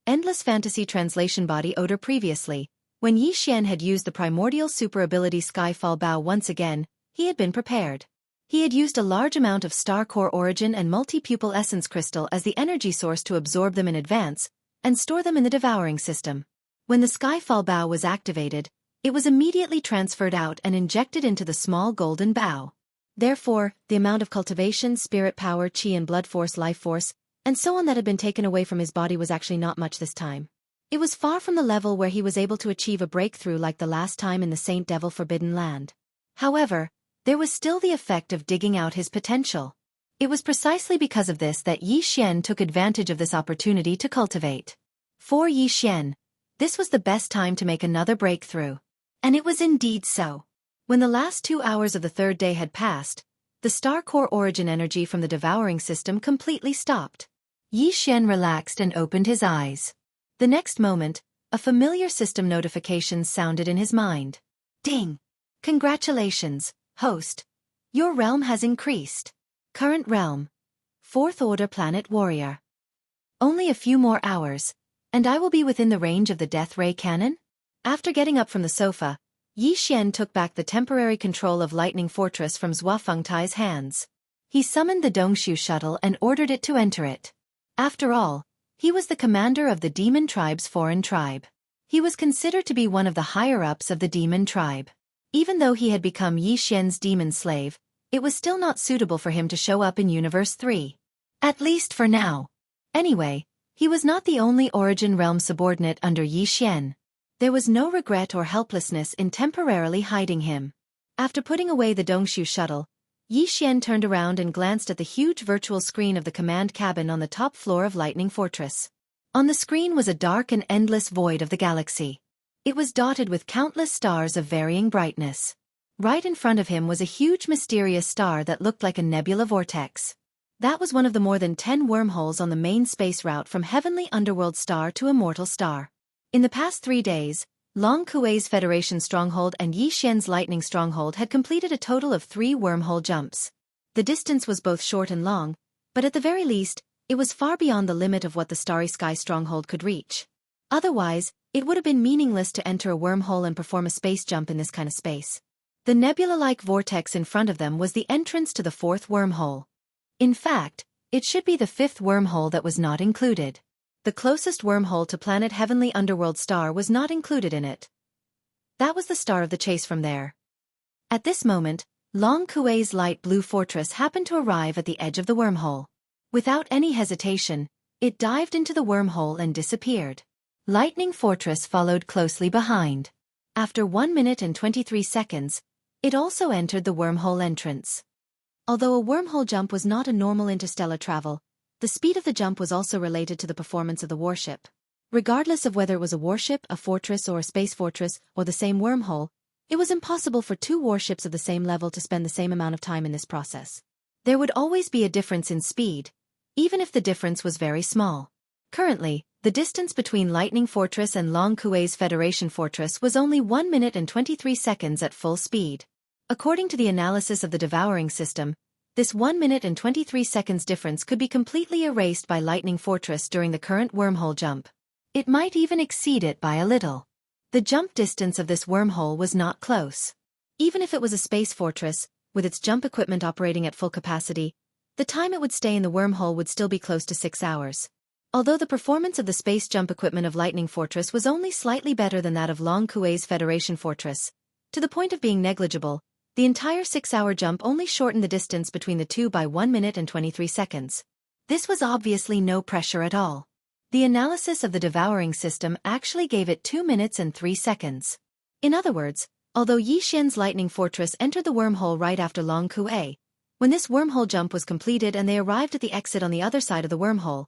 Speaker 1: Endless Fantasy Translation Body Odor. Previously, when Yi Xian had used the primordial super ability Skyfall Bow once again, he had been prepared. He had used a large amount of Star Core Origin and Multi-Pupil Essence Crystal as the energy source to absorb them in advance, and store them in the devouring system. When the Skyfall Bow was activated, it was immediately transferred out and injected into the small golden bow. Therefore, the amount of cultivation, spirit power, chi and blood force, life force, and so on that had been taken away from his body was actually not much this time. It was far from the level where he was able to achieve a breakthrough like the last time in the Saint Devil Forbidden Land. However, there was still the effect of digging out his potential. It was precisely because of this that Yi Xian took advantage of this opportunity to cultivate. For Yi Xian, this was the best time to make another breakthrough. And it was indeed so. When the last 2 hours of the third day had passed, the Star Core Origin energy from the devouring system completely stopped. Yi Xian relaxed and opened his eyes. The next moment, a familiar system notification sounded in his mind. Ding! Congratulations, host. Your realm has increased. Current realm: 4th Order Planet Warrior. Only a few more hours, and I will be within the range of the Death Ray Cannon? After getting up from the sofa, Yi Xian took back the temporary control of Lightning Fortress from Zhuo Fengtai's hands. He summoned the Dongshu shuttle and ordered it to enter it. After all, he was the commander of the Demon Tribe's foreign tribe. He was considered to be one of the higher-ups of the Demon Tribe. Even though he had become Yi Xian's demon slave, it was still not suitable for him to show up in Universe 3. At least for now. Anyway, he was not the only Origin Realm subordinate under Yi Xian. There was no regret or helplessness in temporarily hiding him. After putting away the Dongshu shuttle, Yi Xian turned around and glanced at the huge virtual screen of the command cabin on the top floor of Lightning Fortress. On the screen was a dark and endless void of the galaxy. It was dotted with countless stars of varying brightness. Right in front of him was a huge mysterious star that looked like a nebula vortex. That was one of the more than 10 wormholes on the main space route from heavenly underworld star to immortal star. In the past 3 days, Long Kuei's Federation stronghold and Yi Xian's lightning stronghold had completed a total of 3 wormhole jumps. The distance was both short and long, but at the very least, it was far beyond the limit of what the Starry Sky stronghold could reach. Otherwise, it would have been meaningless to enter a wormhole and perform a space jump in this kind of space. The nebula-like vortex in front of them was the entrance to the 4th wormhole. In fact, it should be the 5th wormhole that was not included. The closest wormhole to planet Heavenly Underworld star was not included in it. That was the star of the chase from there. At this moment, Long Kuei's light blue fortress happened to arrive at the edge of the wormhole. Without any hesitation, it dived into the wormhole and disappeared. Lightning Fortress followed closely behind. After 1 minute and 23 seconds, it also entered the wormhole entrance. Although a wormhole jump was not a normal interstellar travel, the speed of the jump was also related to the performance of the warship. Regardless of whether it was a warship, a fortress or a space fortress, or the same wormhole, it was impossible for 2 warships of the same level to spend the same amount of time in this process. There would always be a difference in speed, even if the difference was very small. Currently, the distance between Lightning Fortress and Long Kuei's Federation Fortress was only 1 minute and 23 seconds at full speed. According to the analysis of the devouring system, this 1 minute and 23 seconds difference could be completely erased by Lightning Fortress during the current wormhole jump. It might even exceed it by a little. The jump distance of this wormhole was not close. Even if it was a space fortress, with its jump equipment operating at full capacity, the time it would stay in the wormhole would still be close to 6 hours. Although the performance of the space jump equipment of Lightning Fortress was only slightly better than that of Long Kuei's Federation Fortress, to the point of being negligible, the entire 6-hour jump only shortened the distance between the two by 1 minute and 23 seconds. This was obviously no pressure at all. The analysis of the devouring system actually gave it 2 minutes and 3 seconds. In other words, although Yi Xian's Lightning Fortress entered the wormhole right after Long Kuei, when this wormhole jump was completed and they arrived at the exit on the other side of the wormhole,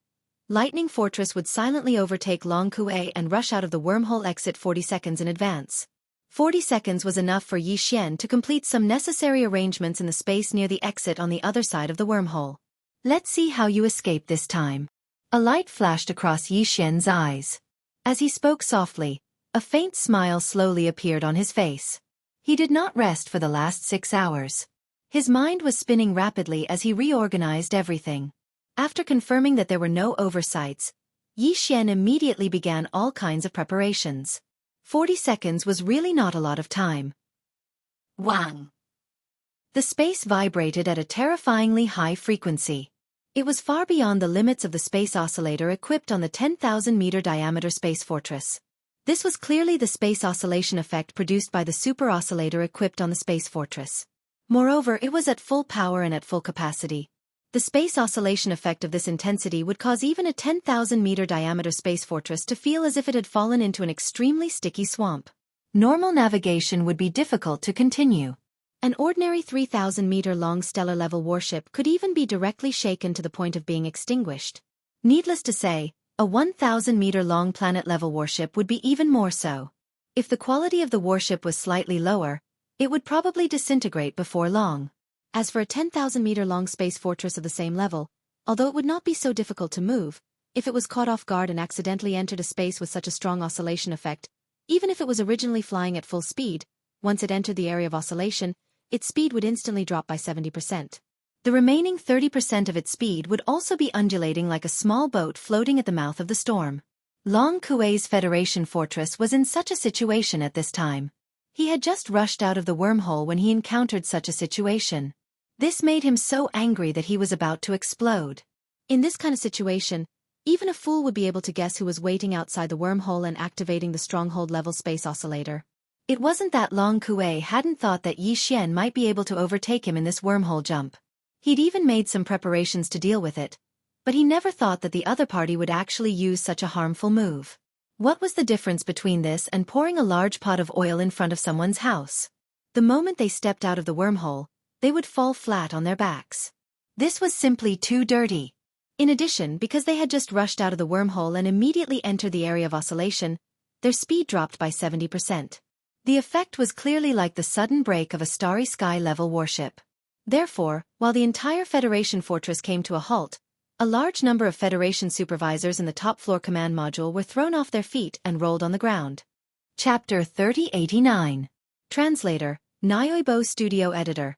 Speaker 1: Lightning Fortress would silently overtake Long Kuei and rush out of the wormhole exit 40 seconds in advance. 40 seconds was enough for Yi Xian to complete some necessary arrangements in the space near the exit on the other side of the wormhole. Let's see how you escape this time. A light flashed across Yi Xian's eyes. As he spoke softly, a faint smile slowly appeared on his face. He did not rest for the last 6 hours. His mind was spinning rapidly as he reorganized everything. After confirming that there were no oversights, Yi Xian immediately began all kinds of preparations. 40 seconds was really not a lot of time. Wang! The space vibrated at a terrifyingly high frequency. It was far beyond the limits of the space oscillator equipped on the 10,000-meter diameter space fortress. This was clearly the space oscillation effect produced by the super oscillator equipped on the space fortress. Moreover, it was at full power and at full capacity. The space oscillation effect of this intensity would cause even a 10,000-meter diameter space fortress to feel as if it had fallen into an extremely sticky swamp. Normal navigation would be difficult to continue. An ordinary 3,000-meter-long stellar-level warship could even be directly shaken to the point of being extinguished. Needless to say, a 1,000-meter-long planet-level warship would be even more so. If the quality of the warship was slightly lower, it would probably disintegrate before long. As for a 10,000-meter-long space fortress of the same level, although it would not be so difficult to move, if it was caught off guard and accidentally entered a space with such a strong oscillation effect, even if it was originally flying at full speed, once it entered the area of oscillation, its speed would instantly drop by 70%. The remaining 30% of its speed would also be undulating like a small boat floating at the mouth of the storm. Long Kuei's Federation Fortress was in such a situation at this time. He had just rushed out of the wormhole when he encountered such a situation. This made him so angry that he was about to explode. In this kind of situation, even a fool would be able to guess who was waiting outside the wormhole and activating the stronghold-level space oscillator. It wasn't that Long Kuei hadn't thought that Yi Xian might be able to overtake him in this wormhole jump. He'd even made some preparations to deal with it, but he never thought that the other party would actually use such a harmful move. What was the difference between this and pouring a large pot of oil in front of someone's house? The moment they stepped out of the wormhole, they would fall flat on their backs. This was simply too dirty. In addition, because they had just rushed out of the wormhole and immediately entered the area of oscillation, their speed dropped by 70%. The effect was clearly like the sudden break of a starry sky-level warship. Therefore, while the entire Federation fortress came to a halt, a large number of Federation supervisors in the top-floor command module were thrown off their feet and rolled on the ground. Chapter 3089. Translator, Nyoibo Studio Editor.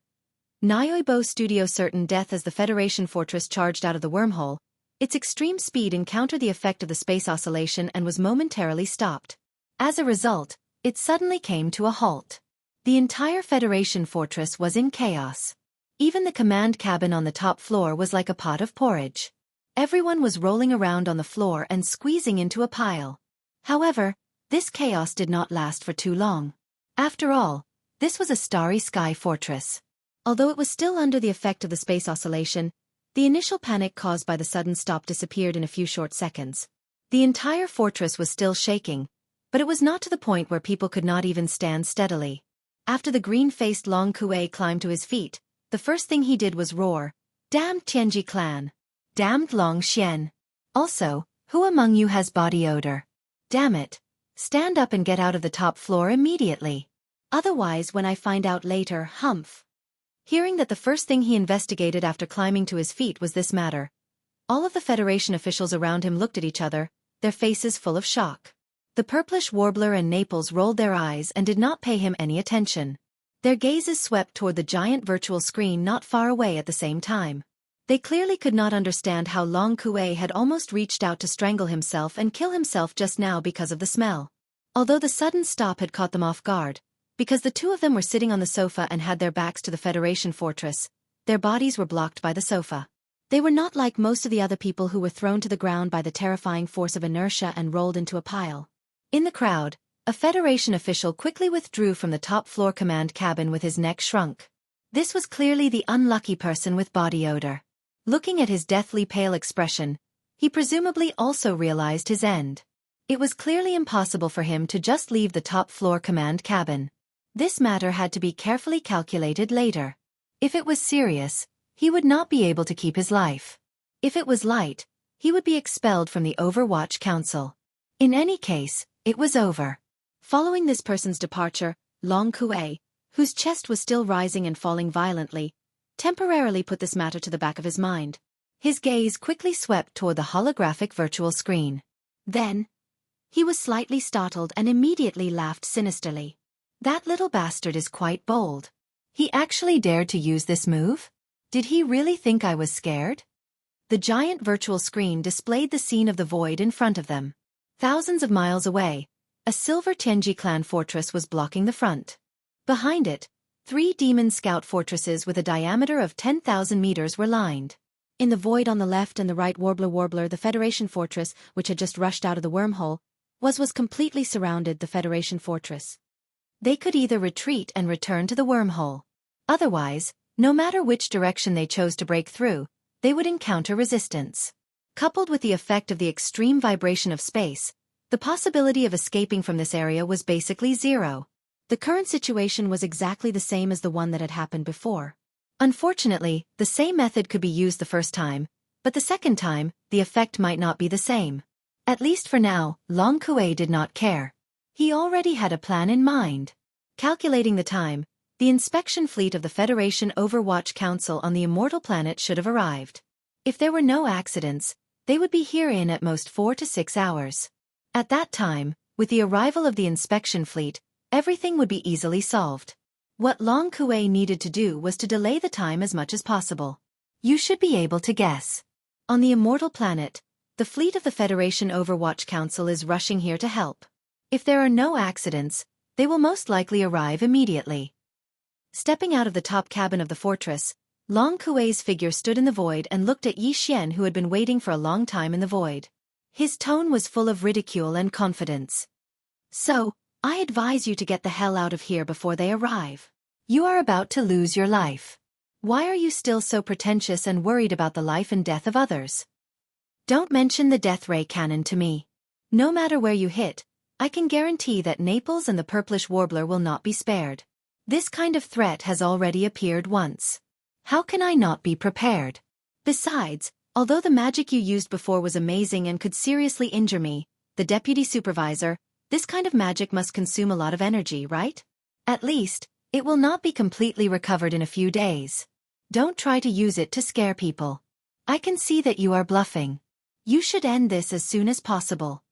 Speaker 1: Nyoibo Studio certain death as the Federation fortress charged out of the wormhole. Its extreme speed encountered the effect of the space oscillation and was momentarily stopped. As a result, it suddenly came to a halt. The entire Federation fortress was in chaos. Even the command cabin on the top floor was like a pot of porridge. Everyone was rolling around on the floor and squeezing into a pile. However, this chaos did not last for too long. After all, this was a starry sky fortress. Although it was still under the effect of the space oscillation, the initial panic caused by the sudden stop disappeared in a few short seconds. The entire fortress was still shaking, but it was not to the point where people could not even stand steadily. After the green-faced Long Kuei climbed to his feet, the first thing he did was roar, "Damned Tianji clan! Damned Long Xian! Also, who among you has body odor? Damn it! Stand up and get out of the top floor immediately. Otherwise when I find out later, humph." Hearing that the first thing he investigated after climbing to his feet was this matter, all of the Federation officials around him looked at each other, their faces full of shock. The purplish warbler and Naples rolled their eyes and did not pay him any attention. Their gazes swept toward the giant virtual screen not far away at the same time. They clearly could not understand how Long Kuei had almost reached out to strangle himself and kill himself just now because of the smell. Although the sudden stop had caught them off guard, because the two of them were sitting on the sofa and had their backs to the Federation fortress, their bodies were blocked by the sofa. They were not like most of the other people who were thrown to the ground by the terrifying force of inertia and rolled into a pile. In the crowd, a Federation official quickly withdrew from the top-floor command cabin with his neck shrunk. This was clearly the unlucky person with body odor. Looking at his deathly pale expression, he presumably also realized his end. It was clearly impossible for him to just leave the top-floor command cabin. This matter had to be carefully calculated later. If it was serious, he would not be able to keep his life. If it was light, he would be expelled from the Overwatch Council. In any case, it was over. Following this person's departure, Long Kuei, whose chest was still rising and falling violently, temporarily put this matter to the back of his mind. His gaze quickly swept toward the holographic virtual screen. Then, he was slightly startled and immediately laughed sinisterly. That little bastard is quite bold. He actually dared to use this move? Did he really think I was scared? The giant virtual screen displayed the scene of the void in front of them. Thousands of miles away, a silver Tianji clan fortress was blocking the front. Behind it, 3 demon scout fortresses with a diameter of 10,000 meters were lined. In the void on the left and the right Warbler, the Federation fortress, which had just rushed out of the wormhole, was completely surrounded the Federation fortress. They could either retreat and return to the wormhole. Otherwise, no matter which direction they chose to break through, they would encounter resistance. Coupled with the effect of the extreme vibration of space, the possibility of escaping from this area was basically zero. The current situation was exactly the same as the one that had happened before. Unfortunately, the same method could be used the first time, but the second time, the effect might not be the same. At least for now, Long Kuei did not care. He already had a plan in mind. Calculating the time, the inspection fleet of the Federation Overwatch Council on the immortal planet should have arrived. If there were no accidents, they would be here in at most 4 to 6 hours. At that time, with the arrival of the inspection fleet, everything would be easily solved. What Long Kuei needed to do was to delay the time as much as possible. You should be able to guess. On the immortal planet, the fleet of the Federation Overwatch Council is rushing here to help. If there are no accidents, they will most likely arrive immediately. Stepping out of the top cabin of the fortress, Long Kuei's figure stood in the void and looked at Yi Xian, who had been waiting for a long time in the void. His tone was full of ridicule and confidence. "So, I advise you to get the hell out of here before they arrive. You are about to lose your life. Why are you still so pretentious and worried about the life and death of others? Don't mention the death ray cannon to me. No matter where you hit, I can guarantee that Naples and the purplish warbler will not be spared. This kind of threat has already appeared once. How can I not be prepared? Besides, although the magic you used before was amazing and could seriously injure me, the deputy supervisor, this kind of magic must consume a lot of energy, right? At least, it will not be completely recovered in a few days. Don't try to use it to scare people. I can see that you are bluffing. You should end this as soon as possible.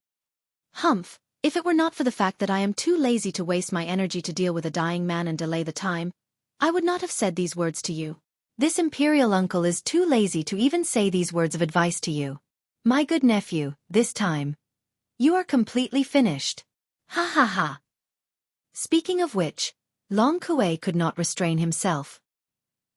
Speaker 1: Humph, if it were not for the fact that I am too lazy to waste my energy to deal with a dying man and delay the time, I would not have said these words to you. This imperial uncle is too lazy to even say these words of advice to you. My good nephew, this time, you are completely finished. Ha ha ha. Speaking of which, Long Kuei could not restrain himself.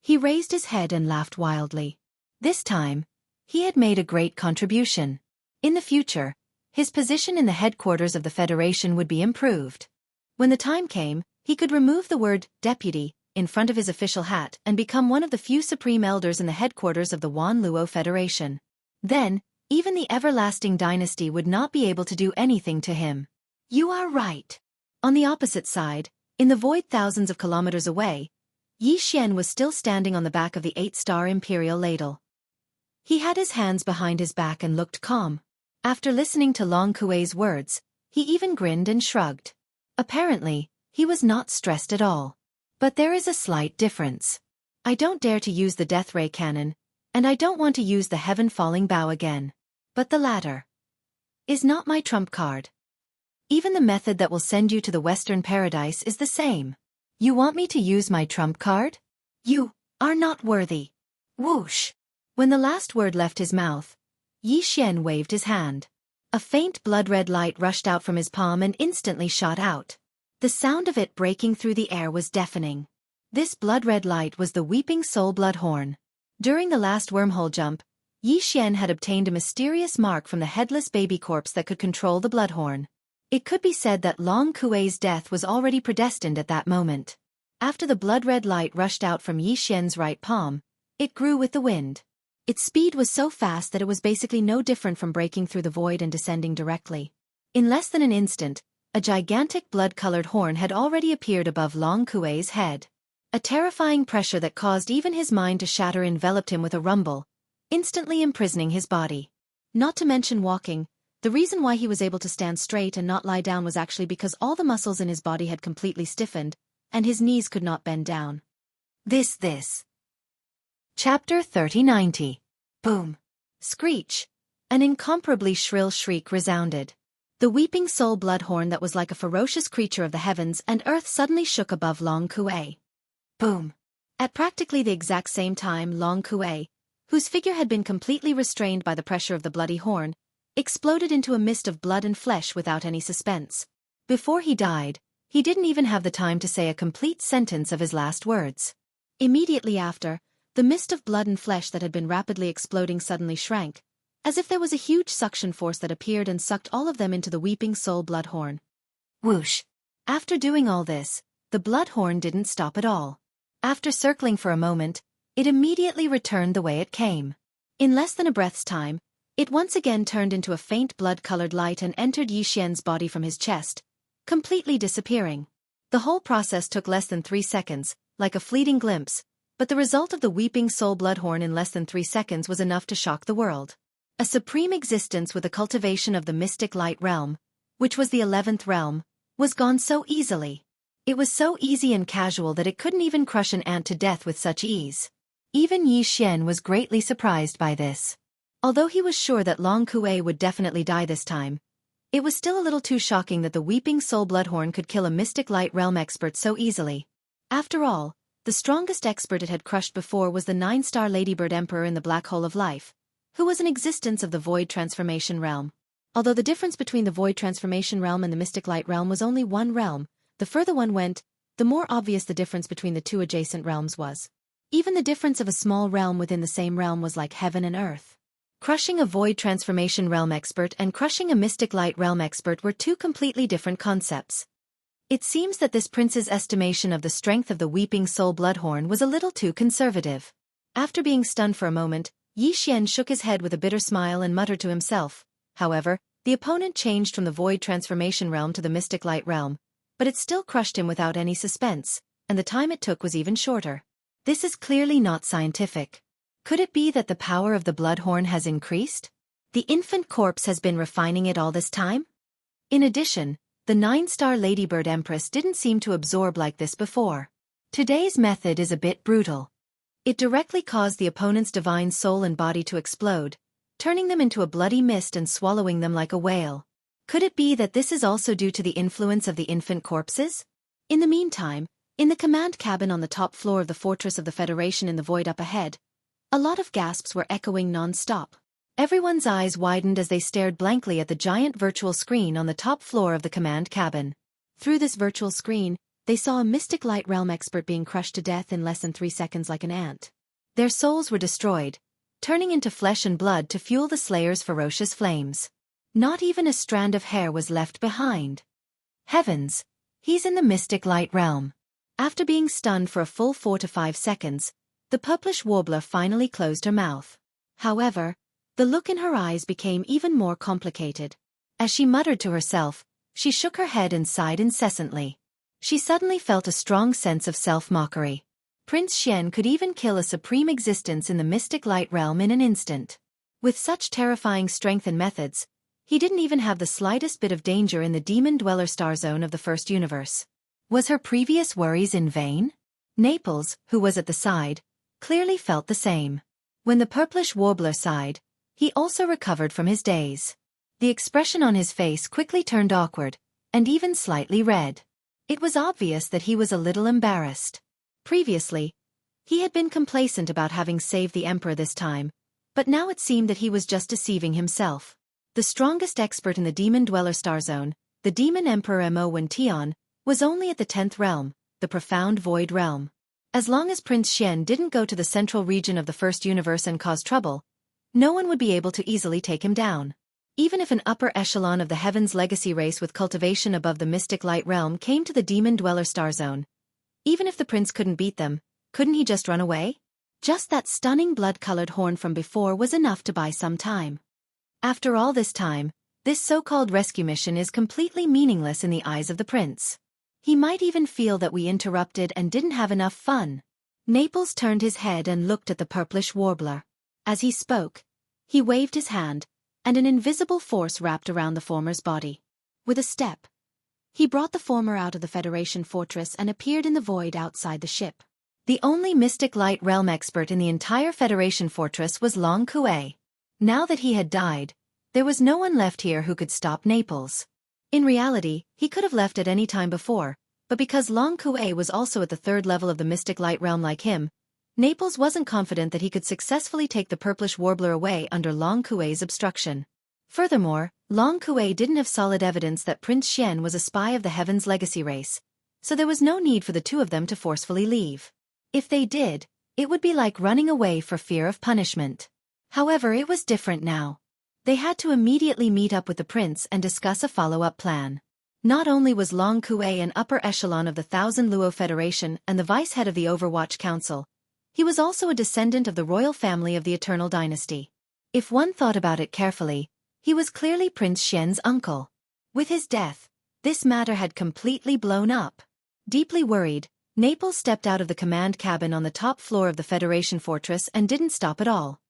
Speaker 1: He raised his head and laughed wildly. This time, he had made a great contribution. In the future, his position in the headquarters of the Federation would be improved. When the time came, he could remove the word deputy in front of his official hat and become one of the few supreme elders in the headquarters of the Wanluo Federation. Then, even the everlasting dynasty would not be able to do anything to him. You are right. On the opposite side, in the void thousands of kilometers away, Yi Xian was still standing on the back of the 8-star imperial ladle. He had his hands behind his back and looked calm. After listening to Long Kuei's words, he even grinned and shrugged. Apparently, he was not stressed at all. But there is a slight difference. I don't dare to use the death ray cannon, and I don't want to use the heaven-falling bow again. But the latter is not my trump card. Even the method that will send you to the Western Paradise is the same. You want me to use my trump card? You are not worthy. Whoosh! When the last word left his mouth, Yi Xian waved his hand. A faint blood-red light rushed out from his palm and instantly shot out. The sound of it breaking through the air was deafening. This blood-red light was the Weeping Soul Bloodhorn. During the last wormhole jump, Yi Xian had obtained a mysterious mark from the headless baby corpse that could control the bloodhorn. It could be said that Long Kuei's death was already predestined at that moment. After the blood-red light rushed out from Yi Xian's right palm, it grew with the wind. Its speed was so fast that it was basically no different from breaking through the void and descending directly. In less than an instant, a gigantic blood-colored horn had already appeared above Long Kuei's head. A terrifying pressure that caused even his mind to shatter enveloped him with a rumble, instantly imprisoning his body. Not to mention walking, the reason why he was able to stand straight and not lie down was actually because all the muscles in his body had completely stiffened, and his knees could not bend down. This. Chapter 3090. Boom. Screech. An incomparably shrill shriek resounded. The Weeping Soul Bloodhorn that was like a ferocious creature of the heavens and earth suddenly shook above Long Kuei. Boom. At practically the exact same time, Long Kuei, whose figure had been completely restrained by the pressure of the bloody horn, exploded into a mist of blood and flesh without any suspense. Before he died, he didn't even have the time to say a complete sentence of his last words. Immediately after, the mist of blood and flesh that had been rapidly exploding suddenly shrank, as if there was a huge suction force that appeared and sucked all of them into the Weeping Soul Bloodhorn. Whoosh! After doing all this, the Bloodhorn didn't stop at all. After circling for a moment, it immediately returned the way it came. In less than a breath's time, it once again turned into a faint blood-colored light and entered Yi Xian's body from his chest, completely disappearing. The whole process took less than 3 seconds, like a fleeting glimpse, but the result of the Weeping Soul Bloodhorn in less than 3 seconds was enough to shock the world. A supreme existence with a cultivation of the mystic light realm, which was the 11th realm, was gone so easily. It was so easy and casual that it couldn't even crush an ant to death with such ease. Even Yi Xian was greatly surprised by this. Although he was sure that Long Kuei would definitely die this time, it was still a little too shocking that the Weeping Soul Bloodhorn could kill a mystic light realm expert so easily. After all, the strongest expert it had crushed before was the 9-star Ladybird Emperor in the Black Hole of Life, who was an existence of the Void Transformation Realm. Although the difference between the Void Transformation Realm and the Mystic Light Realm was only one realm, the further one went, the more obvious the difference between the two adjacent realms was. Even the difference of a small realm within the same realm was like heaven and earth. Crushing a Void Transformation Realm expert and crushing a Mystic Light Realm expert were two completely different concepts. It seems that this prince's estimation of the strength of the Weeping Soul Bloodhorn was a little too conservative. After being stunned for a moment, Yi Xian shook his head with a bitter smile and muttered to himself. However, the opponent changed from the Void Transformation Realm to the Mystic Light Realm, but it still crushed him without any suspense. and the time it took was even shorter. This is clearly not scientific. Could it be that the power of the bloodhorn has increased? The infant corpse has been refining it all this time? In addition, the 9-star Ladybird Empress didn't seem to absorb like this before. Today's method is a bit brutal. It directly caused the opponent's divine soul and body to explode, turning them into a bloody mist and swallowing them like a whale. Could it be that this is also due to the influence of the infant corpses? In the meantime, in the command cabin on the top floor of the Fortress of the Federation in the void up ahead, a lot of gasps were echoing non-stop. Everyone's eyes widened as they stared blankly at the giant virtual screen on the top floor of the command cabin. Through this virtual screen, they saw a mystic light realm expert being crushed to death in less than 3 seconds like an ant. Their souls were destroyed, turning into flesh and blood to fuel the Slayer's ferocious flames. Not even a strand of hair was left behind. Heavens! He's in the mystic light realm. After being stunned for a full 4 to 5 seconds, the purplish warbler finally closed her mouth. However, the look in her eyes became even more complicated. As she muttered to herself, she shook her head and sighed incessantly. She suddenly felt a strong sense of self-mockery. Prince Xian could even kill a supreme existence in the mystic light realm in an instant. With such terrifying strength and methods, he didn't even have the slightest bit of danger in the demon dweller star zone of the first universe. Was her previous worries in vain? Naples, who was at the side, clearly felt the same. When the purplish warbler sighed, he also recovered from his daze. The expression on his face quickly turned awkward, and even slightly red. It was obvious that he was a little embarrassed. Previously, he had been complacent about having saved the Emperor this time, but now it seemed that he was just deceiving himself. The strongest expert in the Demon Dweller Star Zone, the Demon Emperor Mo Wen-Tian, was only at the 10th realm, the Profound Void Realm. As long as Prince Xian didn't go to the central region of the First Universe and cause trouble, no one would be able to easily take him down. Even if an upper echelon of the Heaven's Legacy race with cultivation above the Mystic Light Realm came to the Demon Dweller Star Zone, even if the prince couldn't beat them, couldn't he just run away? Just that stunning blood-colored horn from before was enough to buy some time. After all this time, this so-called rescue mission is completely meaningless in the eyes of the prince. He might even feel that we interrupted and didn't have enough fun. Naples turned his head and looked at the purplish warbler. As he spoke, he waved his hand, and an invisible force wrapped around the former's body. With a step, he brought the former out of the Federation fortress and appeared in the void outside the ship. The only mystic light realm expert in the entire Federation fortress was Long Kuei. Now that he had died, there was no one left here who could stop Naples. In reality, he could have left at any time before, but because Long Kuei was also at the 3rd level of the mystic light realm like him, Naples wasn't confident that he could successfully take the purplish warbler away under Long Kuei's obstruction. Furthermore, Long Kuei didn't have solid evidence that Prince Xian was a spy of the Heaven's Legacy race, so there was no need for the two of them to forcefully leave. If they did, it would be like running away for fear of punishment. However, it was different now. They had to immediately meet up with the prince and discuss a follow-up plan. Not only was Long Kuei an upper echelon of the Thousand Luo Federation and the vice-head of the Overwatch Council, he was also a descendant of the royal family of the Eternal Dynasty. If one thought about it carefully, he was clearly Prince Xian's uncle. With his death, this matter had completely blown up. Deeply worried, Naples stepped out of the command cabin on the top floor of the Federation fortress and didn't stop at all.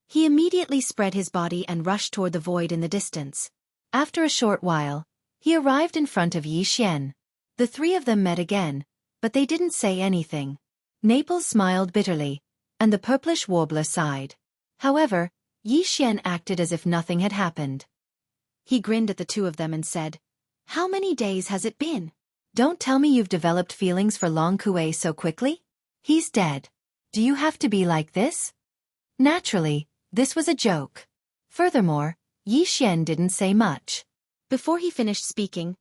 Speaker 1: He immediately spread his body and rushed toward the void in the distance. After a short while, he arrived in front of Yi Xian. The three of them met again, but they didn't say anything. Naples smiled bitterly, and the purplish warbler sighed. However, Yi Xian acted as if nothing had happened. He grinned at the two of them and said, "How many days has it been? Don't tell me you've developed feelings for Long Kuei so quickly? He's dead. Do you have to be like this?" Naturally, this was a joke. Furthermore, Yi Xian didn't say much. Before he finished speaking,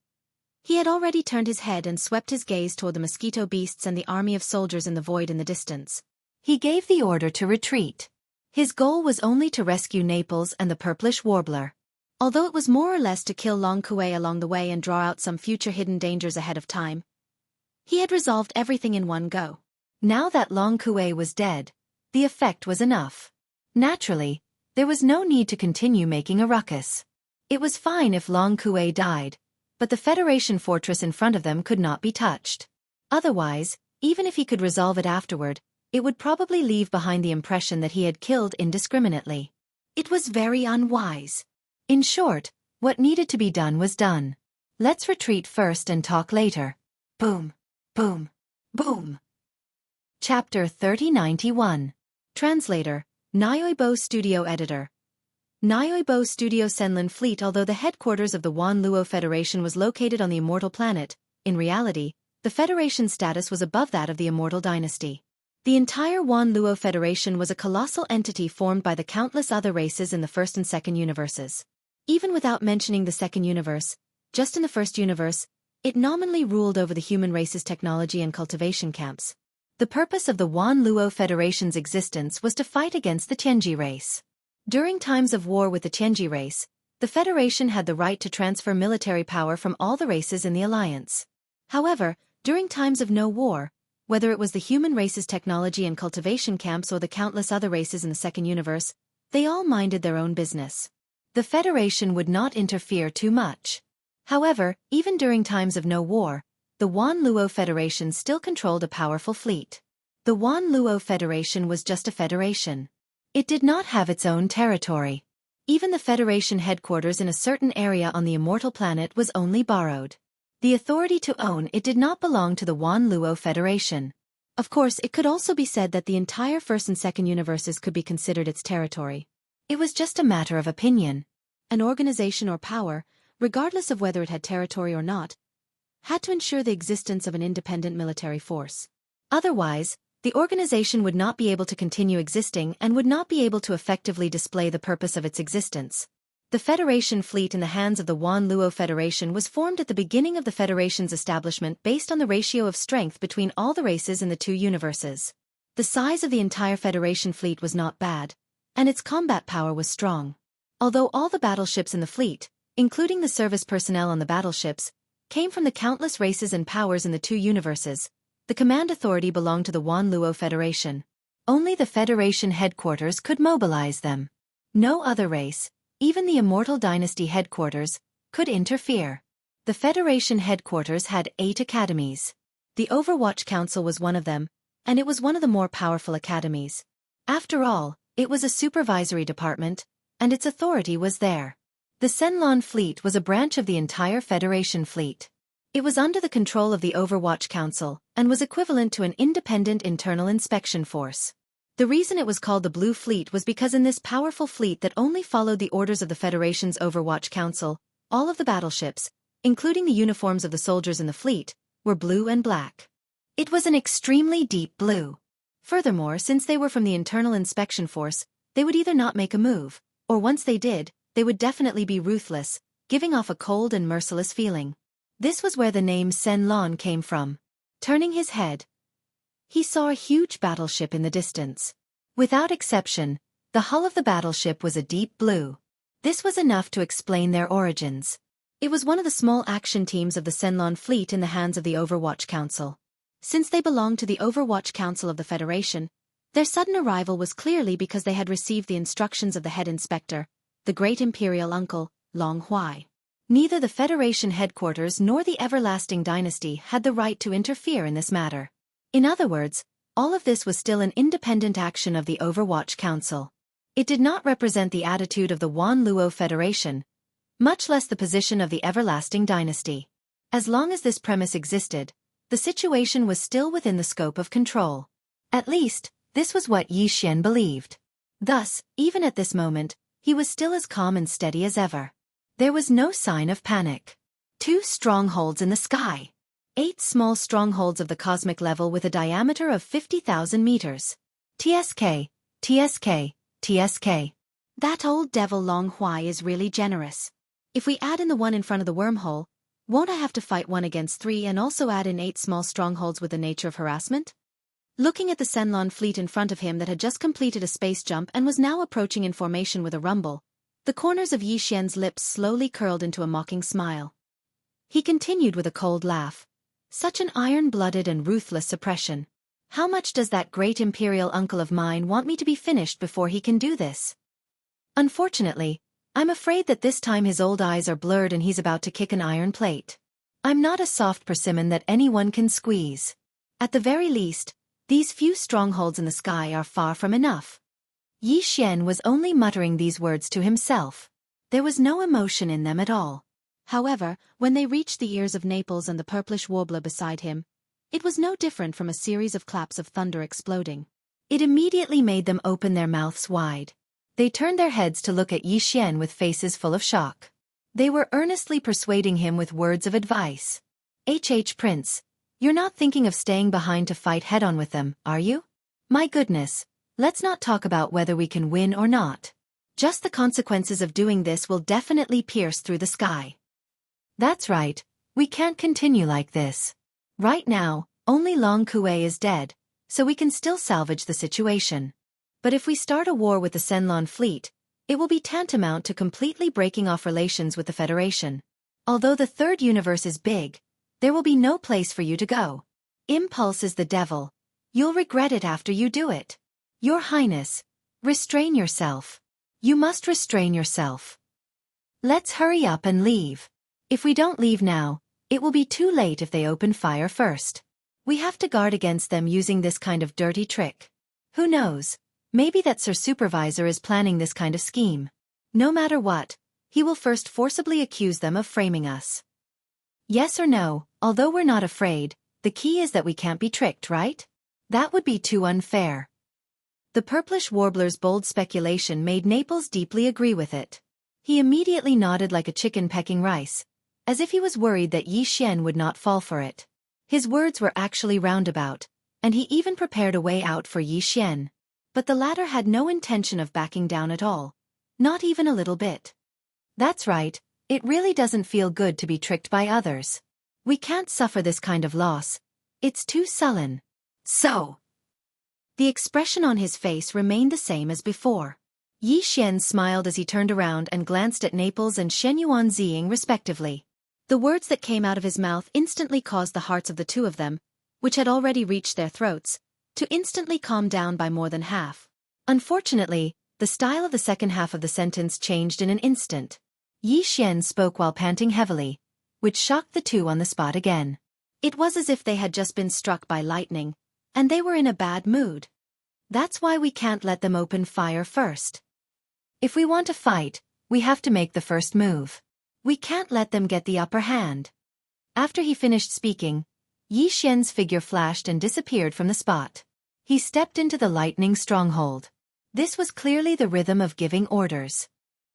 Speaker 1: he had already turned his head and swept his gaze toward the mosquito beasts and the army of soldiers in the void in the distance. He gave the order to retreat. His goal was only to rescue Naples and the purplish warbler. Although it was more or less to kill Long Kuei along the way and draw out some future hidden dangers ahead of time, he had resolved everything in one go. Now that Long Kuei was dead, the effect was enough. Naturally, there was no need to continue making a ruckus. It was fine if Long Kuei died, but the Federation fortress in front of them could not be touched. Otherwise, even if he could resolve it afterward, it would probably leave behind the impression that he had killed indiscriminately. It was very unwise. In short, what needed to be done was done. Let's retreat first and talk later. Boom. Boom. Boom. Chapter 3091. Translator, Nyoibo Studio Editor. Nyoibo Studio Senlin Fleet. Although the headquarters of the Wan Luo Federation was located on the Immortal Planet, in reality, the Federation's status was above that of the Immortal Dynasty. The entire Wan Luo Federation was a colossal entity formed by the countless other races in the First and Second Universes. Even without mentioning the Second Universe, just in the First Universe, it nominally ruled over the human race's technology and cultivation camps. The purpose of the Wan Luo Federation's existence was to fight against the Tianji race. During times of war with the Tianji race, the Federation had the right to transfer military power from all the races in the alliance. However, during times of no war, whether it was the human race's technology and cultivation camps or the countless other races in the Second Universe, they all minded their own business. The Federation would not interfere too much. However, even during times of no war, the Wan Luo Federation still controlled a powerful fleet. The Wan Luo Federation was just a federation. It did not have its own territory. Even the Federation headquarters in a certain area on the Immortal Planet was only borrowed. The authority to own it did not belong to the Wan Luo Federation. Of course, it could also be said that the entire First and Second Universes could be considered its territory. It was just a matter of opinion. An organization or power, regardless of whether it had territory or not, had to ensure the existence of an independent military force. Otherwise, the organization would not be able to continue existing and would not be able to effectively display the purpose of its existence. The Federation fleet in the hands of the Wan Luo Federation was formed at the beginning of the Federation's establishment based on the ratio of strength between all the races in the two universes. The size of the entire Federation fleet was not bad, and its combat power was strong. Although all the battleships in the fleet, including the service personnel on the battleships, came from the countless races and powers in the two universes, the command authority belonged to the Wan Luo Federation. Only the Federation headquarters could mobilize them. No other race, even the Immortal Dynasty headquarters, could interfere. The Federation headquarters had 8 academies. The Overwatch Council was one of them, and it was one of the more powerful academies. After all, it was a supervisory department, and its authority was there. The Senlon fleet was a branch of the entire Federation fleet. It was under the control of the Overwatch Council, and was equivalent to an independent internal inspection force. The reason it was called the Blue Fleet was because in this powerful fleet that only followed the orders of the Federation's Overwatch Council, all of the battleships, including the uniforms of the soldiers in the fleet, were blue and black. It was an extremely deep blue. Furthermore, since they were from the internal inspection force, they would either not make a move, or once they did, they would definitely be ruthless, giving off a cold and merciless feeling. This was where the name Senlon came from. Turning his head, he saw a huge battleship in the distance. Without exception, the hull of the battleship was a deep blue. This was enough to explain their origins. It was one of the small action teams of the Senlon fleet in the hands of the Overwatch Council. Since they belonged to the Overwatch Council of the Federation, their sudden arrival was clearly because they had received the instructions of the head inspector, the great imperial uncle, Long Huai. Neither the Federation headquarters nor the Everlasting Dynasty had the right to interfere in this matter. In other words, all of this was still an independent action of the Overwatch Council. It did not represent the attitude of the Wan Luo Federation, much less the position of the Everlasting Dynasty. As long as this premise existed, the situation was still within the scope of control. At least, this was what Yi Xian believed. Thus, even at this moment, he was still as calm and steady as ever. There was no sign of panic. 2 strongholds in the sky. 8 small strongholds of the cosmic level with a diameter of 50,000 meters. TSK, TSK, TSK. That old devil Long Huai is really generous. If we add in the one in front of the wormhole, won't I have to fight 1 against 3 and also add in 8 small strongholds with the nature of harassment? Looking at the Senlon fleet in front of him that had just completed a space jump and was now approaching in formation with a rumble, the corners of Yi Xian's lips slowly curled into a mocking smile. He continued with a cold laugh. Such an iron-blooded and ruthless suppression. How much does that great imperial uncle of mine want me to be finished before he can do this? Unfortunately, I'm afraid that this time his old eyes are blurred and he's about to kick an iron plate. I'm not a soft persimmon that anyone can squeeze. At the very least, these few strongholds in the sky are far from enough. Yi Xian was only muttering these words to himself. There was no emotion in them at all. However, when they reached the ears of Naples and the purplish warbler beside him, it was no different from a series of claps of thunder exploding. It immediately made them open their mouths wide. They turned their heads to look at Yi Xian with faces full of shock. They were earnestly persuading him with words of advice. Prince, you're not thinking of staying behind to fight head-on with them, are you? My goodness, let's not talk about whether we can win or not. Just the consequences of doing this will definitely pierce through the sky. That's right, we can't continue like this. Right now, only Long Kuei is dead, so we can still salvage the situation. But if we start a war with the Senlon fleet, it will be tantamount to completely breaking off relations with the Federation. Although the third universe is big, there will be no place for you to go. Impulse is the devil. You'll regret it after you do it. Your Highness, restrain yourself. You must restrain yourself. Let's hurry up and leave. If we don't leave now, it will be too late if they open fire first. We have to guard against them using this kind of dirty trick. Who knows? Maybe that Sir Supervisor is planning this kind of scheme. No matter what, he will first forcibly accuse them of framing us. Yes or no, although we're not afraid, the key is that we can't be tricked, right? That would be too unfair. The purplish warbler's bold speculation made Naples deeply agree with it. He immediately nodded like a chicken pecking rice, as if he was worried that Yi Xian would not fall for it. His words were actually roundabout, and he even prepared a way out for Yi Xian. But the latter had no intention of backing down at all. Not even a little bit. That's right, it really doesn't feel good to be tricked by others. We can't suffer this kind of loss. It's too sullen. So. The expression on his face remained the same as before. Yi Xian smiled as he turned around and glanced at Naples and Shen Yuanziying respectively. The words that came out of his mouth instantly caused the hearts of the two of them, which had already reached their throats, to instantly calm down by more than half. Unfortunately, the style of the second half of the sentence changed in an instant. Yi Xian spoke while panting heavily, which shocked the two on the spot again. It was as if they had just been struck by lightning, and they were in a bad mood. That's why we can't let them open fire first. If we want to fight, we have to make the first move. We can't let them get the upper hand. After he finished speaking, Yi Xian's figure flashed and disappeared from the spot. He stepped into the lightning stronghold. This was clearly the rhythm of giving orders.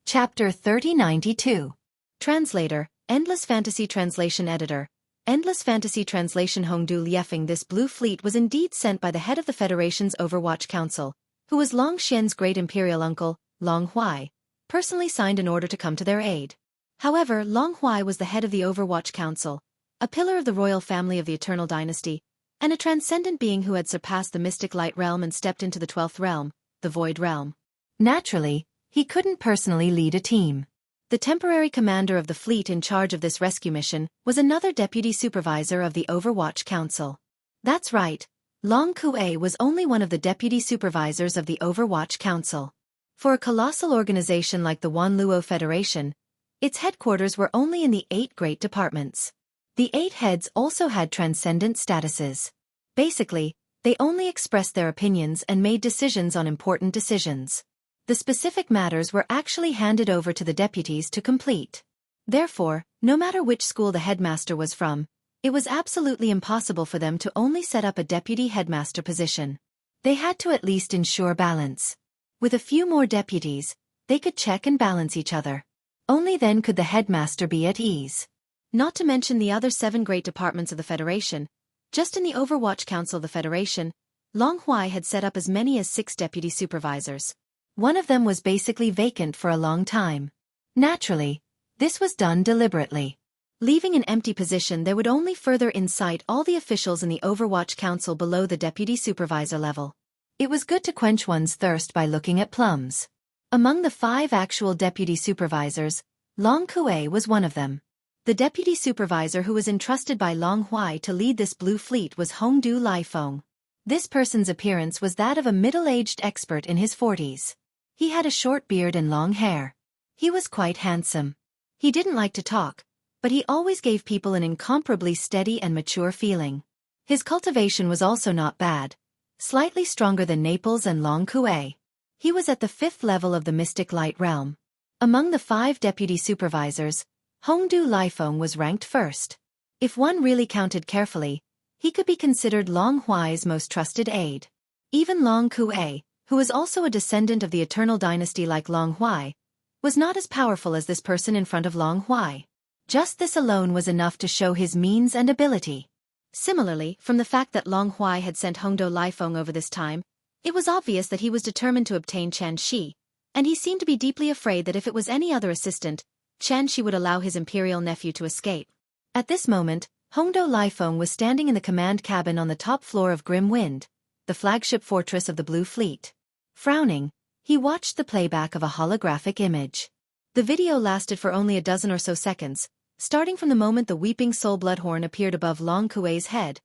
Speaker 1: Chapter 3092. Translator, Endless Fantasy Translation Editor. Endless Fantasy Translation Hongdu Liefeng. This blue fleet was indeed sent by the head of the Federation's Overwatch Council, who was Long Xian's great imperial uncle, Long Huai, personally signed an order to come to their aid. However, Long Huai was the head of the Overwatch Council, a pillar of the royal family of the Eternal Dynasty, and a transcendent being who had surpassed the mystic light realm and stepped into the 12th realm, the Void Realm. Naturally, he couldn't personally lead a team. The temporary commander of the fleet in charge of this rescue mission was another deputy supervisor of the Overwatch Council. That's right, Long Kuei was only one of the deputy supervisors of the Overwatch Council. For a colossal organization like the Wanluo Federation, its headquarters were only in the 8 great departments. The 8 heads also had transcendent statuses. Basically, they only expressed their opinions and made decisions on important decisions. The specific matters were actually handed over to the deputies to complete. Therefore, no matter which school the headmaster was from, it was absolutely impossible for them to only set up a deputy headmaster position. They had to at least ensure balance. With a few more deputies, they could check and balance each other. Only then could the headmaster be at ease. Not to mention the other 7 great departments of the Federation. Just in the Overwatch Council of the Federation, Long Huai had set up as many as 6 deputy supervisors. One of them was basically vacant for a long time. Naturally, this was done deliberately. Leaving an empty position there would only further incite all the officials in the Overwatch Council below the deputy supervisor level. It was good to quench one's thirst by looking at plums. Among the 5 actual deputy supervisors, Long Kuei was one of them. The deputy supervisor who was entrusted by Long Huai to lead this blue fleet was Hongdu Liefeng. This person's appearance was that of a middle-aged expert in his 40s. He had a short beard and long hair. He was quite handsome. He didn't like to talk, but he always gave people an incomparably steady and mature feeling. His cultivation was also not bad, slightly stronger than Naples and Long Kue. He was at the 5th level of the Mystic Light Realm. Among the 5 deputy supervisors, Hongdu Lifeng was ranked first. If one really counted carefully, he could be considered Long Huai's most trusted aide. Even Long Kue, who was also a descendant of the Eternal Dynasty like Long Huai, was not as powerful as this person in front of Long Huai. Just this alone was enough to show his means and ability. Similarly, from the fact that Long Huai had sent Hongdu Lifeng over this time, it was obvious that he was determined to obtain Xianxia, and he seemed to be deeply afraid that if it was any other assistant, Xianxia would allow his imperial nephew to escape. At this moment, Hongdu Lifeng was standing in the command cabin on the top floor of Grim Wind, the flagship fortress of the Blue Fleet. Frowning, he watched the playback of a holographic image. The video lasted for only a dozen or so seconds, starting from the moment the weeping soul bloodhorn appeared above Long Kue's head,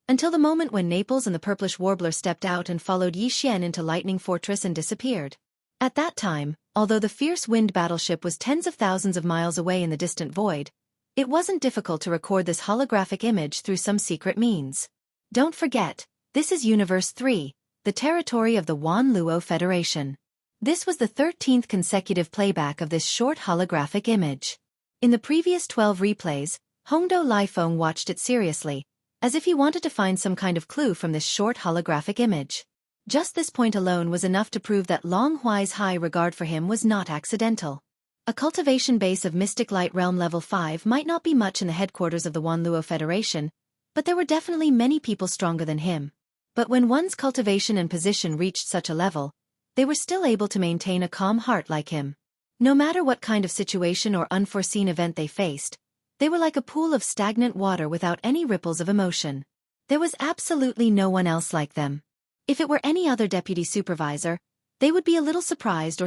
Speaker 1: until the moment when Naples and the purplish warbler stepped out and followed Yi Xian into Lightning Fortress and disappeared. At that time, although the fierce wind battleship was tens of thousands of miles away in the distant void, it wasn't difficult to record this holographic image through some secret means. Don't forget, this is Universe 3, the territory of the Wan Luo Federation. This was the 13th consecutive playback of this short holographic image. In the previous 12 replays, Hongdu Lifeng watched it seriously, as if he wanted to find some kind of clue from this short holographic image. Just this point alone was enough to prove that Long Huai's high regard for him was not accidental. A cultivation base of Mystic Light Realm Level 5 might not be much in the headquarters of the Wan Luo Federation, but there were definitely many people stronger than him. But when one's cultivation and position reached such a level, they were still able to maintain a calm heart like him. No matter what kind of situation or unforeseen event they faced, they were like a pool of stagnant water without any ripples of emotion. There was absolutely no one else like them. If it were any other deputy supervisor, they would be a little surprised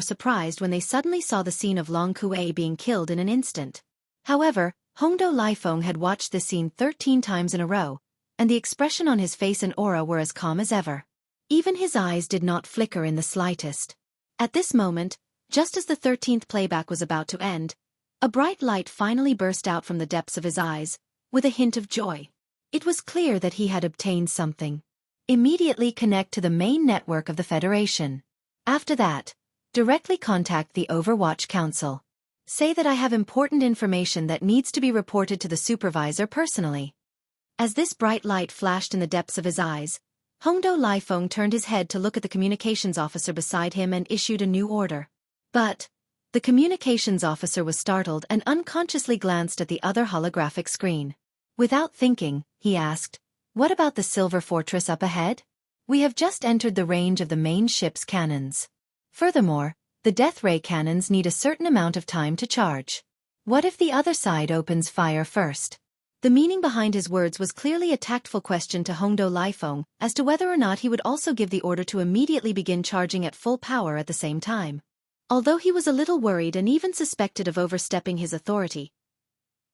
Speaker 1: when they suddenly saw the scene of Long Kue being killed in an instant. However, Hongdu Lifeng had watched this scene 13 times in a row, and the expression on his face and aura were as calm as ever. Even his eyes did not flicker in the slightest. At this moment, just as the 13th playback was about to end, a bright light finally burst out from the depths of his eyes, with a hint of joy. It was clear that he had obtained something. Immediately connect to the main network of the Federation. After that, directly contact the Overwatch Council. Say that I have important information that needs to be reported to the supervisor personally. As this bright light flashed in the depths of his eyes, Hongdu Lifeng turned his head to look at the communications officer beside him and issued a new order. But the communications officer was startled and unconsciously glanced at the other holographic screen. Without thinking, he asked, "What about the silver fortress up ahead? We have just entered the range of the main ship's cannons. Furthermore, the death ray cannons need a certain amount of time to charge. What if the other side opens fire first?" The meaning behind his words was clearly a tactful question to Hongdu Lifeng as to whether or not he would also give the order to immediately begin charging at full power at the same time. Although he was a little worried and even suspected of overstepping his authority,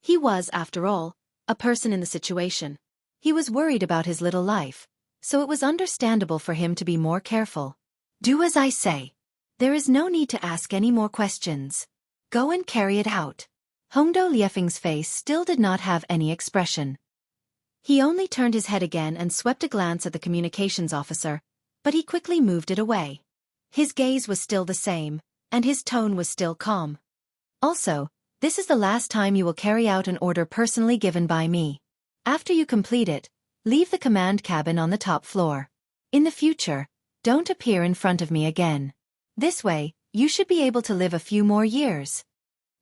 Speaker 1: he was, after all, a person in the situation. He was worried about his little life, so it was understandable for him to be more careful. "Do as I say. There is no need to ask any more questions. Go and carry it out." Hongdu Lifeng's face still did not have any expression. He only turned his head again and swept a glance at the communications officer, but he quickly moved it away. His gaze was still the same, and his tone was still calm. "Also, this is the last time you will carry out an order personally given by me. After you complete it, leave the command cabin on the top floor. In the future, don't appear in front of me again. This way, you should be able to live a few more years."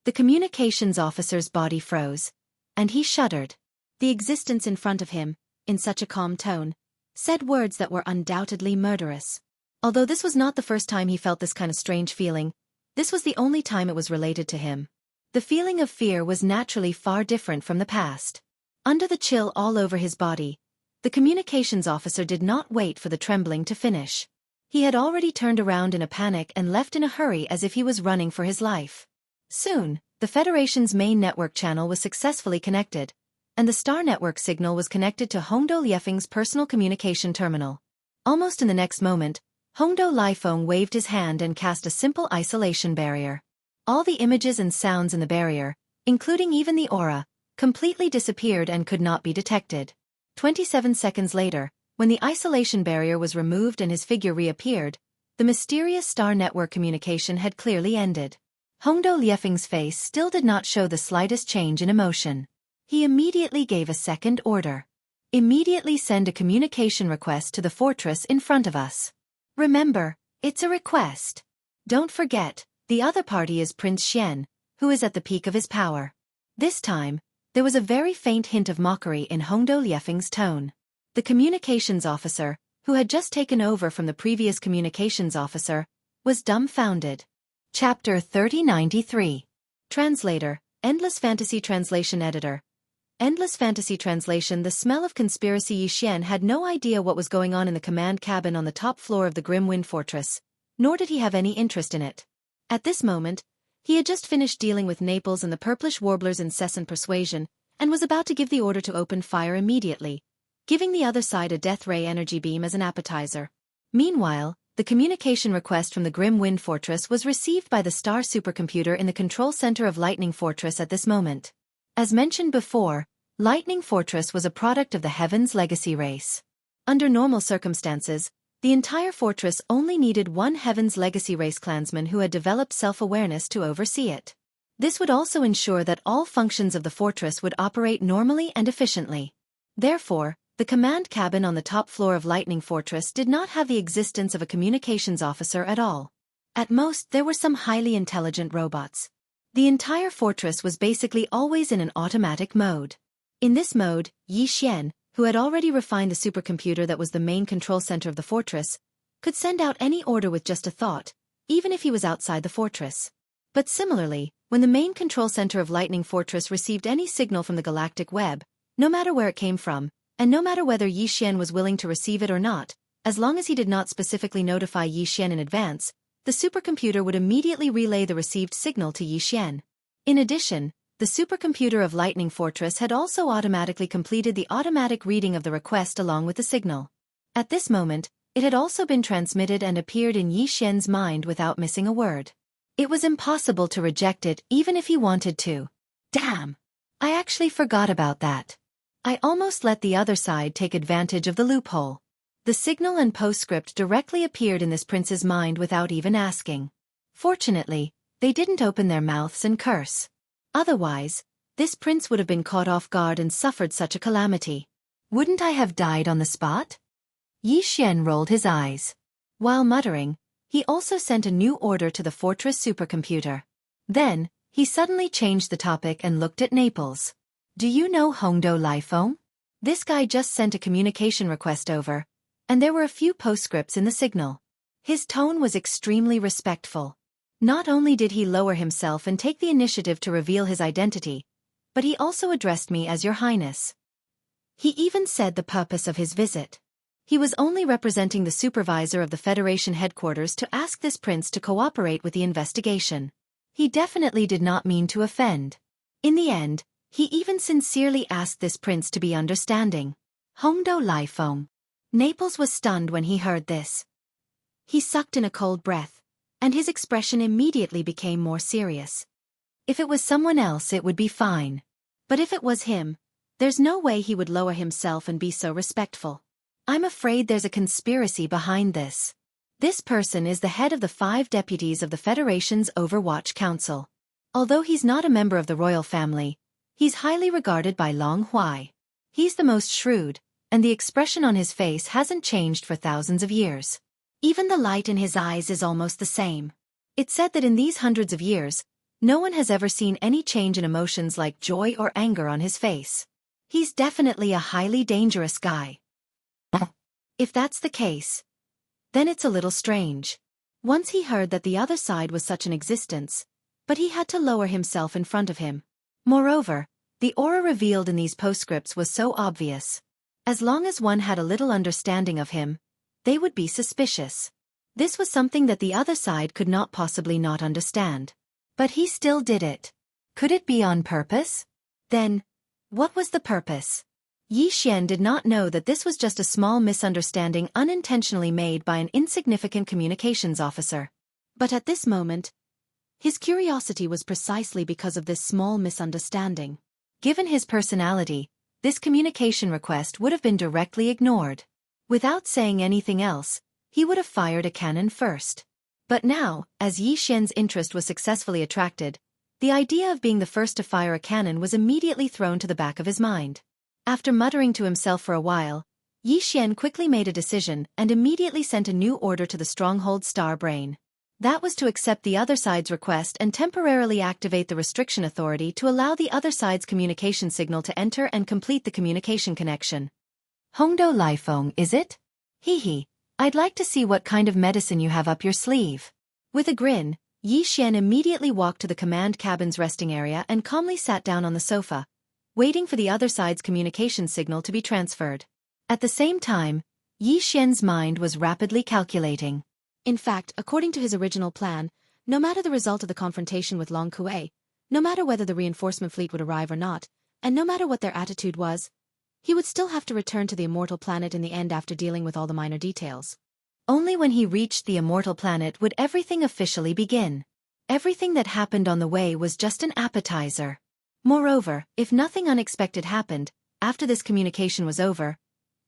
Speaker 1: The communications officer's body froze, and he shuddered. The existence in front of him, in such a calm tone, said words that were undoubtedly murderous. Although this was not the first time he felt this kind of strange feeling, this was the only time it was related to him. The feeling of fear was naturally far different from the past. Under the chill all over his body, the communications officer did not wait for the trembling to finish. He had already turned around in a panic and left in a hurry as if he was running for his life. Soon, the Federation's main network channel was successfully connected, and the Star Network signal was connected to Hongdu Lifeng's personal communication terminal. Almost in the next moment, Hongdu Lifeng waved his hand and cast a simple isolation barrier. All the images and sounds in the barrier, including even the aura, completely disappeared and could not be detected. 27 seconds later, when the isolation barrier was removed and his figure reappeared, the mysterious star network communication had clearly ended. Hongdou Liefeng's face still did not show the slightest change in emotion. He immediately gave a second order. Immediately send a communication request to the fortress in front of us. Remember, it's a request. Don't forget, the other party is Prince Xian, who is at the peak of his power. This time, there was a very faint hint of mockery in Hongdou Liefeng's tone. The communications officer, who had just taken over from the previous communications officer, was dumbfounded. Chapter 3093. Translator, Endless Fantasy Translation Editor. Endless Fantasy Translation. The smell of conspiracy. Yi Xian had no idea what was going on in the command cabin on the top floor of the Grim Wind Fortress, nor did he have any interest in it. At this moment, he had just finished dealing with Naples and the Purplish Warbler's incessant persuasion, and was about to give the order to open fire immediately, giving the other side a death ray energy beam as an appetizer. Meanwhile, the communication request from the Grim Wind Fortress was received by the star supercomputer in the control center of Lightning Fortress at this moment. As mentioned before, Lightning Fortress was a product of the Heaven's Legacy race. Under normal circumstances, the entire fortress only needed one Heaven's Legacy race clansman who had developed self-awareness to oversee it. This would also ensure that all functions of the fortress would operate normally and efficiently. Therefore, the command cabin on the top floor of Lightning Fortress did not have the existence of a communications officer at all. At most, there were some highly intelligent robots. The entire fortress was basically always in an automatic mode. In this mode, Yi Xian, who had already refined the supercomputer that was the main control center of the fortress, could send out any order with just a thought, even if he was outside the fortress. But similarly, when the main control center of Lightning Fortress received any signal from the galactic web, no matter where it came from, and no matter whether Yi Xian was willing to receive it or not, as long as he did not specifically notify Yi Xian in advance, the supercomputer would immediately relay the received signal to Yi Xian. In addition, the supercomputer of Lightning Fortress had also automatically completed the automatic reading of the request along with the signal. At this moment, it had also been transmitted and appeared in Yi Xian's mind without missing a word. It was impossible to reject it even if he wanted to. Damn! I actually forgot about that. I almost let the other side take advantage of the loophole. The signal and postscript directly appeared in this prince's mind without even asking. Fortunately, they didn't open their mouths and curse. Otherwise, this prince would have been caught off guard and suffered such a calamity. Wouldn't I have died on the spot? Yi Xian rolled his eyes. While muttering, he also sent a new order to the fortress supercomputer. Then, he suddenly changed the topic and looked at Naples. Do you know Hongdou Liefeng? This guy just sent a communication request over, and there were a few postscripts in the signal. His tone was extremely respectful. Not only did he lower himself and take the initiative to reveal his identity, but he also addressed me as Your Highness. He even said the purpose of his visit. He was only representing the supervisor of the Federation headquarters to ask this prince to cooperate with the investigation. He definitely did not mean to offend. In the end, he even sincerely asked this prince to be understanding. Hongdou Liefeng. Naples was stunned when he heard this. He sucked in a cold breath, and his expression immediately became more serious. If it was someone else it would be fine. But if it was him, there's no way he would lower himself and be so respectful. I'm afraid there's a conspiracy behind this. This person is the head of the 5 deputies of the Federation's Overwatch Council. Although he's not a member of the royal family, he's highly regarded by Long Huai. He's the most shrewd, and the expression on his face hasn't changed for thousands of years. Even the light in his eyes is almost the same. It's said that in these hundreds of years, no one has ever seen any change in emotions like joy or anger on his face. He's definitely a highly dangerous guy. If that's the case, then it's a little strange. Once he heard that the other side was such an existence, but he had to lower himself in front of him. Moreover, the aura revealed in these postscripts was so obvious. As long as one had a little understanding of him, they would be suspicious. This was something that the other side could not possibly not understand. But he still did it. Could it be on purpose? Then, what was the purpose? Yi Xian did not know that this was just a small misunderstanding unintentionally made by an insignificant communications officer. But at this moment, his curiosity was precisely because of this small misunderstanding. Given his personality, this communication request would have been directly ignored. Without saying anything else, he would have fired a cannon first. But now, as Yi Xian's interest was successfully attracted, the idea of being the first to fire a cannon was immediately thrown to the back of his mind. After muttering to himself for a while, Yi Xian quickly made a decision and immediately sent a new order to the stronghold Star Brain. That was to accept the other side's request and temporarily activate the restriction authority to allow the other side's communication signal to enter and complete the communication connection. Hongdo Lifeng, is it? Hee. I'd like to see what kind of medicine you have up your sleeve. With a grin, Yi Xian immediately walked to the command cabin's resting area and calmly sat down on the sofa, waiting for the other side's communication signal to be transferred. At the same time, Yi Xian's mind was rapidly calculating. In fact, according to his original plan, no matter the result of the confrontation with Long Kuei, no matter whether the reinforcement fleet would arrive or not, and no matter what their attitude was, he would still have to return to the immortal planet in the end after dealing with all the minor details. Only when he reached the immortal planet would everything officially begin. Everything that happened on the way was just an appetizer. Moreover, if nothing unexpected happened, after this communication was over,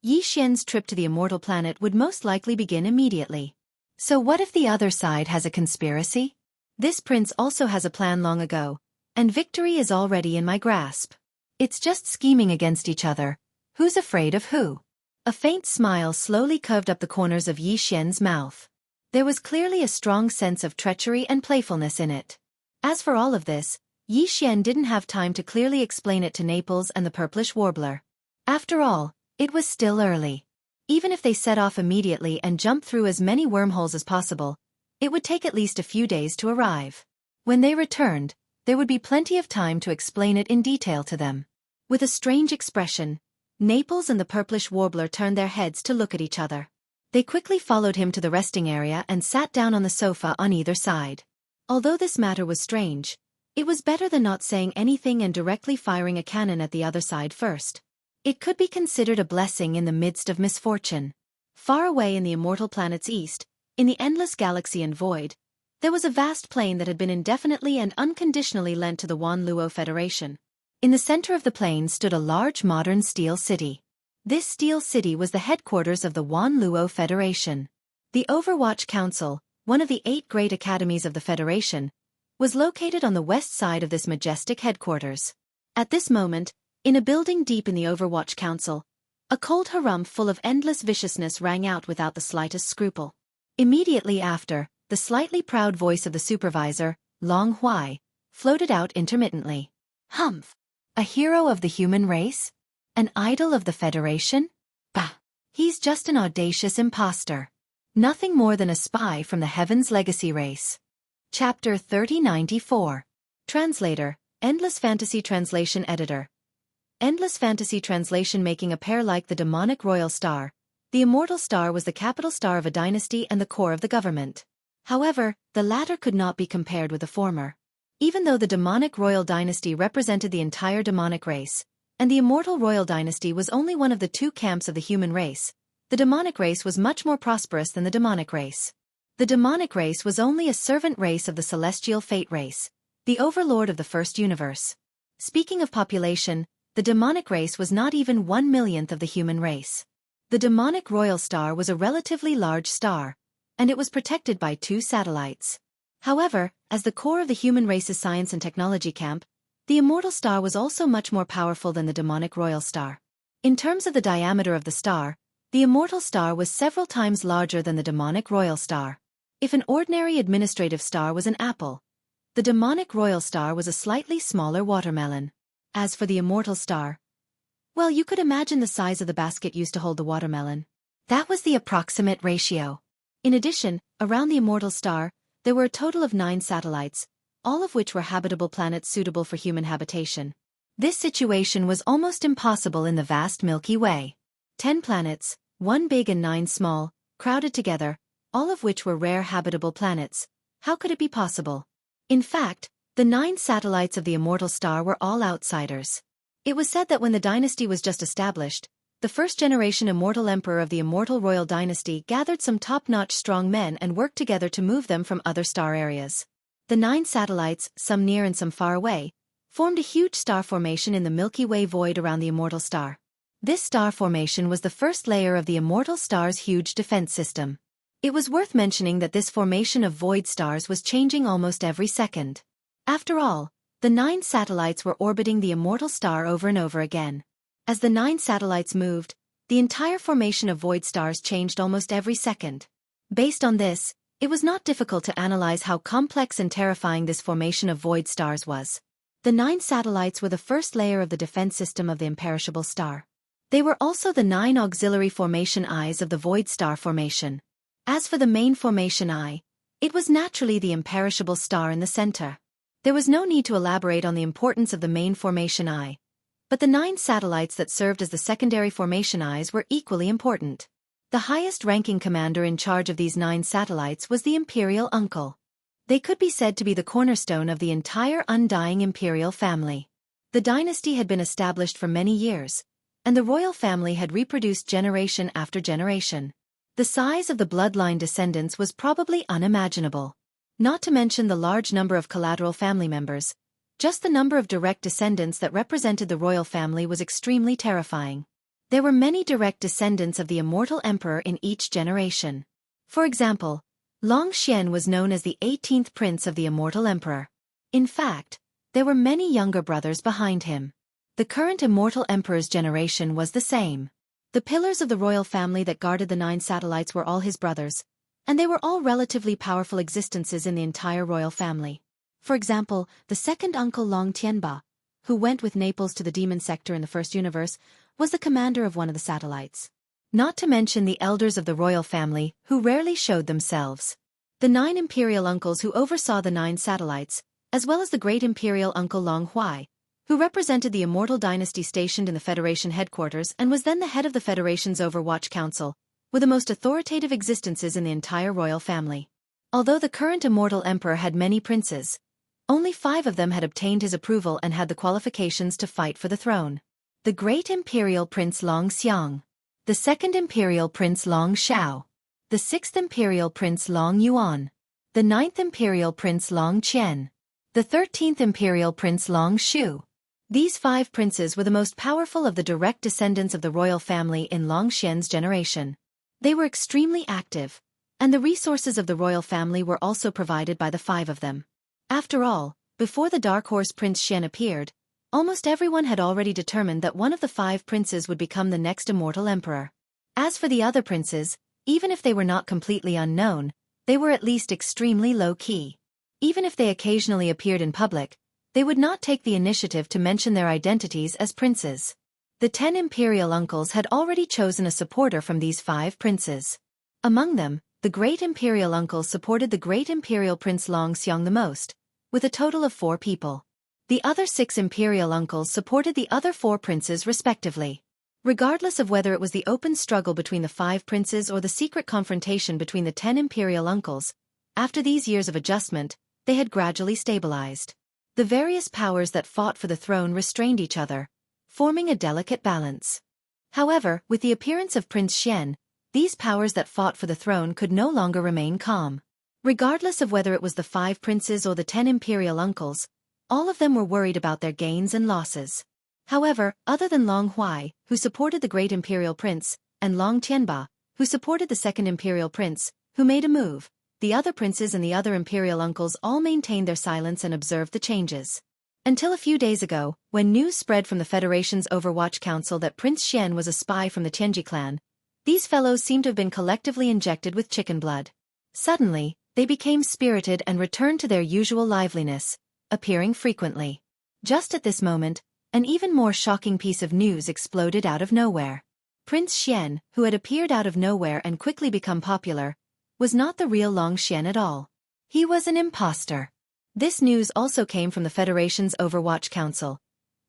Speaker 1: Yi Xian's trip to the immortal planet would most likely begin immediately. So what if the other side has a conspiracy? This prince also has a plan long ago, and victory is already in my grasp. It's just scheming against each other. Who's afraid of who? A faint smile slowly curved up the corners of Yi Xian's mouth. There was clearly a strong sense of treachery and playfulness in it. As for all of this, Yi Xian didn't have time to clearly explain it to Naples and the purplish warbler. After all, it was still early. Even if they set off immediately and jumped through as many wormholes as possible, it would take at least a few days to arrive. When they returned, there would be plenty of time to explain it in detail to them. With a strange expression, Naples and the purplish warbler turned their heads to look at each other. They quickly followed him to the resting area and sat down on the sofa on either side. Although this matter was strange, it was better than not saying anything and directly firing a cannon at the other side first. It could be considered a blessing in the midst of misfortune. Far away in the immortal planet's east, in the endless galaxy and void, there was a vast plain that had been indefinitely and unconditionally lent to the Wanluo Federation. In the center of the plain stood a large modern steel city. This steel city was the headquarters of the Wanluo Federation. The Overwatch Council, one of the 8 great academies of the Federation, was located on the west side of this majestic headquarters. At this moment, in a building deep in the Overwatch Council, a cold harumph full of endless viciousness rang out without the slightest scruple. Immediately after, the slightly proud voice of the supervisor, Long Huai, floated out intermittently. Humph! A hero of the human race? An idol of the Federation? Bah! He's just an audacious impostor. Nothing more than a spy from the Heaven's Legacy race. Chapter 3094. Translator, Endless Fantasy Translation Editor. Endless Fantasy Translation. Making a pair like the demonic royal star, the immortal star was the capital star of a dynasty and the core of the government. However, the latter could not be compared with the former. Even though the demonic royal dynasty represented the entire demonic race, and the immortal royal dynasty was only one of the 2 camps of the human race, the demonic race was much more prosperous than the demonic race. The demonic race was only a servant race of the celestial fate race, the overlord of the first universe. Speaking of population, the demonic race was not even 1/1,000,000th of the human race. The demonic royal star was a relatively large star, and it was protected by 2 satellites. However, as the core of the human race's science and technology camp, the immortal star was also much more powerful than the demonic royal star. In terms of the diameter of the star, the immortal star was several times larger than the demonic royal star. If an ordinary administrative star was an apple, the demonic royal star was a slightly smaller watermelon. As for the immortal star, well, you could imagine the size of the basket used to hold the watermelon. That was the approximate ratio. In addition, around the immortal star, there were a total of 9 satellites, all of which were habitable planets suitable for human habitation. This situation was almost impossible in the vast Milky Way. 10 planets, 1 big and 9 small, crowded together, all of which were rare habitable planets. How could it be possible? In fact, the 9 satellites of the immortal star were all outsiders. It was said that when the dynasty was just established, the first-generation immortal emperor of the immortal royal dynasty gathered some top-notch strong men and worked together to move them from other star areas. The 9 satellites, some near and some far away, formed a huge star formation in the Milky Way void around the immortal star. This star formation was the first layer of the immortal star's huge defense system. It was worth mentioning that this formation of void stars was changing almost every second. After all, the 9 satellites were orbiting the immortal star over and over again. As the 9 satellites moved, the entire formation of void stars changed almost every second. Based on this, it was not difficult to analyze how complex and terrifying this formation of void stars was. The 9 satellites were the first layer of the defense system of the imperishable star. They were also the 9 auxiliary formation eyes of the void star formation. As for the main formation eye, it was naturally the imperishable star in the center. There was no need to elaborate on the importance of the main formation eye, but the 9 satellites that served as the secondary formation eyes were equally important. The highest-ranking commander in charge of these 9 satellites was the imperial uncle. They could be said to be the cornerstone of the entire undying imperial family. The dynasty had been established for many years, and the royal family had reproduced generation after generation. The size of the bloodline descendants was probably unimaginable. Not to mention the large number of collateral family members, just the number of direct descendants that represented the royal family was extremely terrifying. There were many direct descendants of the immortal emperor in each generation. For example, Long Xian was known as the 18th prince of the immortal emperor. In fact, there were many younger brothers behind him. The current immortal emperor's generation was the same. The pillars of the royal family that guarded the 9 satellites were all his brothers, and they were all relatively powerful existences in the entire royal family. For example, the second uncle Long Tianba, who went with Naples to the demon sector in the first universe, was the commander of one of the satellites. Not to mention the elders of the royal family, who rarely showed themselves. The 9 imperial uncles who oversaw the 9 satellites, as well as the great imperial uncle Long Huai, who represented the immortal dynasty stationed in the Federation headquarters and was then the head of the Federation's Overwatch Council, were the most authoritative existences in the entire royal family. Although the current immortal emperor had many princes, only 5 of them had obtained his approval and had the qualifications to fight for the throne. The great imperial prince Long Xiang, the second imperial prince Long Shao, the 6th imperial prince Long Yuan, the 9th imperial prince Long Qian, the 13th imperial prince Long Shu. These 5 princes were the most powerful of the direct descendants of the royal family in Long Xian's generation. They were extremely active, and the resources of the royal family were also provided by the 5 of them. After all, before the dark horse Prince Xian appeared, almost everyone had already determined that one of the 5 princes would become the next immortal emperor. As for the other princes, even if they were not completely unknown, they were at least extremely low-key. Even if they occasionally appeared in public, they would not take the initiative to mention their identities as princes. The 10 imperial uncles had already chosen a supporter from these 5 princes. Among them, the great imperial uncles supported the great imperial prince Long Xiang the most, with a total of 4 people. The other 6 imperial uncles supported the other 4 princes respectively. Regardless of whether it was the open struggle between the 5 princes or the secret confrontation between the 10 imperial uncles, after these years of adjustment, they had gradually stabilized. The various powers that fought for the throne restrained each other, forming a delicate balance. However, with the appearance of Prince Xian, these powers that fought for the throne could no longer remain calm. Regardless of whether it was the 5 princes or the 10 imperial uncles, all of them were worried about their gains and losses. However, other than Long Huai, who supported the great imperial prince, and Long Tianba, who supported the second imperial prince, who made a move, the other princes and the other imperial uncles all maintained their silence and observed the changes. Until a few days ago, when news spread from the Federation's Overwatch Council that Prince Xian was a spy from the Tianji clan, these fellows seemed to have been collectively injected with chicken blood. Suddenly, they became spirited and returned to their usual liveliness, appearing frequently. Just at this moment, an even more shocking piece of news exploded out of nowhere. Prince Xian, who had appeared out of nowhere and quickly become popular, was not the real Long Xian at all. He was an imposter. This news also came from the Federation's Overwatch Council,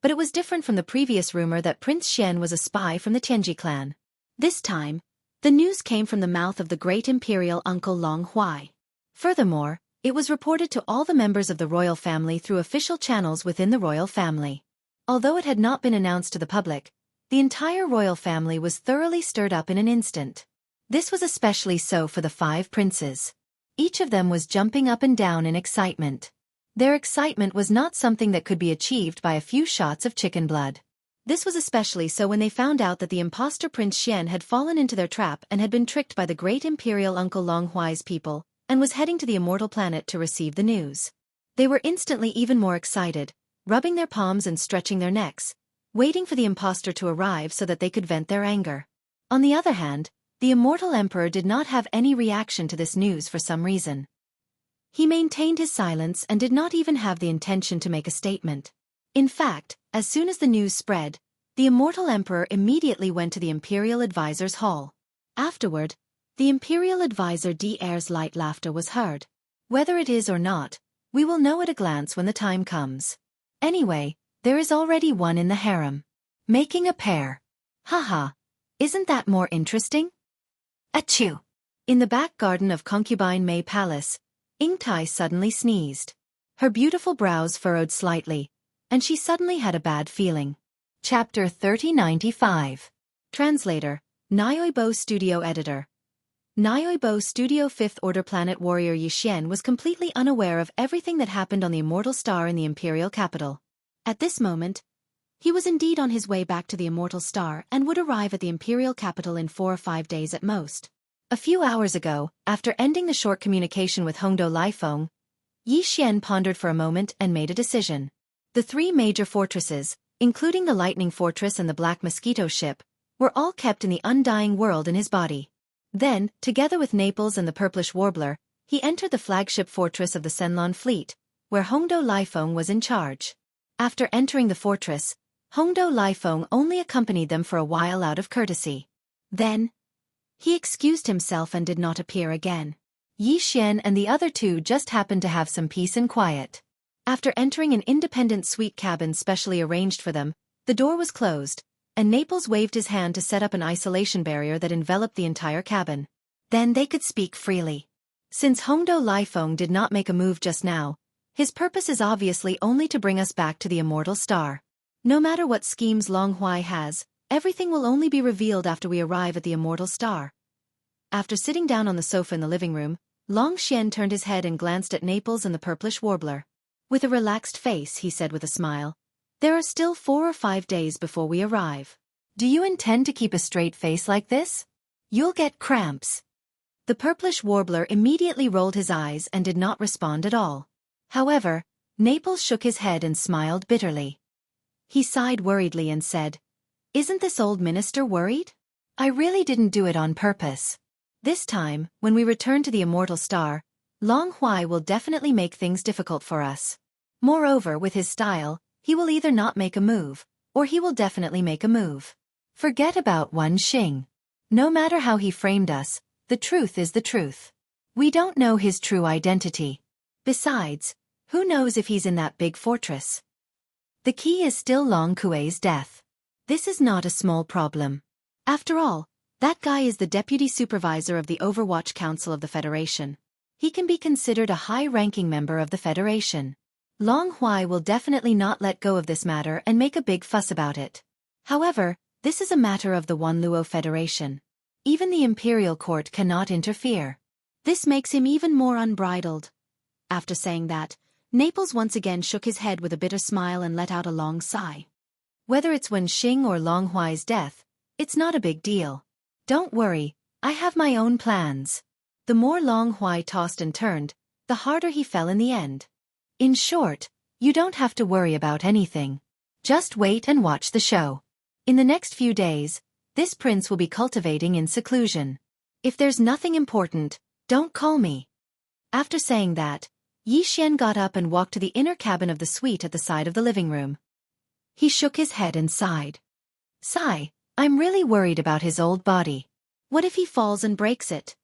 Speaker 1: but it was different from the previous rumor that Prince Xian was a spy from the Tianji clan. This time, the news came from the mouth of the great imperial uncle Long Huai. Furthermore, it was reported to all the members of the royal family through official channels within the royal family. Although it had not been announced to the public, the entire royal family was thoroughly stirred up in an instant. This was especially so for the 5 princes. Each of them was jumping up and down in excitement. Their excitement was not something that could be achieved by a few shots of chicken blood. This was especially so when they found out that the imposter Prince Xian had fallen into their trap and had been tricked by the great imperial Uncle Long Huai's people, and was heading to the immortal planet to receive the news. They were instantly even more excited, rubbing their palms and stretching their necks, waiting for the imposter to arrive so that they could vent their anger. On the other hand, the immortal emperor did not have any reaction to this news for some reason. He maintained his silence and did not even have the intention to make a statement. In fact, as soon as the news spread, the immortal emperor immediately went to the imperial advisor's hall. Afterward, the imperial advisor D'Air's light laughter was heard. Whether it is or not, we will know at a glance when the time comes. Anyway, there is already one in the harem. Making a pair. Haha, isn't that more interesting? Achoo! In the back garden of Concubine May Palace, Ingtai suddenly sneezed. Her beautiful brows furrowed slightly, and she suddenly had a bad feeling. Chapter 3095. Translator, Nyoibo Studio Editor. Nyoibo Studio 5th Order Planet Warrior Yixian was completely unaware of everything that happened on the Immortal Star in the Imperial Capital. At this moment, he was indeed on his way back to the Immortal Star and would arrive at the Imperial Capital in 4 or 5 days at most. A few hours ago, after ending the short communication with Hongdo Lifeng, Yixian pondered for a moment and made a decision. The 3 major fortresses, including the Lightning Fortress and the Black Mosquito ship, were all kept in the undying world in his body. Then, together with Naples and the Purplish Warbler, he entered the flagship fortress of the Senlon fleet, where Hongdo Lifeng was in charge. After entering the fortress, Hongdo Lifeng only accompanied them for a while out of courtesy. Then, he excused himself and did not appear again. Yixian and the other 2 just happened to have some peace and quiet. After entering an independent suite cabin specially arranged for them, the door was closed, and Naples waved his hand to set up an isolation barrier that enveloped the entire cabin. Then they could speak freely. Since Hongdo Lifeng did not make a move just now, his purpose is obviously only to bring us back to the Immortal Star. No matter what schemes Long Huai has, everything will only be revealed after we arrive at the Immortal Star. After sitting down on the sofa in the living room, Long Xian turned his head and glanced at Naples and the Purplish Warbler. With a relaxed face, he said with a smile, "There are still 4 or 5 days before we arrive. Do you intend to keep a straight face like this? You'll get cramps." The Purplish Warbler immediately rolled his eyes and did not respond at all. However, Naples shook his head and smiled bitterly. He sighed worriedly and said, "Isn't this old minister worried? I really didn't do it on purpose. This time, when we return to the Immortal Star, Long Huai will definitely make things difficult for us. Moreover, with his style, he will either not make a move, or he will definitely make a move. Forget about Wen Xing. No matter how he framed us, the truth is the truth. We don't know his true identity. Besides, who knows if he's in that big fortress? The key is still Long Kuei's death. This is not a small problem. After all, that guy is the deputy supervisor of the Overwatch Council of the Federation. He can be considered a high-ranking member of the Federation. Long Huai will definitely not let go of this matter and make a big fuss about it. However, this is a matter of the Wanluo Federation. Even the Imperial Court cannot interfere. This makes him even more unbridled." After saying that, Naples once again shook his head with a bitter smile and let out a long sigh. Whether it's Wen Xing or Long Huai's death, it's not a big deal. Don't worry, I have my own plans. The more Long Huai tossed and turned, the harder he fell in the end. In short, you don't have to worry about anything. Just wait and watch the show. In the next few days, this prince will be cultivating in seclusion. If there's nothing important, don't call me." After saying that, Yixian got up and walked to the inner cabin of the suite at the side of the living room. He shook his head and sighed. I'm really worried about his old body. What if he falls and breaks it?"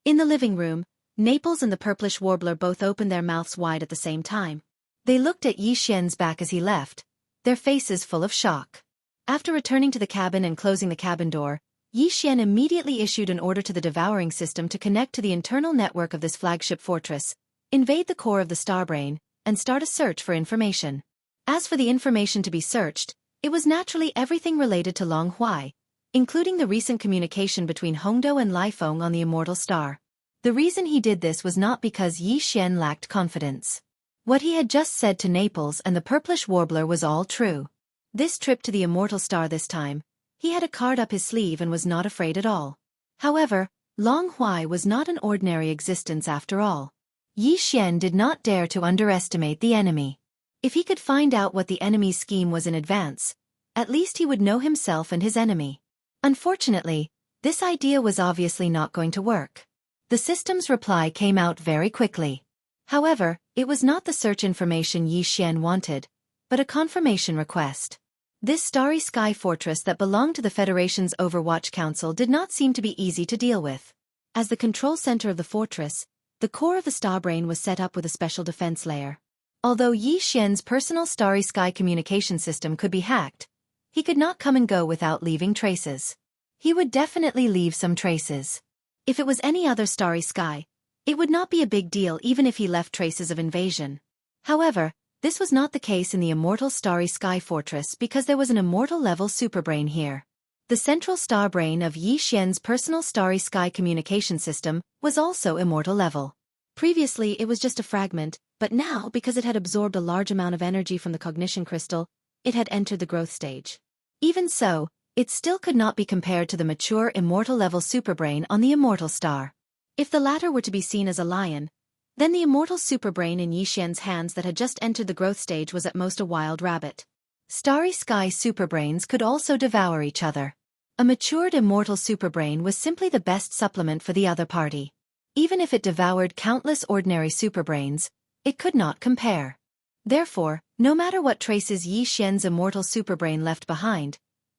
Speaker 1: In the living room, Naples and the Purplish Warbler both opened their mouths wide at the same time. They looked at Yixian's back as he left, their faces full of shock. After returning to the cabin and closing the cabin door, Yixian immediately issued an order to the devouring system to connect to the internal network of this flagship fortress, invade the core of the Starbrain, and start a search for information. As for the information to be searched, it was naturally everything related to Long Huai, including the recent communication between Hongdo and Lifeng on the Immortal Star. The reason he did this was not because Yixian lacked confidence. What he had just said to Naples and the purplish warbler was all true. This trip to the immortal star this time, he had a card up his sleeve and was not afraid at all. However, Long Huai was not an ordinary existence after all. Yi Xian did not dare to underestimate the enemy. If he could find out what the enemy's scheme was in advance, at least he would know himself and his enemy. Unfortunately, this idea was obviously not going to work. The system's reply came out very quickly. However, it was not the search information Yi Xian wanted, but a confirmation request. This starry sky fortress that belonged to the Federation's Overwatch Council did not seem to be easy to deal with. As the control center of the fortress, the core of the starbrain was set up with a special defense layer. Although Yi Xian's personal starry sky communication system could be hacked, he could not come and go without leaving traces. He would definitely leave some traces. If it was any other starry sky, it would not be a big deal even if he left traces of invasion. However, this was not the case in the immortal starry sky fortress because there was an immortal-level superbrain here. The central starbrain of Yi Xian's personal starry sky communication system was also immortal level. Previously it was just a fragment, but now because it had absorbed a large amount of energy from the cognition crystal, it had entered the growth stage. Even so, it still could not be compared to the mature immortal-level superbrain on the immortal star. If the latter were to be seen as a lion, then the immortal superbrain in Yi Xian's hands that had just entered the growth stage was at most a wild rabbit. Starry sky superbrains could also devour each other. A matured immortal superbrain was simply the best supplement for the other party. Even if it devoured countless ordinary superbrains, it could not compare. Therefore, no matter what traces Yi Xian's immortal superbrain left behind,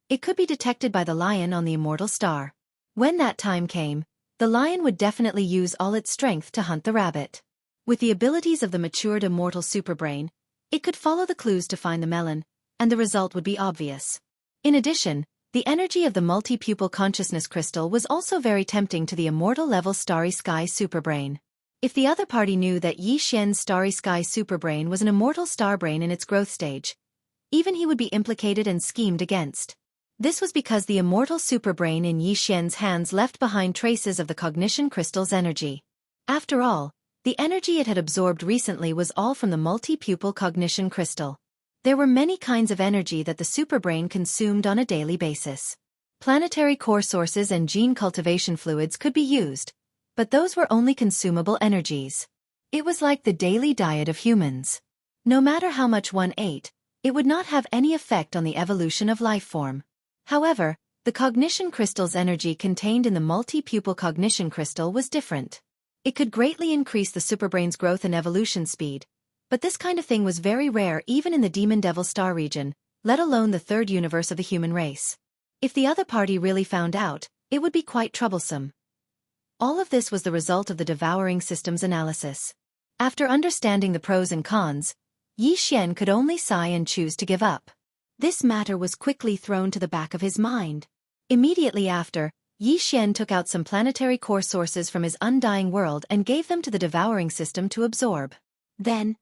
Speaker 1: it could be detected by the lion on the immortal star. When that time came, the lion would definitely use all its strength to hunt the rabbit. With the abilities of the matured immortal superbrain, it could follow the clues to find the melon, and the result would be obvious. In addition, the energy of the multi-pupil consciousness crystal was also very tempting to the immortal-level starry sky superbrain. If the other party knew that Yi Xian's starry sky superbrain was an immortal starbrain in its growth stage, even he would be implicated and schemed against. This was because the immortal superbrain in Yi Xian's hands left behind traces of the cognition crystal's energy. After all, the energy it had absorbed recently was all from the multi-pupil cognition crystal. There were many kinds of energy that the superbrain consumed on a daily basis. Planetary core sources and gene cultivation fluids could be used, but those were only consumable energies. It was like the daily diet of humans. No matter how much one ate, it would not have any effect on the evolution of life form. However, the cognition crystal's energy contained in the multi-pupil cognition crystal was different. It could greatly increase the superbrain's growth and evolution speed, but this kind of thing was very rare even in the Demon Devil Star region, let alone the third universe of the human race. If the other party really found out, it would be quite troublesome. All of this was the result of the devouring system's analysis. After understanding the pros and cons, Yi Xian could only sigh and choose to give up. This matter was quickly thrown to the back of his mind. Immediately after, Yi Xian took out some planetary core sources from his undying world and gave them to the devouring system to absorb. Then,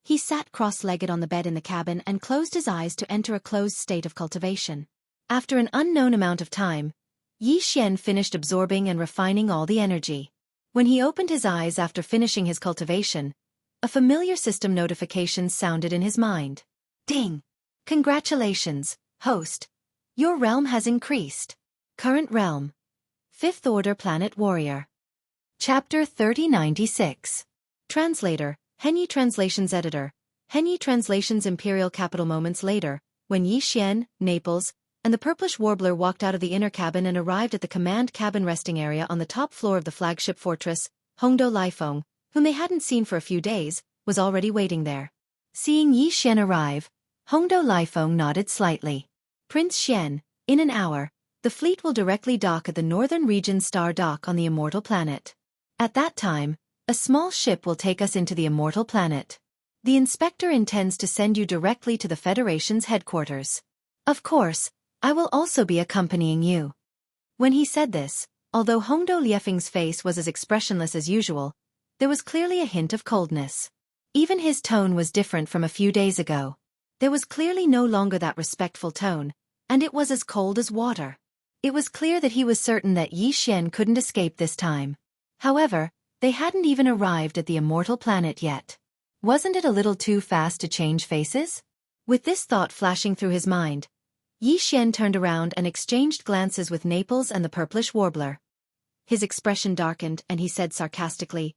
Speaker 1: he sat cross-legged on the bed in the cabin and closed his eyes to enter a closed state of cultivation. After an unknown amount of time, Yi Xian finished absorbing and refining all the energy. When he opened his eyes after finishing his cultivation, a familiar system notification sounded in his mind. Ding! Congratulations, host. Your realm has increased. Current realm: 5th Order Planet Warrior. Chapter 3096. Translator, Henyi Translations Editor. Henyi Translations. Imperial capital. Moments later, when Yi Xian, Naples, and the purplish warbler walked out of the inner cabin and arrived at the command cabin resting area on the top floor of the flagship fortress, Hongdo Lifeng, whom they hadn't seen for a few days, was already waiting there. Seeing Yi Xian arrive, Hongdo Lifeng nodded slightly. Prince Xian, in an hour, the fleet will directly dock at the Northern Region Star Dock on the Immortal Planet. At that time, a small ship will take us into the Immortal Planet. The Inspector intends to send you directly to the Federation's headquarters. Of course, I will also be accompanying you. When he said this, although Hongdo Liefeng's face was as expressionless as usual, there was clearly a hint of coldness. Even his tone was different from a few days ago. There was clearly no longer that respectful tone, and it was as cold as water. It was clear that he was certain that Yi Xian couldn't escape this time. However, they hadn't even arrived at the Immortal Planet yet. Wasn't it a little too fast to change faces? With this thought flashing through his mind, Yi Xian turned around and exchanged glances with Naples and the purplish warbler. His expression darkened and he said sarcastically,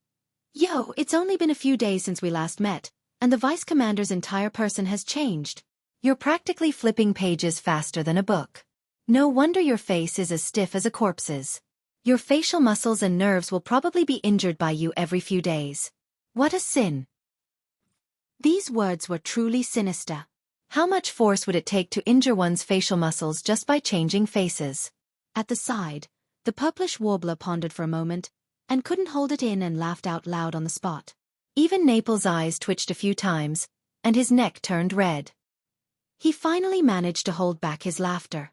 Speaker 1: "Yo, it's only been a few days since we last met, and the vice commander's entire person has changed. You're practically flipping pages faster than a book. No wonder your face is as stiff as a corpse's. Your facial muscles and nerves will probably be injured by you every few days. What a sin." These words were truly sinister. How much force would it take to injure one's facial muscles just by changing faces? At the side, the purplish warbler pondered for a moment, and couldn't hold it in and laughed out loud on the spot. Even Naples' eyes twitched a few times, and his neck turned red. He finally managed to hold back his laughter.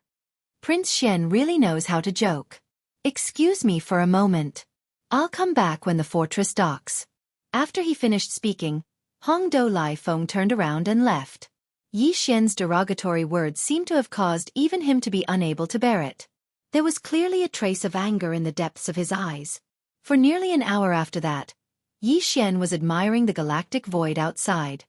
Speaker 1: Prince Xian really knows how to joke. "Excuse me for a moment. I'll come back when the fortress docks." After he finished speaking, Hongdou Laifeng turned around and left. Yi Xian's derogatory words seemed to have caused even him to be unable to bear it. There was clearly a trace of anger in the depths of his eyes. For nearly an hour after that, Yi Xian was admiring the galactic void outside.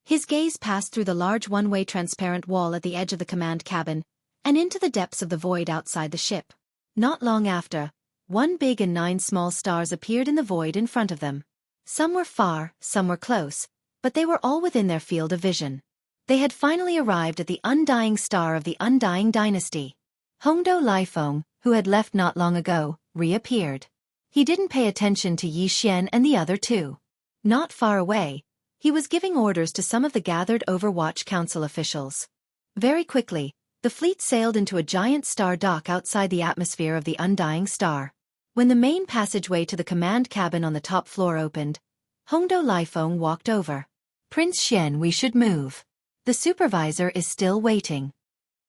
Speaker 1: His gaze passed through the large one-way transparent wall at the edge of the command cabin, and into the depths of the void outside the ship. Not long after, 1 big and 9 small stars appeared in the void in front of them. Some were far, some were close, but they were all within their field of vision. They had finally arrived at the undying star of the undying dynasty. Hongdou Laifeng, who had left not long ago, reappeared. He didn't pay attention to Yi Xian and the other two. Not far away, he was giving orders to some of the gathered Overwatch Council officials. Very quickly, the fleet sailed into a giant star dock outside the atmosphere of the undying star. When the main passageway to the command cabin on the top floor opened, Hongdou Laifeng walked over. "Prince Xian, we should move. The supervisor is still waiting."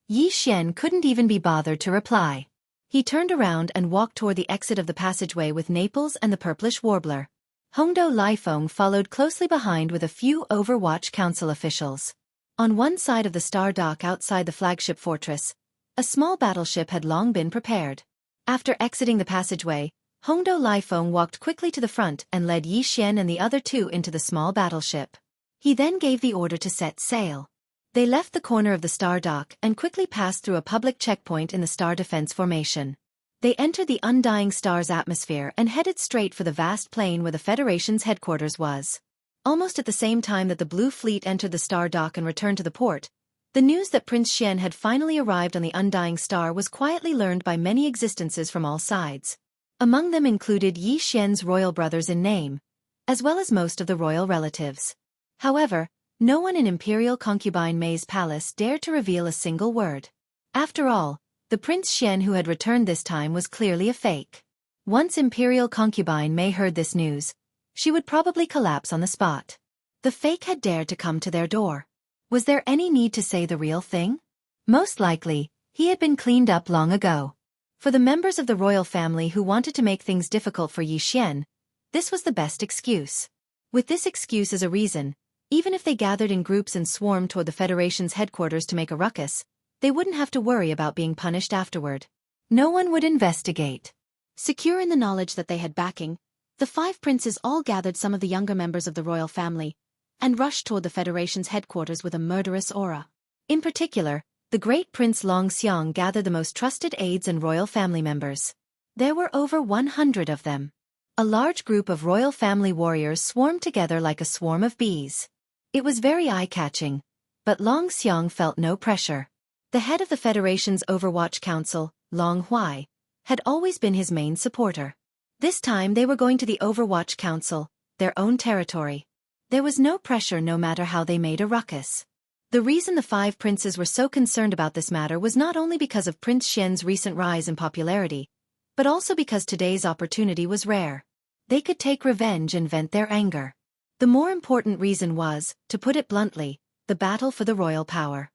Speaker 1: Yi Xian couldn't even be bothered to reply. He turned around and walked toward the exit of the passageway with Naples and the purplish warbler. Hongdou Laifeng followed closely behind with a few Overwatch Council officials. On one side of the star dock outside the flagship fortress, a small battleship had long been prepared. After exiting the passageway, Hongdou Laifeng walked quickly to the front and led Yi Xian and the other two into the small battleship. He then gave the order to set sail. They left the corner of the star dock and quickly passed through a public checkpoint in the star defense formation. They entered the undying star's atmosphere and headed straight for the vast plain where the Federation's headquarters was. Almost at the same time that the Blue Fleet entered the star dock and returned to the port, the news that Prince Xian had finally arrived on the undying star was quietly learned by many existences from all sides. Among them included Yi Xian's royal brothers in name, as well as most of the royal relatives. However, no one in Imperial concubine Mei's palace dared to reveal a single word. After all, the Prince Xian who had returned this time was clearly a fake. Once Imperial concubine Mei heard this news, she would probably collapse on the spot. The fake had dared to come to their door. Was there any need to say the real thing? Most likely, he had been cleaned up long ago. For the members of the royal family who wanted to make things difficult for Yi Xian, this was the best excuse. With this excuse as a reason, even if they gathered in groups and swarmed toward the Federation's headquarters to make a ruckus, they wouldn't have to worry about being punished afterward. No one would investigate. Secure in the knowledge that they had backing, the 5 princes all gathered some of the younger members of the royal family and rushed toward the Federation's headquarters with a murderous aura. In particular, the great Prince Long Xiang gathered the most trusted aides and royal family members. There were over 100 of them. A large group of royal family warriors swarmed together like a swarm of bees. It was very eye-catching, but Long Xiang felt no pressure. The head of the Federation's Overwatch Council, Long Huai, had always been his main supporter. This time they were going to the Overwatch Council, their own territory. There was no pressure no matter how they made a ruckus. The reason the 5 princes were so concerned about this matter was not only because of Prince Xian's recent rise in popularity, but also because today's opportunity was rare. They could take revenge and vent their anger. The more important reason was, to put it bluntly, the battle for the royal power.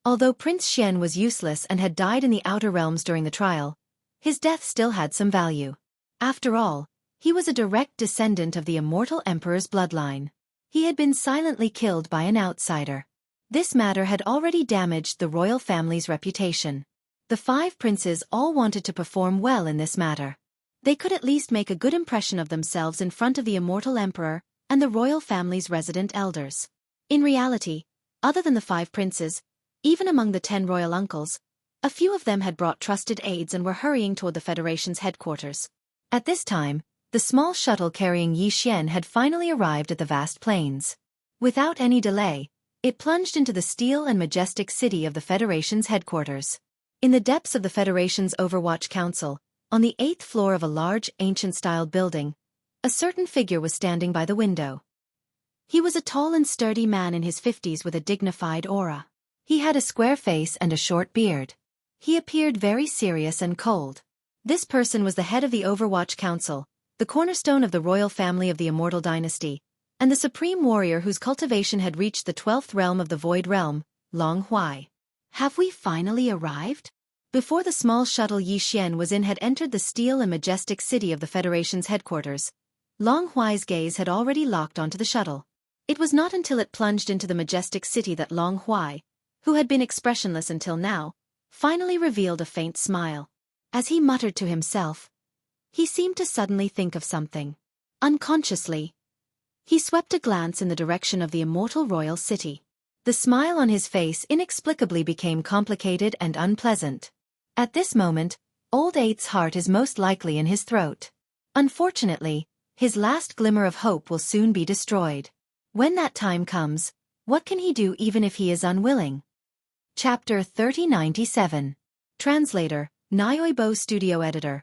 Speaker 1: Although Prince Xian was useless and had died in the Outer Realms during the trial, his death still had some value. After all, he was a direct descendant of the immortal emperor's bloodline. He had been silently killed by an outsider. This matter had already damaged the royal family's reputation. The 5 princes all wanted to perform well in this matter. They could at least make a good impression of themselves in front of the immortal emperor and the royal family's resident elders. In reality, other than the 5 princes, even among the 10 royal uncles, a few of them had brought trusted aides and were hurrying toward the Federation's headquarters. At this time, the small shuttle carrying Xianxia had finally arrived at the vast plains. Without any delay, it plunged into the steel and majestic city of the Federation's headquarters. In the depths of the Federation's Overwatch Council, on the 8th floor of a large, ancient-styled building, a certain figure was standing by the window. He was a tall and sturdy man in his 50s with a dignified aura. He had a square face and a short beard. He appeared very serious and cold. This person was the head of the Overwatch Council, the cornerstone of the royal family of the Immortal Dynasty, and the supreme warrior whose cultivation had reached the 12th realm of the Void Realm, Long Huai. Have we finally arrived? Before the small shuttle Xianxia was in had entered the steel and majestic city of the Federation's headquarters, Long Huai's gaze had already locked onto the shuttle. It was not until it plunged into the majestic city that Long Huai, who had been expressionless until now, finally revealed a faint smile. As he muttered to himself, he seemed to suddenly think of something. Unconsciously, he swept a glance in the direction of the immortal royal city. The smile on his face inexplicably became complicated and unpleasant. At this moment, Old Eight's heart is most likely in his throat. Unfortunately, his last glimmer of hope will soon be destroyed. When that time comes, what can he do even if he is unwilling? Chapter 3097. Translator, Nyoibo Studio Editor.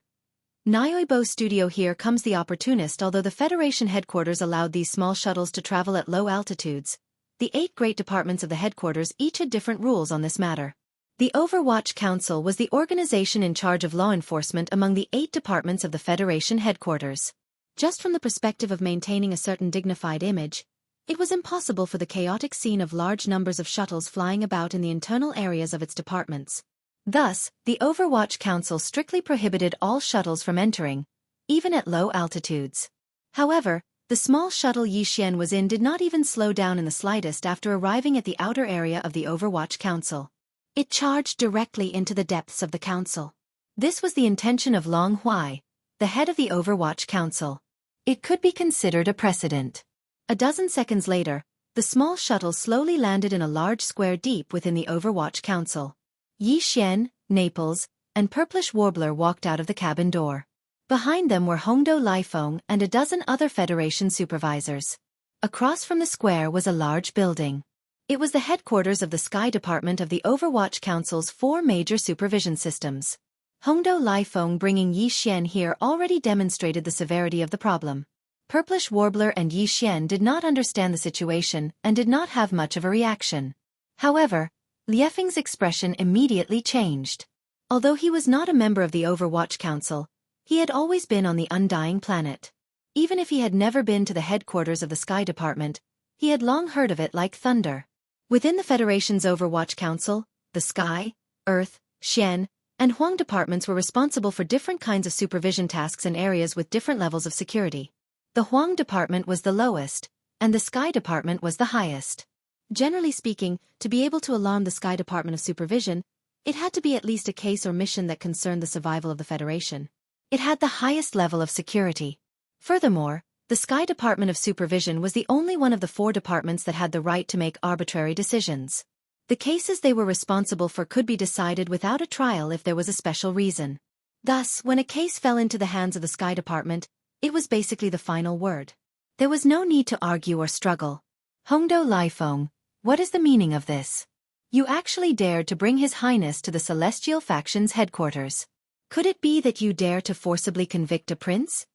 Speaker 1: Nyoibo Studio. Here comes the opportunist. Although the Federation headquarters allowed these small shuttles to travel at low altitudes, the 8 great departments of the headquarters each had different rules on this matter. The Overwatch Council was the organization in charge of law enforcement among the 8 departments of the Federation headquarters. Just from the perspective of maintaining a certain dignified image, it was impossible for the chaotic scene of large numbers of shuttles flying about in the internal areas of its departments. Thus, the Overwatch Council strictly prohibited all shuttles from entering, even at low altitudes. However, the small shuttle Xianxia was in did not even slow down in the slightest after arriving at the outer area of the Overwatch Council. It charged directly into the depths of the council. This was the intention of Long Huai, the head of the Overwatch Council. It could be considered a precedent. A dozen seconds later, the small shuttle slowly landed in a large square deep within the Overwatch Council. Xianxia, Naples, and Purplish Warbler walked out of the cabin door. Behind them were Hongdo Lifeng and a dozen other Federation supervisors. Across from the square was a large building. It was the headquarters of the Sky Department of the Overwatch Council's 4 major supervision systems. Hongdo Lifeng bringing Xianxia here already demonstrated the severity of the problem. Purplish Warbler and Xianxia did not understand the situation and did not have much of a reaction. However, Liefeng's expression immediately changed. Although he was not a member of the Overwatch Council, he had always been on the Undying Planet. Even if he had never been to the headquarters of the Sky Department, he had long heard of it like thunder. Within the Federation's Overwatch Council, the Sky, Earth, Xian, and Huang departments were responsible for different kinds of supervision tasks in areas with different levels of security. The Huang department was the lowest, and the Sky department was the highest. Generally speaking, to be able to alarm the Sky Department of Supervision, it had to be at least a case or mission that concerned the survival of the Federation. It had the highest level of security. Furthermore, the Sky Department of Supervision was the only one of the 4 departments that had the right to make arbitrary decisions. The cases they were responsible for could be decided without a trial if there was a special reason. Thus, when a case fell into the hands of the Sky Department, it was basically the final word. There was no need to argue or struggle. Hongdo Lifeng, what is the meaning of this? You actually dared to bring His Highness to the Celestial Faction's headquarters. Could it be that you dare to forcibly convict a prince?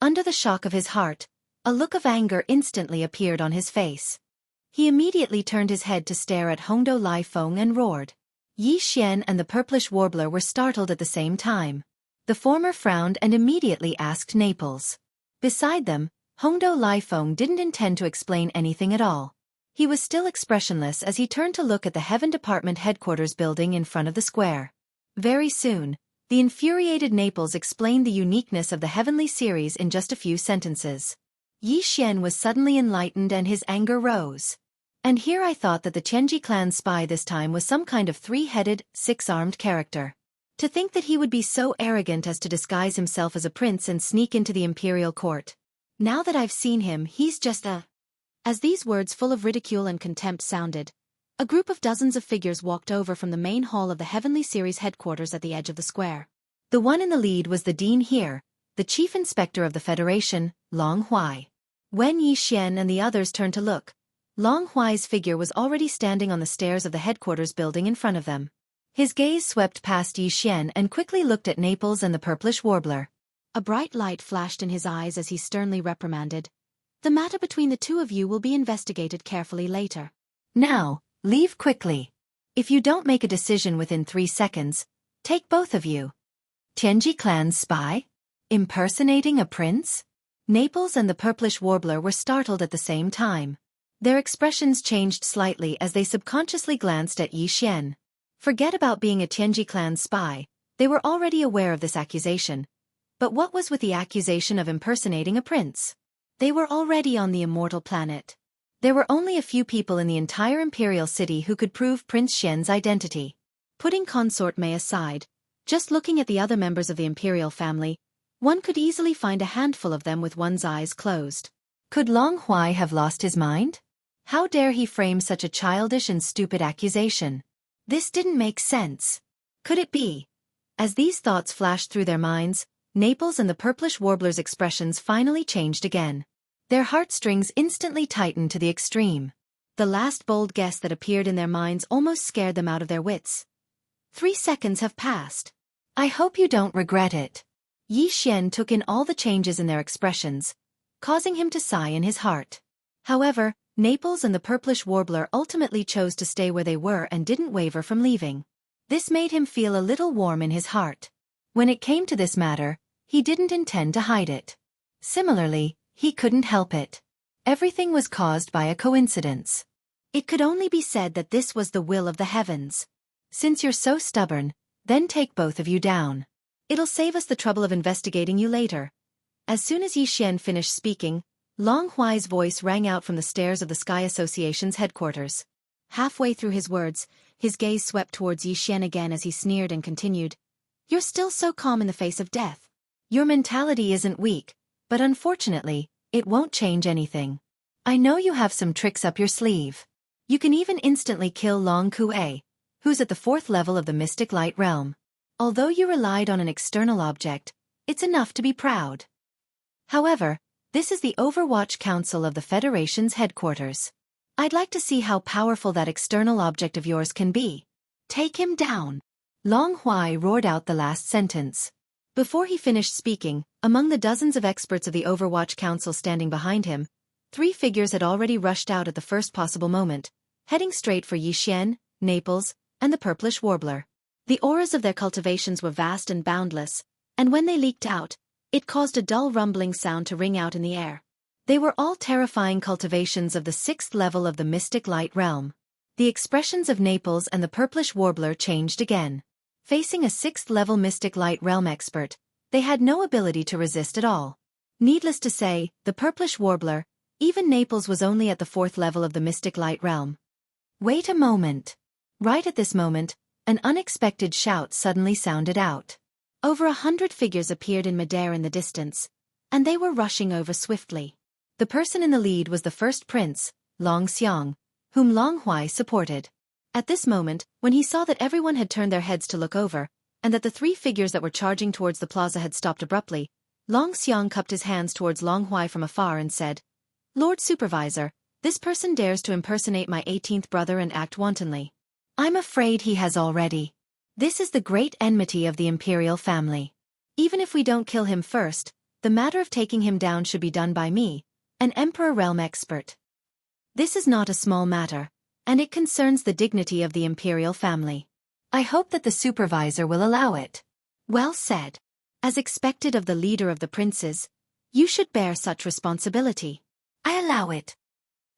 Speaker 1: Under the shock of his heart, a look of anger instantly appeared on his face. He immediately turned his head to stare at Hongdo Lifeng and roared. Xianxia and the Purplish Warbler were startled at the same time. The former frowned and immediately asked Naples. Beside them, Hongdo Lifeng didn't intend to explain anything at all. He was still expressionless as he turned to look at the Heaven Department headquarters building in front of the square. Very soon, the infuriated Naples explained the uniqueness of the Heavenly Series in just a few sentences. Xianxia was suddenly enlightened and his anger rose. And here I thought that the Chenji clan spy this time was some kind of 3-headed, 6-armed character. To think that he would be so arrogant as to disguise himself as a prince and sneak into the imperial court. Now that I've seen him, he's just a... As these words full of ridicule and contempt sounded, a group of dozens of figures walked over from the main hall of the Heavenly Series headquarters at the edge of the square. The one in the lead was the dean here, the chief inspector of the Federation, Long Huai. When Yi Xian and the others turned to look, Long Huai's figure was already standing on the stairs of the headquarters building in front of them. His gaze swept past Yi Xian and quickly looked at Naples and the purplish warbler. A bright light flashed in his eyes as he sternly reprimanded, "The matter between the two of you will be investigated carefully later. Now, leave quickly. If you don't make a decision within 3 seconds, take both of you." Tianji clan's spy? Impersonating a prince? Naples and the purplish warbler were startled at the same time. Their expressions changed slightly as they subconsciously glanced at Yi Xian. Forget about being a Tianji clan spy, they were already aware of this accusation. But what was with the accusation of impersonating a prince? They were already on the immortal planet. There were only a few people in the entire imperial city who could prove Prince Xian's identity. Putting Consort Mei aside, just looking at the other members of the imperial family, one could easily find a handful of them with one's eyes closed. Could Long Huai have lost his mind? How dare he frame such a childish and stupid accusation? This didn't make sense. Could it be? As these thoughts flashed through their minds, Naples and the purplish warbler's expressions finally changed again. Their heartstrings instantly tightened to the extreme. The last bold guess that appeared in their minds almost scared them out of their wits. 3 seconds have passed. I hope you don't regret it. Yi Xian took in all the changes in their expressions, causing him to sigh in his heart. However, Naples and the purplish warbler ultimately chose to stay where they were and didn't waver from leaving. This made him feel a little warm in his heart. When it came to this matter, he didn't intend to hide it. Similarly, he couldn't help it. Everything was caused by a coincidence. It could only be said that this was the will of the heavens. Since you're so stubborn, then take both of you down. It'll save us the trouble of investigating you later. As soon as Yi Xian finished speaking, Long Huai's voice rang out from the stairs of the Sky Association's headquarters. Halfway through his words, his gaze swept towards Yi Xian again as he sneered and continued, "You're still so calm in the face of death. Your mentality isn't weak, but unfortunately, it won't change anything. I know you have some tricks up your sleeve. You can even instantly kill Long Kuei, who's at the 4th level of the Mystic Light Realm. Although you relied on an external object, it's enough to be proud. However, this is the Overwatch Council of the Federation's headquarters. I'd like to see how powerful that external object of yours can be. Take him down." Long Huai roared out the last sentence. Before he finished speaking, among the dozens of experts of the Overwatch Council standing behind him, 3 figures had already rushed out at the first possible moment, heading straight for Yi Xian, Naples, and the purplish warbler. The auras of their cultivations were vast and boundless, and when they leaked out, it caused a dull rumbling sound to ring out in the air. They were all terrifying cultivations of the 6th level of the Mystic Light Realm. The expressions of Naples and the purplish warbler changed again. Facing a 6th level Mystic Light Realm expert, they had no ability to resist at all. Needless to say, the purplish warbler, even Naples, was only at the 4th level of the Mystic Light Realm. Wait a moment. Right at this moment, an unexpected shout suddenly sounded out. Over 100 figures appeared in midair in the distance, and they were rushing over swiftly. The person in the lead was the first prince, Long Xiang, whom Long Huai supported. At this moment, when he saw that everyone had turned their heads to look over, and that the 3 figures that were charging towards the plaza had stopped abruptly, Long Xiang cupped his hands towards Long Huai from afar and said, "Lord Supervisor, this person dares to impersonate my 18th brother and act wantonly. I'm afraid he has already. This is the great enmity of the imperial family. Even if we don't kill him first, the matter of taking him down should be done by me, an Emperor Realm expert. This is not a small matter, and it concerns the dignity of the imperial family. I hope that the supervisor will allow it." Well said. As expected of the leader of the princes, you should bear such responsibility. I allow it.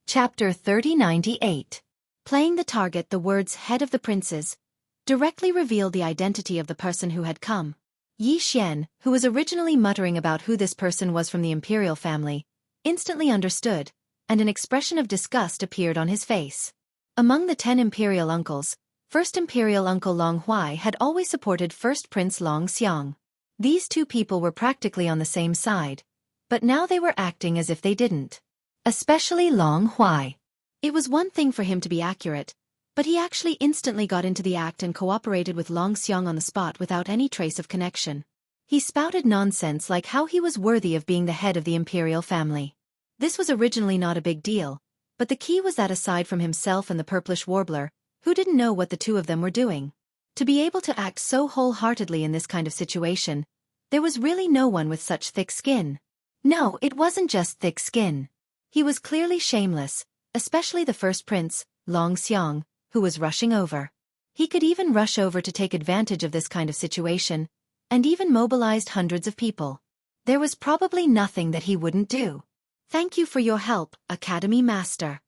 Speaker 1: Chapter 3098. Playing the target. The words "head of the princes" directly revealed the identity of the person who had come. Yi Xian, who was originally muttering about who this person was from the imperial family, instantly understood, and an expression of disgust appeared on his face. Among the 10 imperial uncles, first imperial uncle Long Huai had always supported first prince Long Xiang. These 2 people were practically on the same side, But now they were acting as if they didn't. Especially Long Huai. It was one thing for him to be accurate, but he actually instantly got into the act and cooperated with Long Xiong on the spot without any trace of connection. He spouted nonsense like how he was worthy of being the head of the imperial family. This was originally not a big deal, but the key was that aside from himself and the purplish warbler, who didn't know what the two of them were doing, to be able to act so wholeheartedly in this kind of situation, there was really no one with such thick skin. No, it wasn't just thick skin. He was clearly shameless, especially the first prince, Long Xiong, who was rushing over. He could even rush over to take advantage of this kind of situation, and even mobilized hundreds of people. There was probably nothing that he wouldn't do. Thank you for your help, Academy Master.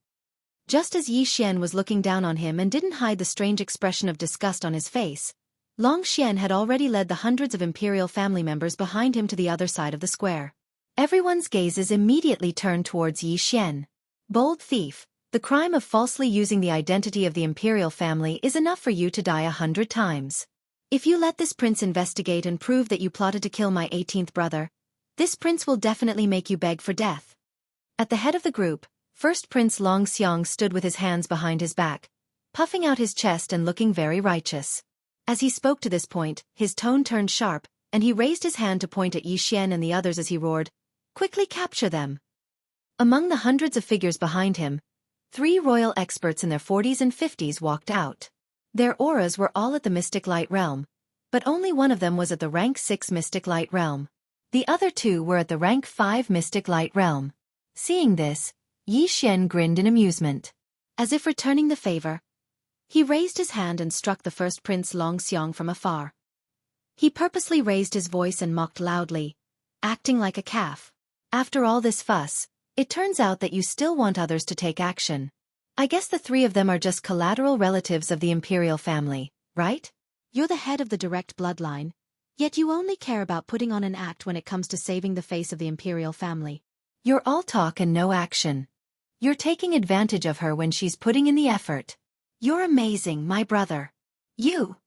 Speaker 1: Just as Yi Xian was looking down on him and didn't hide the strange expression of disgust on his face, Long Xian had already led the hundreds of imperial family members behind him to the other side of the square. Everyone's gazes immediately turned towards Yi Xian. Bold thief, the crime of falsely using the identity of the imperial family is enough for you to die 100 times. If you let this prince investigate and prove that you plotted to kill my 18th brother, this prince will definitely make you beg for death. At the head of the group, First Prince Long Xiong stood with his hands behind his back, puffing out his chest and looking very righteous. As he spoke to this point, his tone turned sharp, and he raised his hand to point at Yi Xian and the others as he roared, "Quickly capture them!" Among the hundreds of figures behind him, 3 royal experts in their 40s and 50s walked out. Their auras were all at the Mystic Light Realm, but only one of them was at the rank 6 Mystic Light Realm. The other 2 were at the rank 5 Mystic Light Realm. Seeing this, Yi Xian grinned in amusement. As if returning the favor, he raised his hand and struck the first Prince Long Xiong from afar. He purposely raised his voice and mocked loudly, acting like a calf. After all this fuss, it turns out that you still want others to take action. I guess the 3 of them are just collateral relatives of the imperial family, right? You're the head of the direct bloodline, yet you only care about putting on an act when it comes to saving the face of the imperial family. You're all talk and no action. You're taking advantage of her when she's putting in the effort. You're amazing, my brother. You.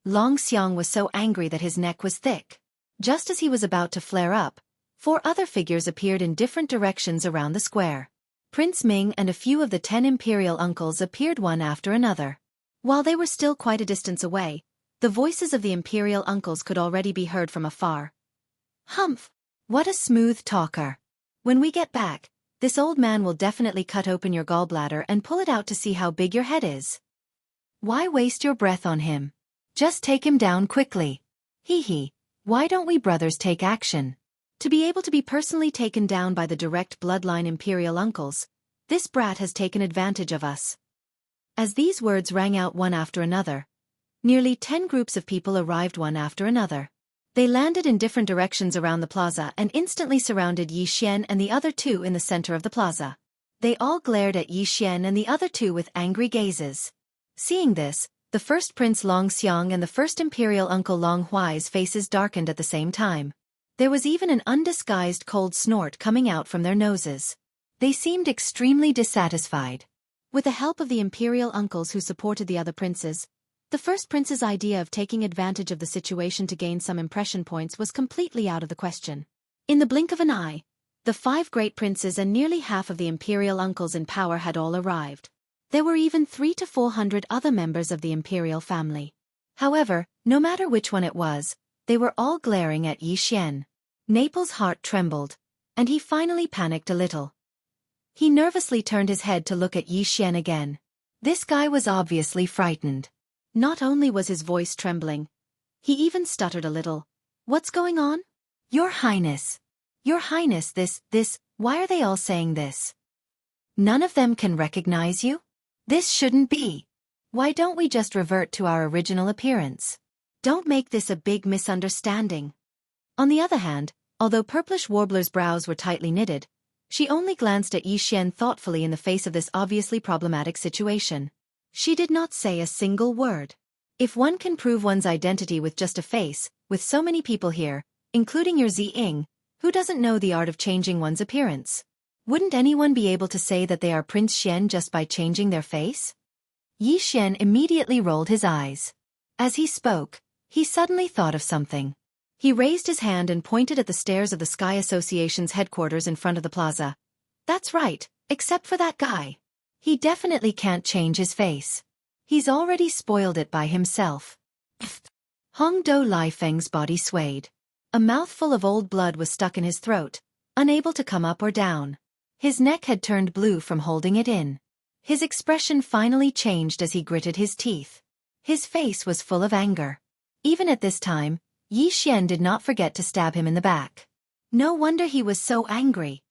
Speaker 1: Long Xiong was so angry that his neck was thick. Just as he was about to flare up, 4 other figures appeared in different directions around the square. Prince Ming and a few of the 10 imperial uncles appeared one after another. While they were still quite a distance away, the voices of the imperial uncles could already be heard from afar. Humph! What a smooth talker. When we get back, this old man will definitely cut open your gallbladder and pull it out to see how big your head is. Why waste your breath on him? Just take him down quickly. Hee hee, why don't we brothers take action? To be able to be personally taken down by the direct bloodline imperial uncles, this brat has taken advantage of us. As these words rang out one after another, nearly 10 groups of people arrived one after another. They landed in different directions around the plaza and instantly surrounded Yi Xian and the other 2 in the center of the plaza. They all glared at Yi Xian and the other 2 with angry gazes. Seeing this, the first Prince Long Xiong and the first imperial uncle Long Huai's faces darkened at the same time. There was even an undisguised cold snort coming out from their noses. They seemed extremely dissatisfied. With the help of the imperial uncles who supported the other princes, the first prince's idea of taking advantage of the situation to gain some impression points was completely out of the question. In the blink of an eye, the 5 great princes and nearly half of the imperial uncles in power had all arrived. There were even 300 to 400 other members of the imperial family. However, no matter which one it was, they were all glaring at Yi Xian. Naples' heart trembled, and he finally panicked a little. He nervously turned his head to look at Yi Xian again. This guy was obviously frightened. Not only was his voice trembling, he even stuttered a little. What's going on? Your Highness, this, why are they all saying this? None of them can recognize you? This shouldn't be. Why don't we just revert to our original appearance? Don't make this a big misunderstanding. On the other hand, although Purplish Warbler's brows were tightly knitted, she only glanced at Yi Xian thoughtfully in the face of this obviously problematic situation. She did not say a single word. If one can prove one's identity with just a face, with so many people here, including your Zi-Ying, who doesn't know the art of changing one's appearance? Wouldn't anyone be able to say that they are Prince Xian just by changing their face? Yi Xian immediately rolled his eyes. As he spoke, he suddenly thought of something. He raised his hand and pointed at the stairs of the Sky Association's headquarters in front of the plaza. That's right, except for that guy. He definitely can't change his face. He's already spoiled it by himself. Hong Do Lai Feng's body swayed. A mouthful of old blood was stuck in his throat, unable to come up or down. His neck had turned blue from holding it in. His expression finally changed as he gritted his teeth. His face was full of anger. Even at this time, Yi Xian did not forget to stab him in the back. No wonder he was so angry.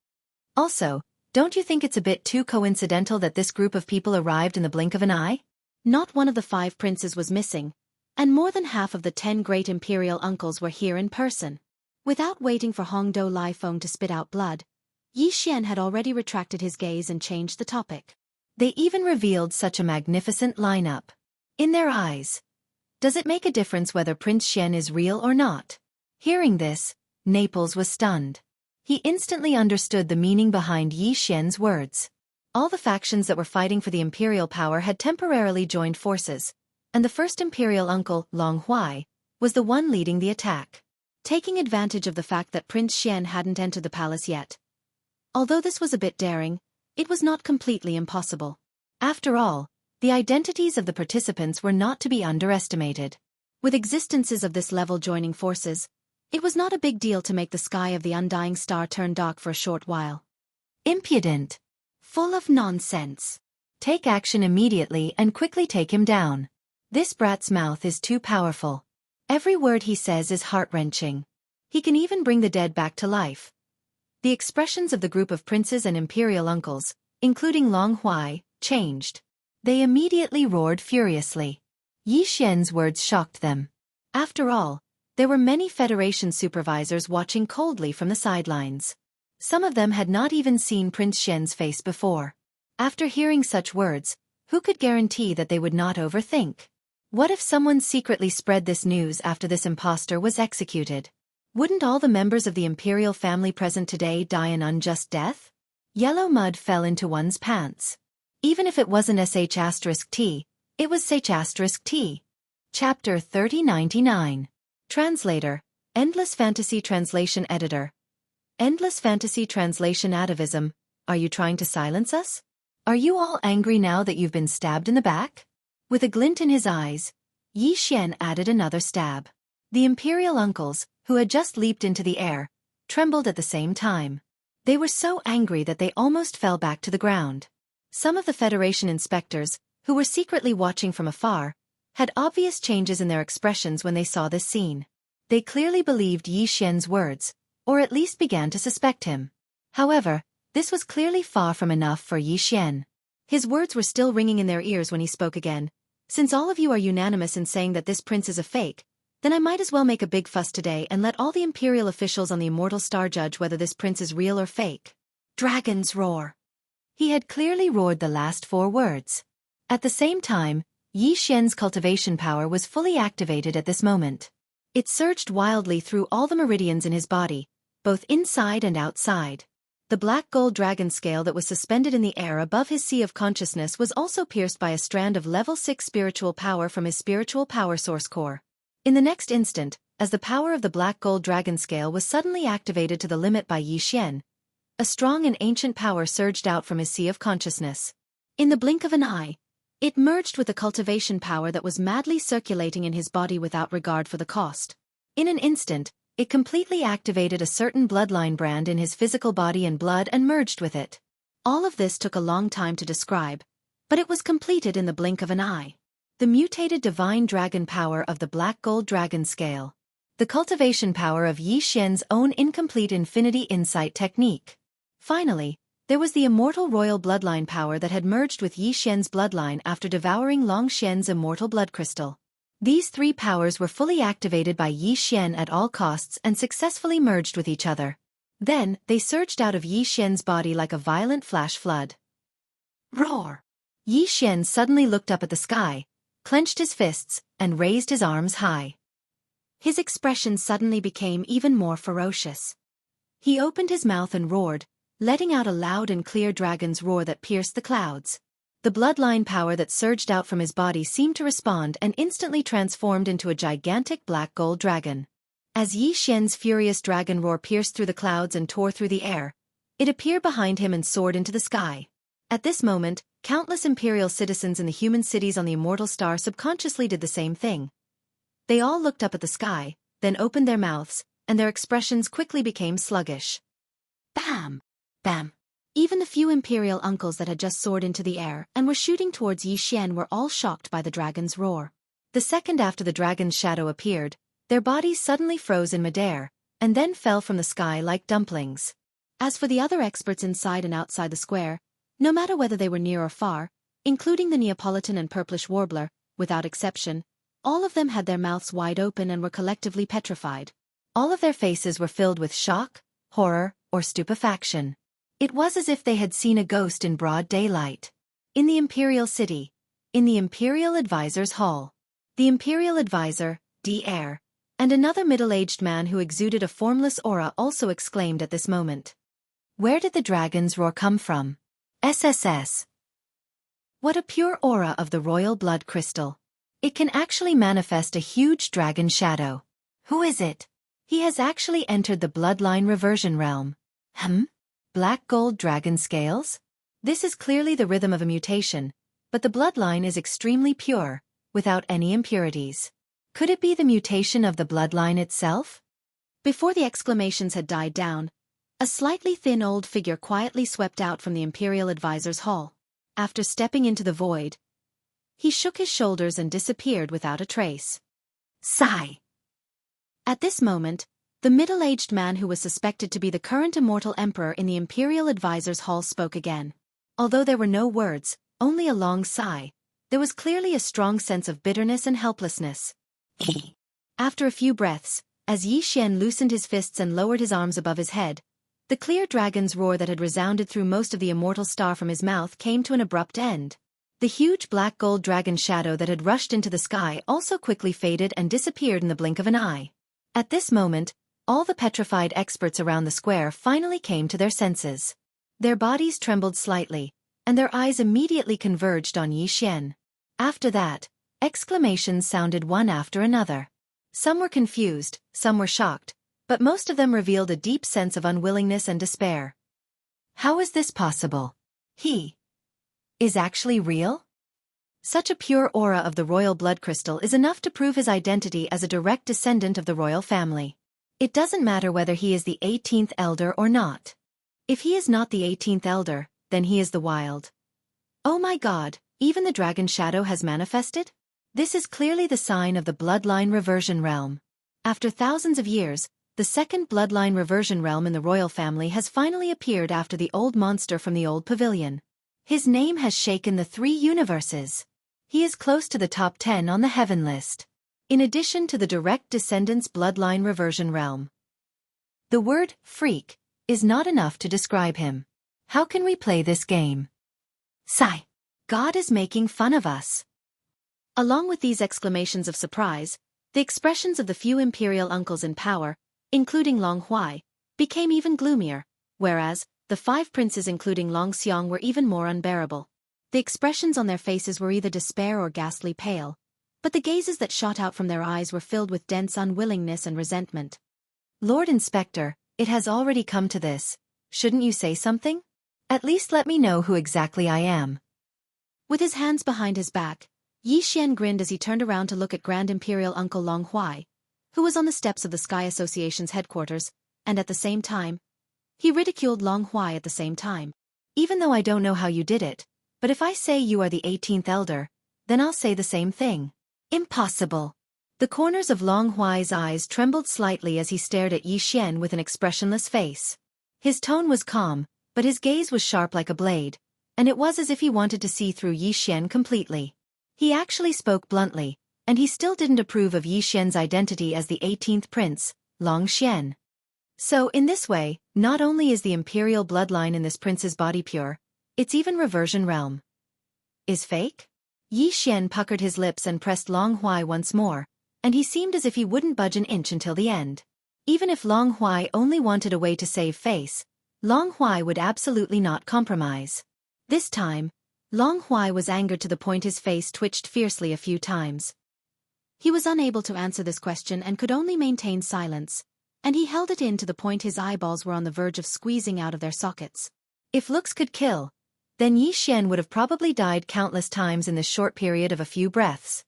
Speaker 1: Also, don't you think it's a bit too coincidental that this group of people arrived in the blink of an eye? Not one of the 5 princes was missing, and more than half of the 10 great imperial uncles were here in person. Without waiting for Hong Do Lai Feng to spit out blood, Yi Xian had already retracted his gaze and changed the topic. They even revealed such a magnificent lineup. In their eyes, does it make a difference whether Prince Xian is real or not? Hearing this, Naples was stunned. He instantly understood the meaning behind Yi Xian's words. All the factions that were fighting for the imperial power had temporarily joined forces, and the first imperial uncle, Long Huai, was the one leading the attack. Taking advantage of the fact that Prince Xian hadn't entered the palace yet. Although this was a bit daring, it was not completely impossible. After all, the identities of the participants were not to be underestimated. With existences of this level joining forces, it was not a big deal to make the sky of the undying star turn dark for a short while. Impudent. Full of nonsense. Take action immediately and quickly take him down. This brat's mouth is too powerful. Every word he says is heart-wrenching. He can even bring the dead back to life. The expressions of the group of princes and imperial uncles, including Long Huai, changed. They immediately roared furiously. Yi Xian's words shocked them. After all, there were many Federation supervisors watching coldly from the sidelines. Some of them had not even seen Prince Xian's face before. After hearing such words, who could guarantee that they would not overthink? What if someone secretly spread this news after this impostor was executed? Wouldn't all the members of the imperial family present today die an unjust death? Yellow mud fell into one's pants. Even if it wasn't sh*t, it was sh*t. Chapter 3099. Translator, Endless Fantasy Translation Editor. Endless Fantasy Translation Atavism, are you trying to silence us? Are you all angry now that you've been stabbed in the back? With a glint in his eyes, Yi Xian added another stab. The imperial uncles, who had just leaped into the air, trembled at the same time. They were so angry that they almost fell back to the ground. Some of the Federation inspectors, who were secretly watching from afar, had obvious changes in their expressions when they saw this scene. They clearly believed Yi Xian's words, or at least began to suspect him. However, this was clearly far from enough for Yi Xian. His words were still ringing in their ears when he spoke again. Since all of you are unanimous in saying that this prince is a fake, then I might as well make a big fuss today and let all the imperial officials on the Immortal Star judge whether this prince is real or fake. Dragon's roar. He had clearly roared the last 4 words. At the same time, Yi Xian's cultivation power was fully activated at this moment. It surged wildly through all the meridians in his body, both inside and outside. The black gold dragon scale that was suspended in the air above his sea of consciousness was also pierced by a strand of level 6 spiritual power from his spiritual power source core. In the next instant, as the power of the black gold dragon scale was suddenly activated to the limit by Yi Xian, a strong and ancient power surged out from his sea of consciousness. In the blink of an eye, it merged with the cultivation power that was madly circulating in his body without regard for the cost. In an instant, it completely activated a certain bloodline brand in his physical body and blood and merged with it. All of this took a long time to describe, but it was completed in the blink of an eye. The mutated divine dragon power of the black gold dragon scale. The cultivation power of Yi Xian's own incomplete infinity insight technique. Finally, there was the immortal royal bloodline power that had merged with Yi Xian's bloodline after devouring Long Xian's immortal blood crystal. These 3 powers were fully activated by Yi Xian at all costs and successfully merged with each other. Then, they surged out of Yi Xian's body like a violent flash flood. Roar! Yi Xian suddenly looked up at the sky, clenched his fists, and raised his arms high. His expression suddenly became even more ferocious. He opened his mouth and roared, letting out a loud and clear dragon's roar that pierced the clouds. The bloodline power that surged out from his body seemed to respond and instantly transformed into a gigantic black gold dragon. As Yi Xian's furious dragon roar pierced through the clouds and tore through the air, it appeared behind him and soared into the sky. At this moment, countless imperial citizens in the human cities on the immortal star subconsciously did the same thing. They all looked up at the sky, then opened their mouths, and their expressions quickly became sluggish. Bam! Bam! Even the few imperial uncles that had just soared into the air and were shooting towards Yi Xian were all shocked by the dragon's roar. The second after the dragon's shadow appeared, their bodies suddenly froze in midair, and then fell from the sky like dumplings. As for the other experts inside and outside the square, no matter whether they were near or far, including the Neapolitan and purplish warbler, without exception, all of them had their mouths wide open and were collectively petrified. All of their faces were filled with shock, horror, or stupefaction. It was as if they had seen a ghost in broad daylight. In the imperial city, in the imperial advisor's hall, the imperial advisor, Dr. and another middle-aged man who exuded a formless aura also exclaimed at this moment. Where did the dragon's roar come from? SSS. What a pure aura of the royal blood crystal. It can actually manifest a huge dragon shadow. Who is it? He has actually entered the bloodline reversion realm. Black gold dragon scales? This is clearly the rhythm of a mutation, but the bloodline is extremely pure, without any impurities. Could it be the mutation of the bloodline itself? Before the exclamations had died down, a slightly thin old figure quietly swept out from the imperial advisor's hall. After stepping into the void, he shook his shoulders and disappeared without a trace. Sigh. At this moment, the middle-aged man who was suspected to be the current immortal emperor in the imperial advisor's hall spoke again. Although there were no words, only a long sigh, there was clearly a strong sense of bitterness and helplessness. After a few breaths, as Yi Xian loosened his fists and lowered his arms above his head, the clear dragon's roar that had resounded through most of the immortal star from his mouth came to an abrupt end. The huge black gold dragon shadow that had rushed into the sky also quickly faded and disappeared in the blink of an eye. At this moment, all the petrified experts around the square finally came to their senses. Their bodies trembled slightly, and their eyes immediately converged on Yi Xian. After that, exclamations sounded one after another. Some were confused, some were shocked, but most of them revealed a deep sense of unwillingness and despair. How is this possible? He is actually real? Such a pure aura of the royal blood crystal is enough to prove his identity as a direct descendant of the royal family. It doesn't matter whether he is the 18th elder or not. If he is not the 18th elder, then he is the wild. Oh my god, even the dragon shadow has manifested? This is clearly the sign of the bloodline reversion realm. After thousands of years, the second bloodline reversion realm in the royal family has finally appeared after the old monster from the old pavilion. His name has shaken the 3 universes. He is close to the top 10 on the heaven list. In addition to the direct descendants bloodline reversion realm. The word, freak, is not enough to describe him. How can we play this game? Sigh. God is making fun of us. Along with these exclamations of surprise, the expressions of the few imperial uncles in power, including Long Huai, became even gloomier, whereas, the 5 princes including Long Xiang were even more unbearable. The expressions on their faces were either despair or ghastly pale, but the gazes that shot out from their eyes were filled with dense unwillingness and resentment. Lord Inspector, it has already come to this. Shouldn't you say something? At least let me know who exactly I am. With his hands behind his back, Yi Xian grinned as he turned around to look at Grand Imperial Uncle Long Huai, who was on the steps of the Sky Association's headquarters, and at the same time, he ridiculed Long Huai at the same time. Even though I don't know how you did it, but if I say you are the 18th elder, then I'll say the same thing. Impossible. The corners of Long Huai's eyes trembled slightly as he stared at Yi Xian with an expressionless face. His tone was calm, but his gaze was sharp like a blade, and it was as if he wanted to see through Yi Xian completely. He actually spoke bluntly, and he still didn't approve of Yi Xian's identity as the 18th prince, Long Xian. So in this way, not only is the imperial bloodline in this prince's body pure, it's even reversion realm. Is fake? Yi Xian puckered his lips and pressed Long Huai once more, and he seemed as if he wouldn't budge an inch until the end. Even if Long Huai only wanted a way to save face, Long Huai would absolutely not compromise. This time, Long Huai was angered to the point his face twitched fiercely a few times.
Speaker 2: He was unable to answer this question and could only maintain silence, and he held it in to the point his eyeballs were on the verge of squeezing out of their sockets.
Speaker 1: If looks could kill, then Yi Xian would have probably died countless times in this short period of a few breaths.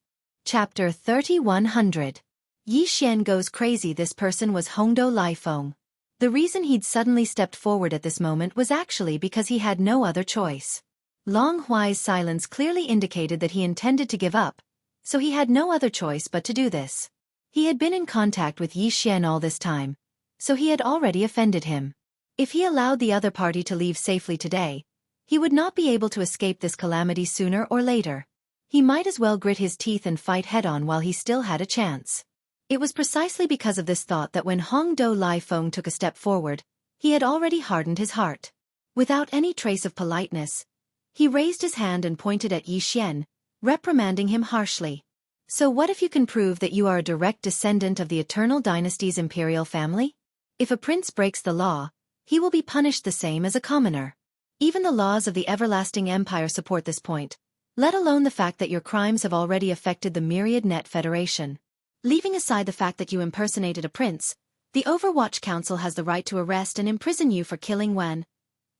Speaker 1: Chapter 3100. Yi Xian goes crazy. This person was Hongdou Laifeng. The reason he'd suddenly stepped forward at this moment was actually because he had no other choice. Long Huai's silence clearly indicated that he intended to give up, so he had no other choice but to do this. He had been in contact with Yi Xian all this time, so he had already offended him. If he allowed the other party to leave safely today, he would not be able to escape this calamity sooner or later. He might as well grit his teeth and fight head-on while he still had a chance. It was precisely because of this thought that when Hongdou Laifeng took a step forward, he had already hardened his heart. Without any trace of politeness, he raised his hand and pointed at Yi Xian, reprimanding him harshly. So what if you can prove that you are a direct descendant of the Eternal Dynasty's imperial family? If a prince breaks the law, he will be punished the same as a commoner. Even the laws of the everlasting empire support this point, let alone the fact that your crimes have already affected the Myriad Net Federation. Leaving aside the fact that you impersonated a prince, the Overwatch Council has the right to arrest and imprison you for killing Wen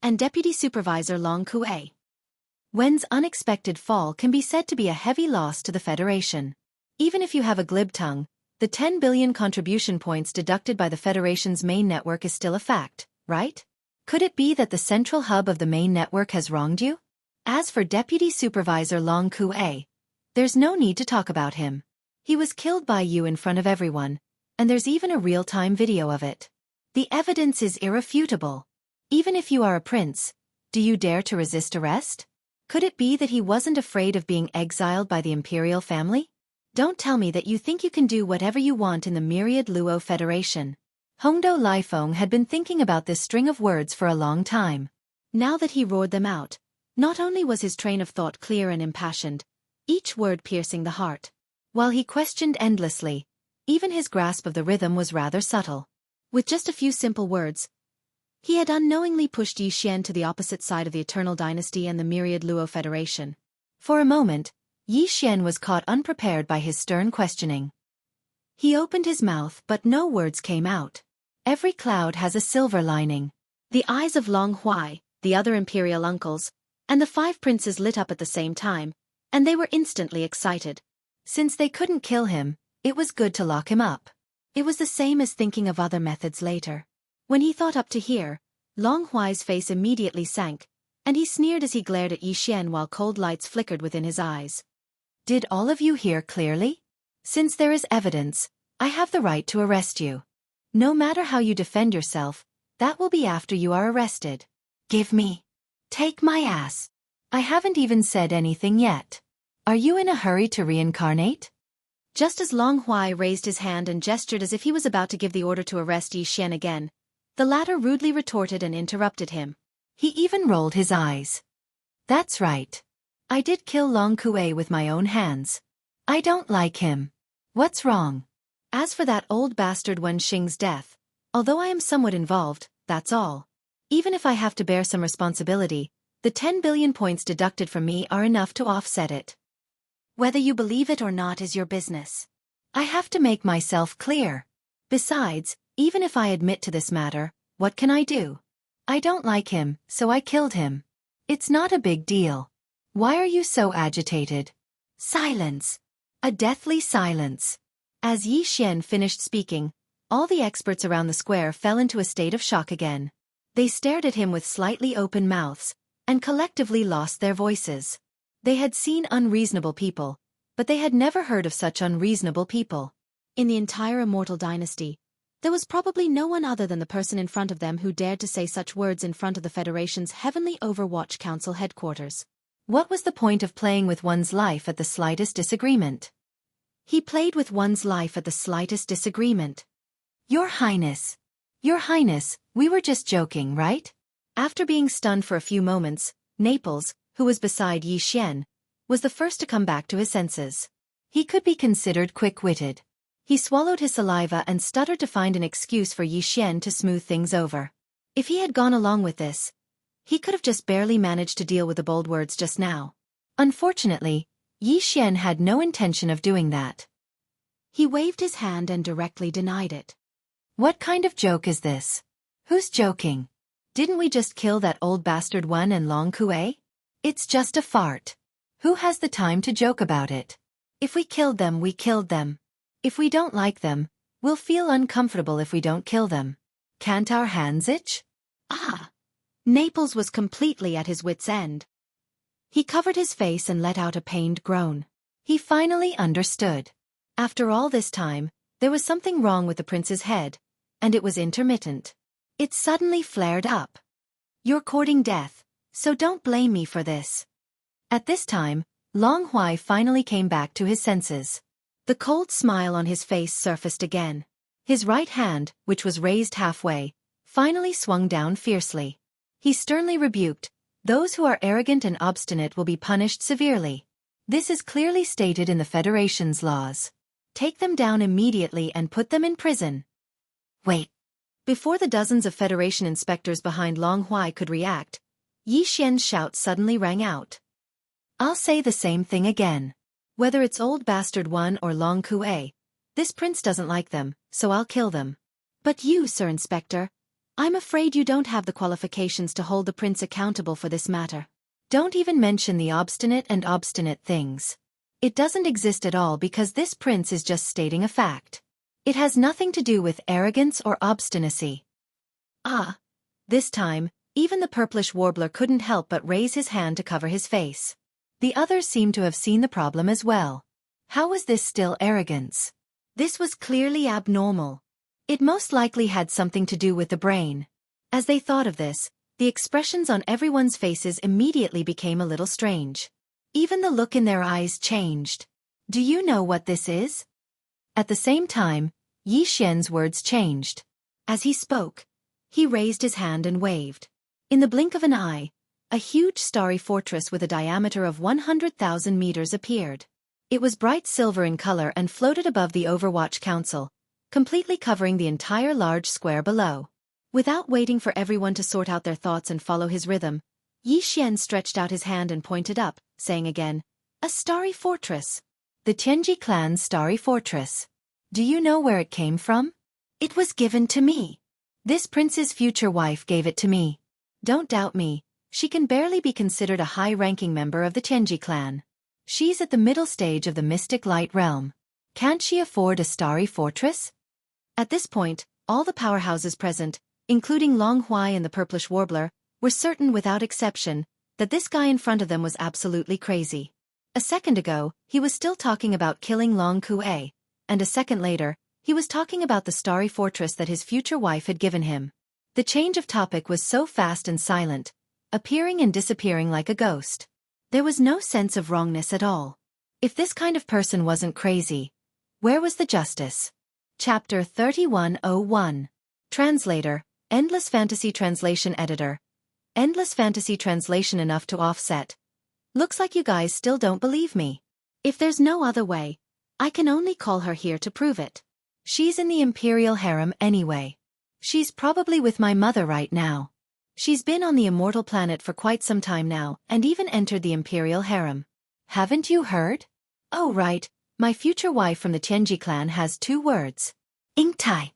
Speaker 1: and Deputy Supervisor Long Kue. Wen's unexpected fall can be said to be a heavy loss to the Federation. Even if you have a glib tongue, the 10 billion contribution points deducted by the Federation's main network is still a fact, right? Could it be that the central hub of the main network has wronged you? As for Deputy Supervisor Long Kue, there's no need to talk about him. He was killed by you in front of everyone, and there's even a real-time video of it. The evidence is irrefutable. Even if you are a prince, do you dare to resist arrest? Could it be that he wasn't afraid of being exiled by the imperial family? Don't tell me that you think you can do whatever you want in the Myriad Luo Federation. Hongdou Laifeng had been thinking about this string of words for a long time. Now that he roared them out, not only was his train of thought clear and impassioned, each word piercing the heart. While he questioned endlessly, even his grasp of the rhythm was rather subtle. With just a few simple words, he had unknowingly pushed Yi Xian to the opposite side of the Eternal Dynasty and the Myriad Luo Federation. For a moment, Yi Xian was caught unprepared by his stern questioning. He opened his mouth but no words came out. Every cloud has a silver lining. The eyes of Long Huai, the other imperial uncles, and the 5 princes lit up at the same time, and they were instantly excited. Since they couldn't kill him, it was good to lock him up. It was the same as thinking of other methods later. When he thought up to here, Long Huai's face immediately sank, and he sneered as he glared at Yi Xian while cold lights flickered within his eyes. Did all of you hear clearly? Since there is evidence, I have the right to arrest you. No matter how you defend yourself, that will be after you are arrested. Give me. Take my ass. I haven't even said anything yet. Are you in a hurry to reincarnate? Just as Long Huai raised his hand and gestured as if he was about to give the order to arrest Yi Xian again, the latter rudely retorted and interrupted him. He even rolled his eyes. That's right. I did kill Long Kue with my own hands. I don't like him. What's wrong? As for that old bastard Wen Xing's death, although I am somewhat involved, that's all. Even if I have to bear some responsibility, the 10 billion points deducted from me are enough to offset it. Whether you believe it or not is your business. I have to make myself clear. Besides, even if I admit to this matter, what can I do? I don't like him, so I killed him. It's not a big deal. Why are you so agitated? Silence. A deathly silence. As Yi Xian finished speaking, all the experts around the square fell into a state of shock again. They stared at him with slightly open mouths, and collectively lost their voices. They had seen unreasonable people, but they had never heard of such unreasonable people. In the entire Immortal Dynasty, there was probably no one other than the person in front of them who dared to say such words in front of the Federation's Heavenly Overwatch Council headquarters. What was the point of playing with one's life at the slightest disagreement? He played with one's life at the slightest disagreement. Your Highness, we were just joking, right? After being stunned for a few moments, Naples, who was beside Yi Xian, was the first to come back to his senses. He could be considered quick-witted. He swallowed his saliva and stuttered to find an excuse for Yi Xian to smooth things over. If he had gone along with this, he could have just barely managed to deal with the bold words just now. Unfortunately, Yi Xian had no intention of doing that.
Speaker 2: He waved his hand and directly denied it.
Speaker 1: What kind of joke is this? Who's joking? Didn't we just kill that old bastard Wan and Long Kue? It's just a fart. Who has the time to joke about it? If we killed them, we killed them. If we don't like them, we'll feel uncomfortable if we don't kill them. Can't our hands itch?
Speaker 2: Ah! Naples was completely at his wit's end. He covered his face and let out a pained groan.
Speaker 1: He finally understood. After all this time, there was something wrong with the prince's head, and it was intermittent. It suddenly flared up. You're courting death, so don't blame me for this. At this time, Long Huai finally came back to his senses. The cold smile on his face surfaced again. His right hand, which was raised halfway, finally swung down fiercely. He sternly rebuked, "Those who are arrogant and obstinate will be punished severely. This is clearly stated in the Federation's laws. Take them down immediately and put them in prison." Wait. Before the dozens of Federation inspectors behind Long Huai could react, Yi Xian's shout suddenly rang out. "I'll say the same thing again. Whether it's old bastard Wan or Long Kue, this prince doesn't like them, so I'll kill them."
Speaker 2: "But you, Sir Inspector, I'm afraid you don't have the qualifications to hold the prince accountable for this matter."
Speaker 1: Don't even mention the obstinate things. It doesn't exist at all because this prince is just stating a fact. It has nothing to do with arrogance or obstinacy. Ah! This time, even the purplish warbler couldn't help but raise his hand to cover his face. The others seemed to have seen the problem as well. How was this still arrogance? This was clearly abnormal. It most likely had something to do with the brain. As they thought of this, the expressions on everyone's faces immediately became a little strange. Even the look in their eyes changed. Do you know what this is? At the same time, Yi Xian's words changed. As he spoke, he raised his hand and waved. In the blink of an eye, a huge starry fortress with a diameter of 100,000 meters appeared. It was bright silver in color and floated above the Overwatch Council, completely covering the entire large square below. Without waiting for everyone to sort out their thoughts and follow his rhythm, Yi Xian stretched out his hand and pointed up, saying again, "A starry fortress. The Tianji clan's starry fortress. Do you know where it came from? It was given to me. This prince's future wife gave it to me. Don't doubt me, she can barely be considered a high-ranking member of the Tianji clan. She's at the middle stage of the mystic light realm. Can't she afford a starry fortress?" At this point, all the powerhouses present, including Long Huai and the purplish warbler, were certain without exception that this guy in front of them was absolutely crazy. A second ago, he was still talking about killing Long Kue, and a second later, he was talking about the starry fortress that his future wife had given him. The change of topic was so fast and silent, appearing and disappearing like a ghost. There was no sense of wrongness at all. If this kind of person wasn't crazy, where was the justice? Chapter 3101. Translator, Endless Fantasy Translation Editor. Endless Fantasy Translation enough to offset. Looks like you guys still don't believe me.
Speaker 2: If there's no other way, I can only call her here to prove it.
Speaker 1: She's in the Imperial Harem anyway. She's probably with my mother right now. She's been on the immortal planet for quite some time now and even entered the Imperial Harem. Haven't you heard? Oh right, my future wife from the Tianji clan has 2 words. Ingtai.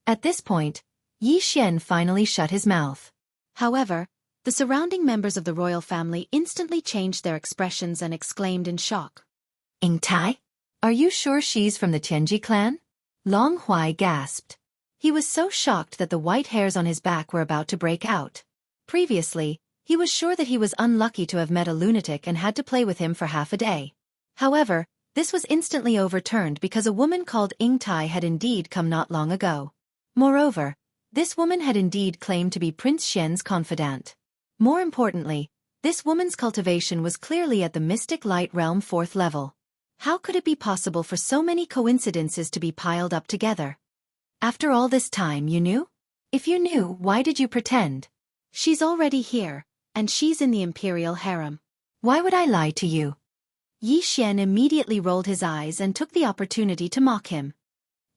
Speaker 1: At this point, Yi Xian finally shut his mouth.
Speaker 2: However, the surrounding members of the royal family instantly changed their expressions and exclaimed in shock.
Speaker 1: Ingtai? Are you sure she's from the Tianji clan? Long Huai gasped. He was so shocked that the white hairs on his back were about to break out. Previously, he was sure that he was unlucky to have met a lunatic and had to play with him for half a day. However, this was instantly overturned because a woman called Ingtai had indeed come not long ago. Moreover, this woman had indeed claimed to be Prince Xian's confidant. More importantly, this woman's cultivation was clearly at the Mystic Light Realm 4th level. How could it be possible for so many coincidences to be piled up together? After all this time, you knew? If you knew, why did you pretend?
Speaker 2: She's already here, and she's in the Imperial Harem.
Speaker 1: Why would I lie to you?
Speaker 2: Yi Xian immediately rolled his eyes and took the opportunity to mock him.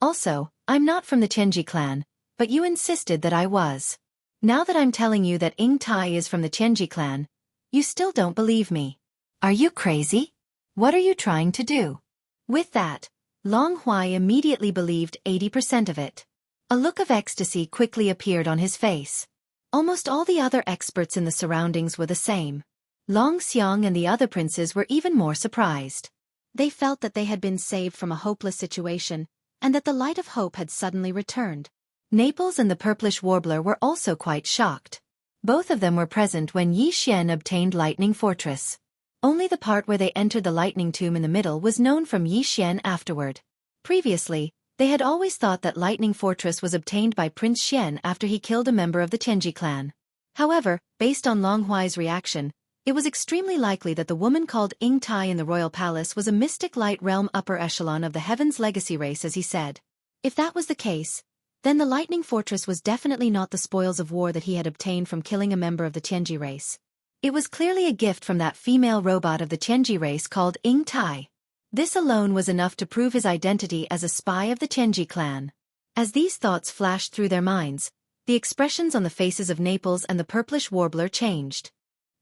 Speaker 1: Also, I'm not from the Tianji clan, but you insisted that I was. Now that I'm telling you that Ingtai is from the Tianji clan, you still don't believe me. Are you crazy? What are you trying to do? With that, Long Huai immediately believed 80% of it. A look of ecstasy quickly appeared on his face. Almost all the other experts in the surroundings were the same. Long Xiang and the other princes were even more surprised.
Speaker 2: They felt that they had been saved from a hopeless situation, and that the light of hope had suddenly returned.
Speaker 1: Naples and the purplish warbler were also quite shocked. Both of them were present when Yi Xian obtained Lightning Fortress. Only the part where they entered the lightning tomb in the middle was known from Yi Xian afterward. Previously, they had always thought that Lightning Fortress was obtained by Prince Xian after he killed a member of the Tianji clan. However, based on Long Huai's reaction, it was extremely likely that the woman called Ying Tai in the royal palace was a mystic light realm upper echelon of the Heaven's legacy race, as he said.
Speaker 2: If that was the case, then the Lightning Fortress was definitely not the spoils of war that he had obtained from killing a member of the Tianji race.
Speaker 1: It was clearly a gift from that female robot of the Tianji race called Ying Tai. This alone was enough to prove his identity as a spy of the Tianji clan. As these thoughts flashed through their minds, the expressions on the faces of Naples and the purplish warbler changed.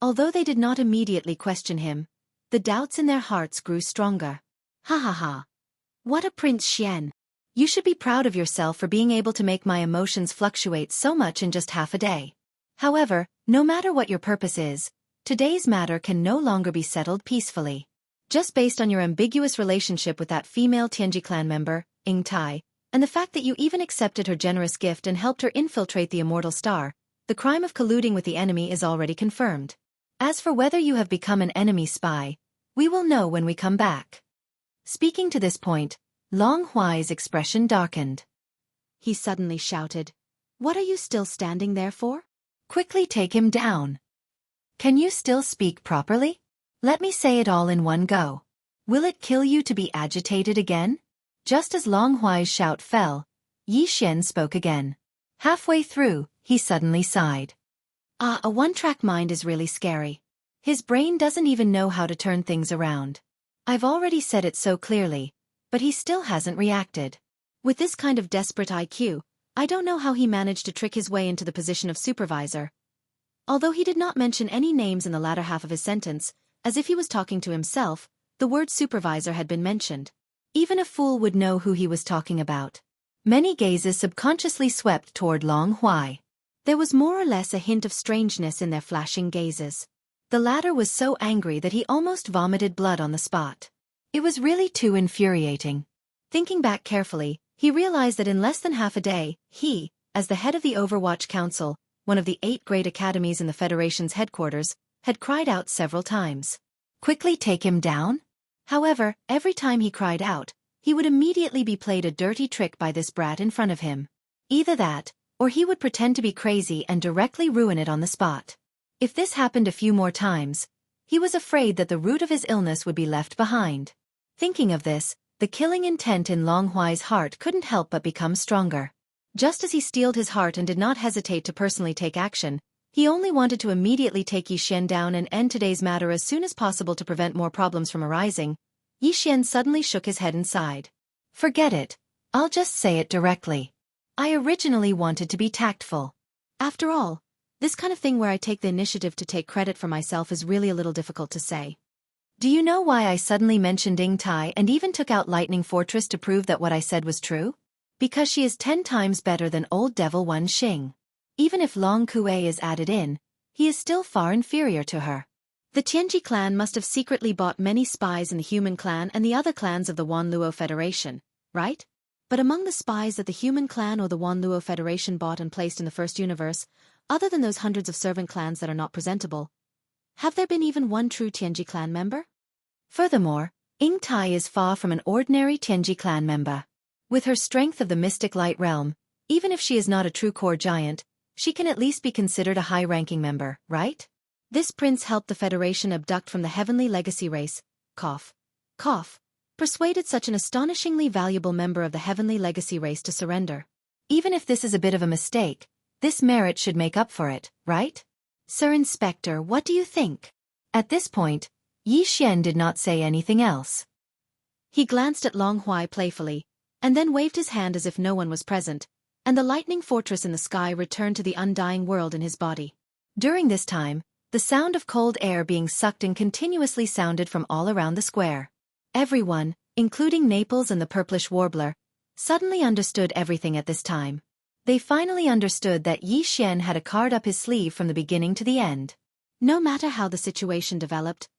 Speaker 1: Although they did not immediately question him, the doubts in their hearts grew stronger.
Speaker 2: Ha ha ha. What a Prince Xian.
Speaker 1: You should be proud of yourself for being able to make my emotions fluctuate so much in just half a day. However, no matter what your purpose is, today's matter can no longer be settled peacefully. Just based on your ambiguous relationship with that female Tianji clan member, Ying Tai, and the fact that you even accepted her generous gift and helped her infiltrate the immortal star, the crime of colluding with the enemy is already confirmed. As for whether you have become an enemy spy, we will know when we come back. Speaking to this point, Long Huai's expression darkened.
Speaker 2: He suddenly shouted, "What are you still standing there for?
Speaker 1: Quickly take him down. Can you still speak properly? Let me say it all in one go. Will it kill you to be agitated again?" Just as Long Huai's shout fell, Yi Xian spoke again. Halfway through, he suddenly sighed.
Speaker 2: A one-track mind is really scary.
Speaker 1: His brain doesn't even know how to turn things around. I've already said it so clearly, but he still hasn't reacted.
Speaker 2: With this kind of desperate IQ, I don't know how he managed to trick his way into the position of supervisor. Although he did not mention any names in the latter half of his sentence, as if he was talking to himself, the word supervisor had been mentioned.
Speaker 1: Even a fool would know who he was talking about. Many gazes subconsciously swept toward Long Huai.
Speaker 2: There was more or less a hint of strangeness in their flashing gazes.
Speaker 1: The latter was so angry that he almost vomited blood on the spot. It was really too infuriating. Thinking back carefully, he realized that in less than half a day, he, as the head of the Overwatch Council, one of the 8 great academies in the Federation's headquarters, had cried out several times. Quickly take him down? However, every time he cried out, he would immediately be played a dirty trick by this brat in front of him. Either that, or he would pretend to be crazy and directly ruin it on the spot. If this happened a few more times, he was afraid that the root of his illness would be left behind. Thinking of this, the killing intent in Long Huai's heart couldn't help but become stronger. Just as he steeled his heart and did not hesitate to personally take action, he only wanted to immediately take Yi Xian down and end today's matter as soon as possible to prevent more problems from arising. Yi Xian suddenly shook his head and sighed. Forget it. I'll just say it directly. I originally wanted to be tactful.
Speaker 2: After all, this kind of thing where I take the initiative to take credit for myself is really a little difficult to say.
Speaker 1: Do you know why I suddenly mentioned Ying Tai and even took out Lightning Fortress to prove that what I said was true? Because she is 10 times better than old devil Wan Xing. Even if Long Kue is added in, he is still far inferior to her.
Speaker 2: The Tianji clan must have secretly bought many spies in the human clan and the other clans of the Wan Luo Federation, right? But among the spies that the human clan or the Wan Luo Federation bought and placed in the first universe, other than those hundreds of servant clans that are not presentable, have there been even one true Tianji clan member?
Speaker 1: Furthermore, Ying Tai is far from an ordinary Tianji clan member. With her strength of the mystic light realm, even if she is not a true core giant, she can at least be considered a high-ranking member, right? This prince helped the Federation abduct from the heavenly legacy race, cough, persuaded such an astonishingly valuable member of the heavenly legacy race to surrender. Even if this is a bit of a mistake, this merit should make up for it, right? Sir Inspector, what do you think? At this point, Yi Xian did not say anything else.
Speaker 2: He glanced at Long Huai playfully, and then waved his hand as if no one was present, and the lightning fortress in the sky returned to the undying world in his body.
Speaker 1: During this time, the sound of cold air being sucked in continuously sounded from all around the square. Everyone,
Speaker 2: including Naples and the purplish warbler, suddenly understood everything at this time. They finally understood that Yi Xian had a card up his sleeve from the beginning to the end. No matter how the situation developed,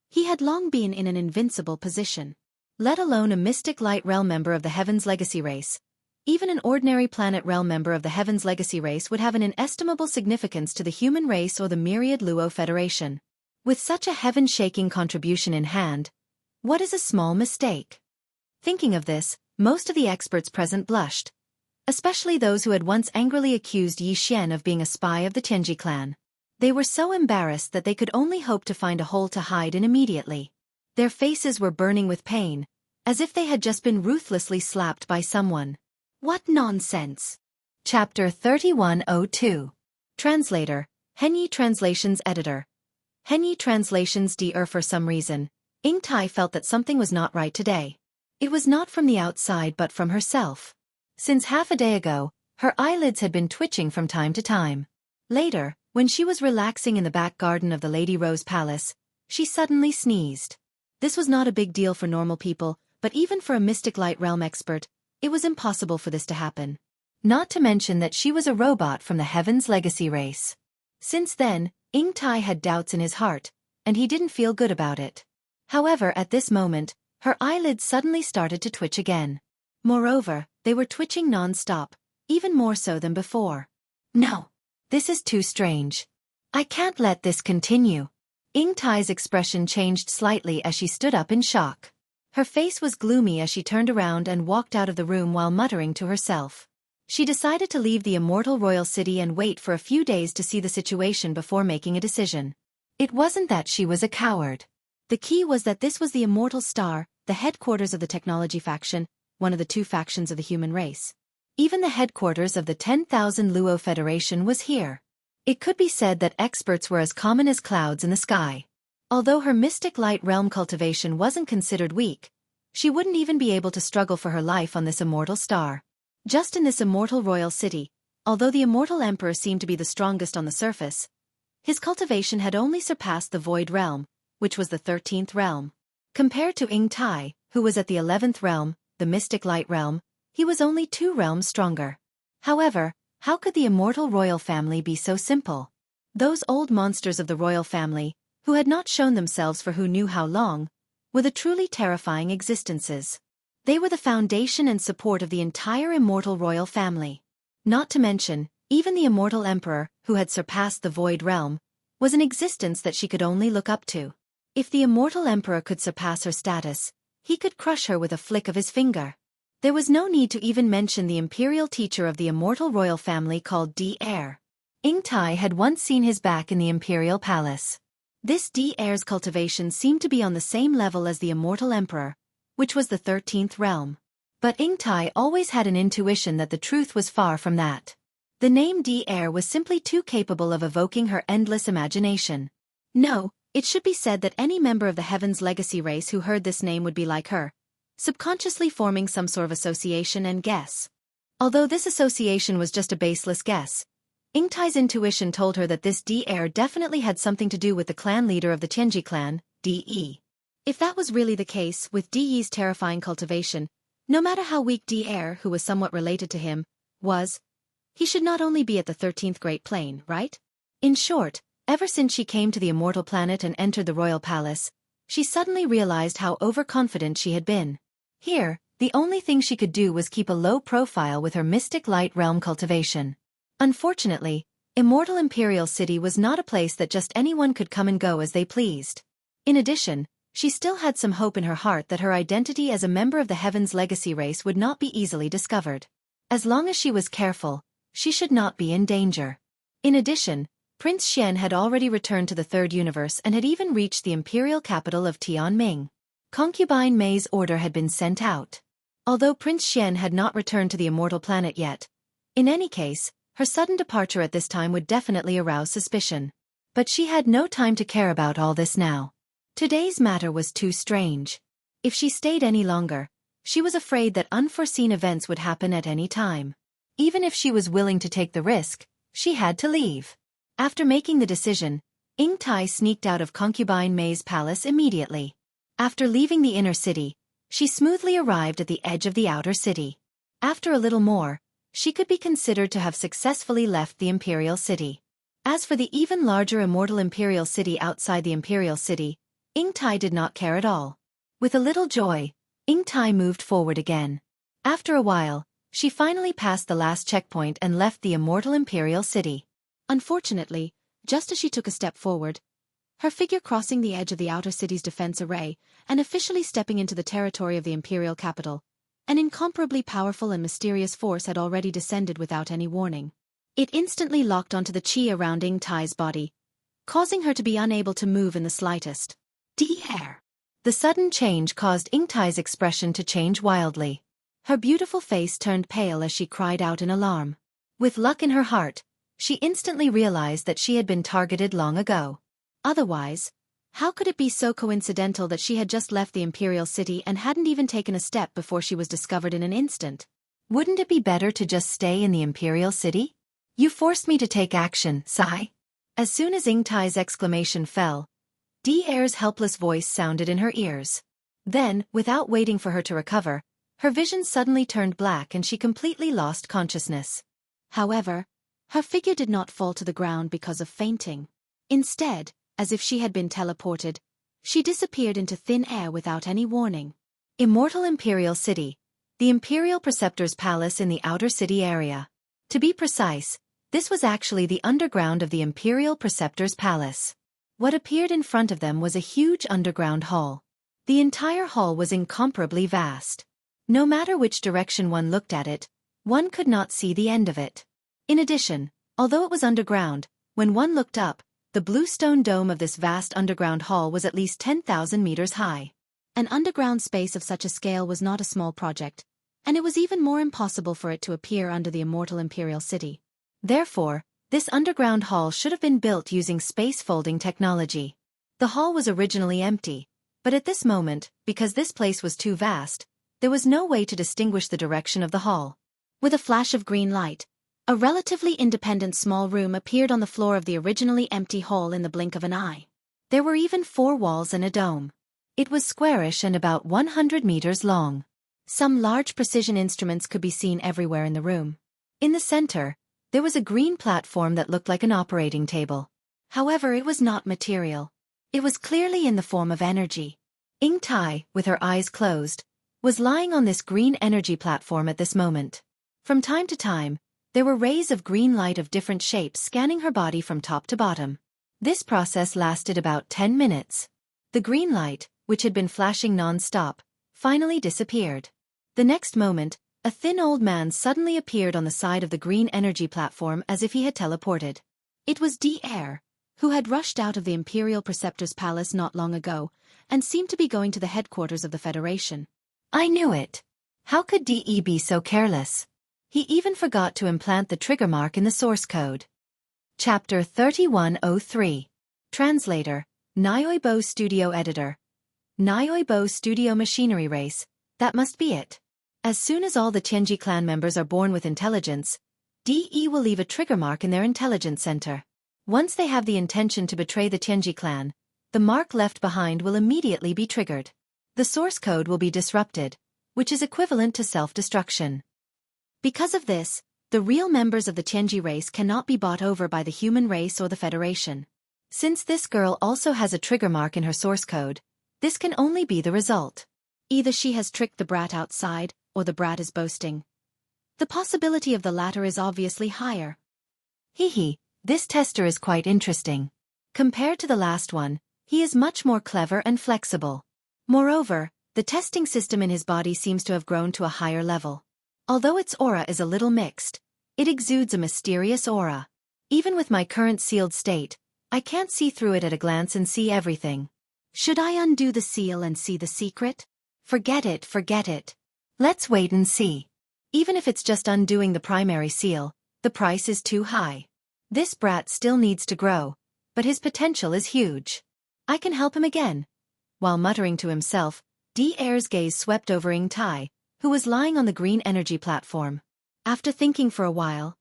Speaker 2: he had long been in an invincible position. Let alone a mystic light realm member of the Heaven's Legacy race. Even an ordinary planet realm member of the Heaven's Legacy race would have an inestimable significance to the human race or the myriad Luo Federation. With such a heaven-shaking contribution in hand, what is a small mistake? Thinking of this, most of the experts present blushed, especially those who had once angrily accused Yi Xian of being a spy of the Tianji clan. They were so embarrassed that they could only hope to find a hole to hide in immediately. Their faces were burning with pain, as if they had just been ruthlessly slapped by someone. What nonsense!
Speaker 1: Chapter 3102.
Speaker 2: Translator, Henyi Translations Editor. Henyi Translations DR. For some reason, Ying Tai felt that something was not right today. It was not from the outside but from herself. Since half a day ago, her eyelids had been twitching from time to time. Later, when she was relaxing in the back garden of the Lady Rose Palace, she suddenly sneezed. This was not a big deal for normal people, but even for a mystic light realm expert, it was impossible for this to happen.
Speaker 1: Not to mention that she was a robot from the Heaven's Legacy race.
Speaker 2: Since then, Ying Tai had doubts in his heart, and he didn't feel good about it. However, at this moment, her eyelids suddenly started to twitch again. Moreover, they were twitching non-stop, even more so than before.
Speaker 1: No, this is too strange. I can't let this continue.
Speaker 2: Ying Tai's expression changed slightly as she stood up in shock. Her face was gloomy as she turned around and walked out of the room while muttering to herself. She decided to leave the immortal royal city and wait for a few days to see the situation before making a decision.
Speaker 1: It wasn't that she was a coward.
Speaker 2: The key was that this was the Immortal Star, the headquarters of the technology faction, one of the two factions of the human race. Even the headquarters of the 10,000 Luo Federation was here. It could be said that experts were as common as clouds in the sky. Although her mystic light realm cultivation wasn't considered weak, she wouldn't even be able to struggle for her life on this immortal star. Just in this immortal royal city, although the immortal emperor seemed to be the strongest on the surface, his cultivation had only surpassed the void realm, which was the 13th realm. Compared to Ying Tai, who was at the 11th realm, the mystic light realm, he was only 2 realms stronger. However, how could the immortal royal family be so simple? Those old monsters of the royal family, who had not shown themselves for who knew how long, were the truly terrifying existences. They were the foundation and support of the entire immortal royal family. Not to mention, even the immortal emperor, who had surpassed the void realm, was an existence that she could only look up to. If the immortal emperor could surpass her status, he could crush her with a flick of his finger. There was no need to even mention the imperial teacher of the immortal royal family called D-Heir.
Speaker 1: Ying Tai had once seen his back in the imperial palace.
Speaker 2: This D-Heir's cultivation seemed to be on the same level as the immortal emperor, which was the 13th realm.
Speaker 1: But Ying Tai always had an intuition that the truth was far from that.
Speaker 2: The name D-Heir was simply too capable of evoking her endless imagination. No, it should be said that any member of the Heaven's Legacy race who heard this name would be like her, subconsciously forming some sort of association and guess. Although this association was just a baseless guess, Ying Tai's intuition told her that this D-Heir definitely had something to do with the clan leader of the Tianji clan, D-Yi. If that was really the case with D-Yi's terrifying cultivation, no matter how weak D-Heir, who was somewhat related to him, was, he should not only be at the 13th Great Plane, right? In short, ever since she came to the immortal planet and entered the royal palace, she suddenly realized how overconfident she had been. Here, the only thing she could do was keep a low profile with her mystic light realm cultivation. Unfortunately, Immortal Imperial City was not a place that just anyone could come and go as they pleased. In addition, she still had some hope in her heart that her identity as a member of the Heaven's Legacy race would not be easily discovered. As long as she was careful, she should not be in danger. In addition, Prince Xian had already returned to the Third Universe and had even reached the imperial capital of Tianming. Concubine Mei's order had been sent out. Although Prince Xian had not returned to the immortal planet yet, in any case, her sudden departure at this time would definitely arouse suspicion. But she had no time to care about all this now. Today's matter was too strange. If she stayed any longer, she was afraid that unforeseen events would happen at any time. Even if she was willing to take the risk, she had to leave. After making the decision, Ying Tai sneaked out of Concubine Mei's palace immediately. After leaving the inner city,
Speaker 1: she smoothly arrived at the edge of the outer city. After a little more, she could be considered to have successfully left the imperial city. As for the even larger immortal imperial city outside the imperial city, Ying Tai did not care at all. With a little joy, Ying Tai moved forward again. After a while, she finally passed the last checkpoint and left the immortal imperial city.
Speaker 2: Unfortunately, just as she took a step forward, her figure crossing the edge of the outer city's defense array and officially stepping into the territory of the imperial capital, an incomparably powerful and mysterious force had already descended without any warning. It instantly locked onto the chi around Ying Tai's body, causing her to be unable to move in the slightest.
Speaker 1: Dear! The sudden change caused Ying Tai's expression to change wildly. Her beautiful face turned pale as she cried out in alarm. With luck in her heart, she instantly realized that she had been targeted long ago.
Speaker 2: Otherwise, how could it be so coincidental that she had just left the imperial city and hadn't even taken a step before she was discovered in an instant?
Speaker 1: Wouldn't it be better to just stay in the imperial city? You forced me to take action, Sai. As soon as Ying Tai's exclamation fell, Air's helpless voice sounded in her ears. Then, without waiting for her to recover, her vision suddenly turned black and she completely lost consciousness.
Speaker 2: However, her figure did not fall to the ground because of fainting. Instead, as if she had been teleported, she disappeared into thin air without any warning.
Speaker 1: Immortal Imperial City, the Imperial Preceptor's Palace in the outer city area. To be precise, this was actually the underground of the Imperial Preceptor's Palace. What appeared in front of them was a huge underground hall. The entire hall was incomparably vast. No matter which direction one looked at it, one could not see the end of it. In addition, although it was underground, when one looked up, the blue stone dome of this vast underground hall was at least 10,000 meters high.
Speaker 2: An underground space of such a scale was not a small project, and it was even more impossible for it to appear under the immortal imperial city.
Speaker 1: Therefore, this underground hall should have been built using space-folding technology. The hall was originally empty, but at this moment, because this place was too vast, there was no way to distinguish the direction of the hall.
Speaker 2: With a flash of green light, a relatively independent small room appeared on the floor of the originally empty hall in the blink of an eye.
Speaker 1: There were even 4 walls and a dome. It was squarish and about 100 meters long. Some large precision instruments could be seen everywhere in the room. In the center, there was a green platform that looked like an operating table. However, it was not material. It was clearly in the form of energy. Ying Tai, with her eyes closed, was lying on this green energy platform at this moment. From time to time, there were rays of green light of different shapes scanning her body from top to bottom. This process lasted about 10 minutes. The green light, which had been flashing non-stop, finally disappeared. The next moment, a thin old man suddenly appeared on the side of the green energy platform as if he had teleported.
Speaker 2: It was Air, who had rushed out of the Imperial Preceptor's Palace not long ago, and seemed to be going to the headquarters of the Federation.
Speaker 1: I knew it. How could DE be so careless? He even forgot to implant the trigger mark in the source code. Chapter 3103. Translator, Nyoibo Studio Editor. Nyoibo Studio Machinery Race, that must be it. As soon as all the Tianji clan members are born with intelligence, DE will leave a trigger mark in their intelligence center. Once they have the intention to betray the Tianji clan, the mark left behind will immediately be triggered. The source code will be disrupted, which is equivalent to self-destruction. Because of this, the real members of the Tianji race cannot be bought over by the human race or the Federation. Since this girl also has a trigger mark in her source code, this can only be the result.
Speaker 2: Either she has tricked the brat outside, or the brat is boasting. The possibility of the latter is obviously higher.
Speaker 1: This tester is quite interesting. Compared to the last one, he is much more clever and flexible. Moreover, the testing system in his body seems to have grown to a higher level. Although its aura is a little mixed, it exudes a mysterious aura. Even with my current sealed state, I can't see through it at a glance and see everything.
Speaker 2: Should I undo the seal and see the secret?
Speaker 1: Forget it. Let's wait and see. Even if it's just undoing the primary seal, the price is too high. This brat still needs to grow, but his potential is huge. I can help him again. While muttering to himself, Air's gaze swept over Ying Tai, who was lying on the green energy platform. After thinking for a while,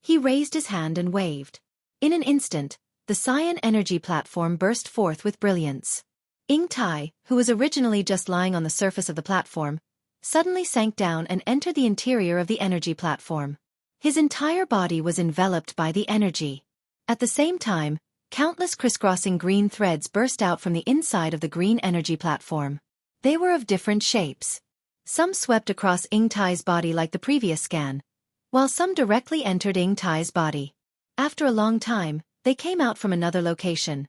Speaker 1: he raised his hand and waved. In an instant, the cyan energy platform burst forth with brilliance. Ying Tai, who was originally just lying on the surface of the platform, suddenly sank down and entered the interior of the energy platform. His entire body was enveloped by the energy. At the same time, countless crisscrossing green threads burst out from the inside of the green energy platform. They were of different shapes. Some swept across Ying Tai's body like the previous scan, while some directly entered Ying Tai's body. After a long time, they came out from another location.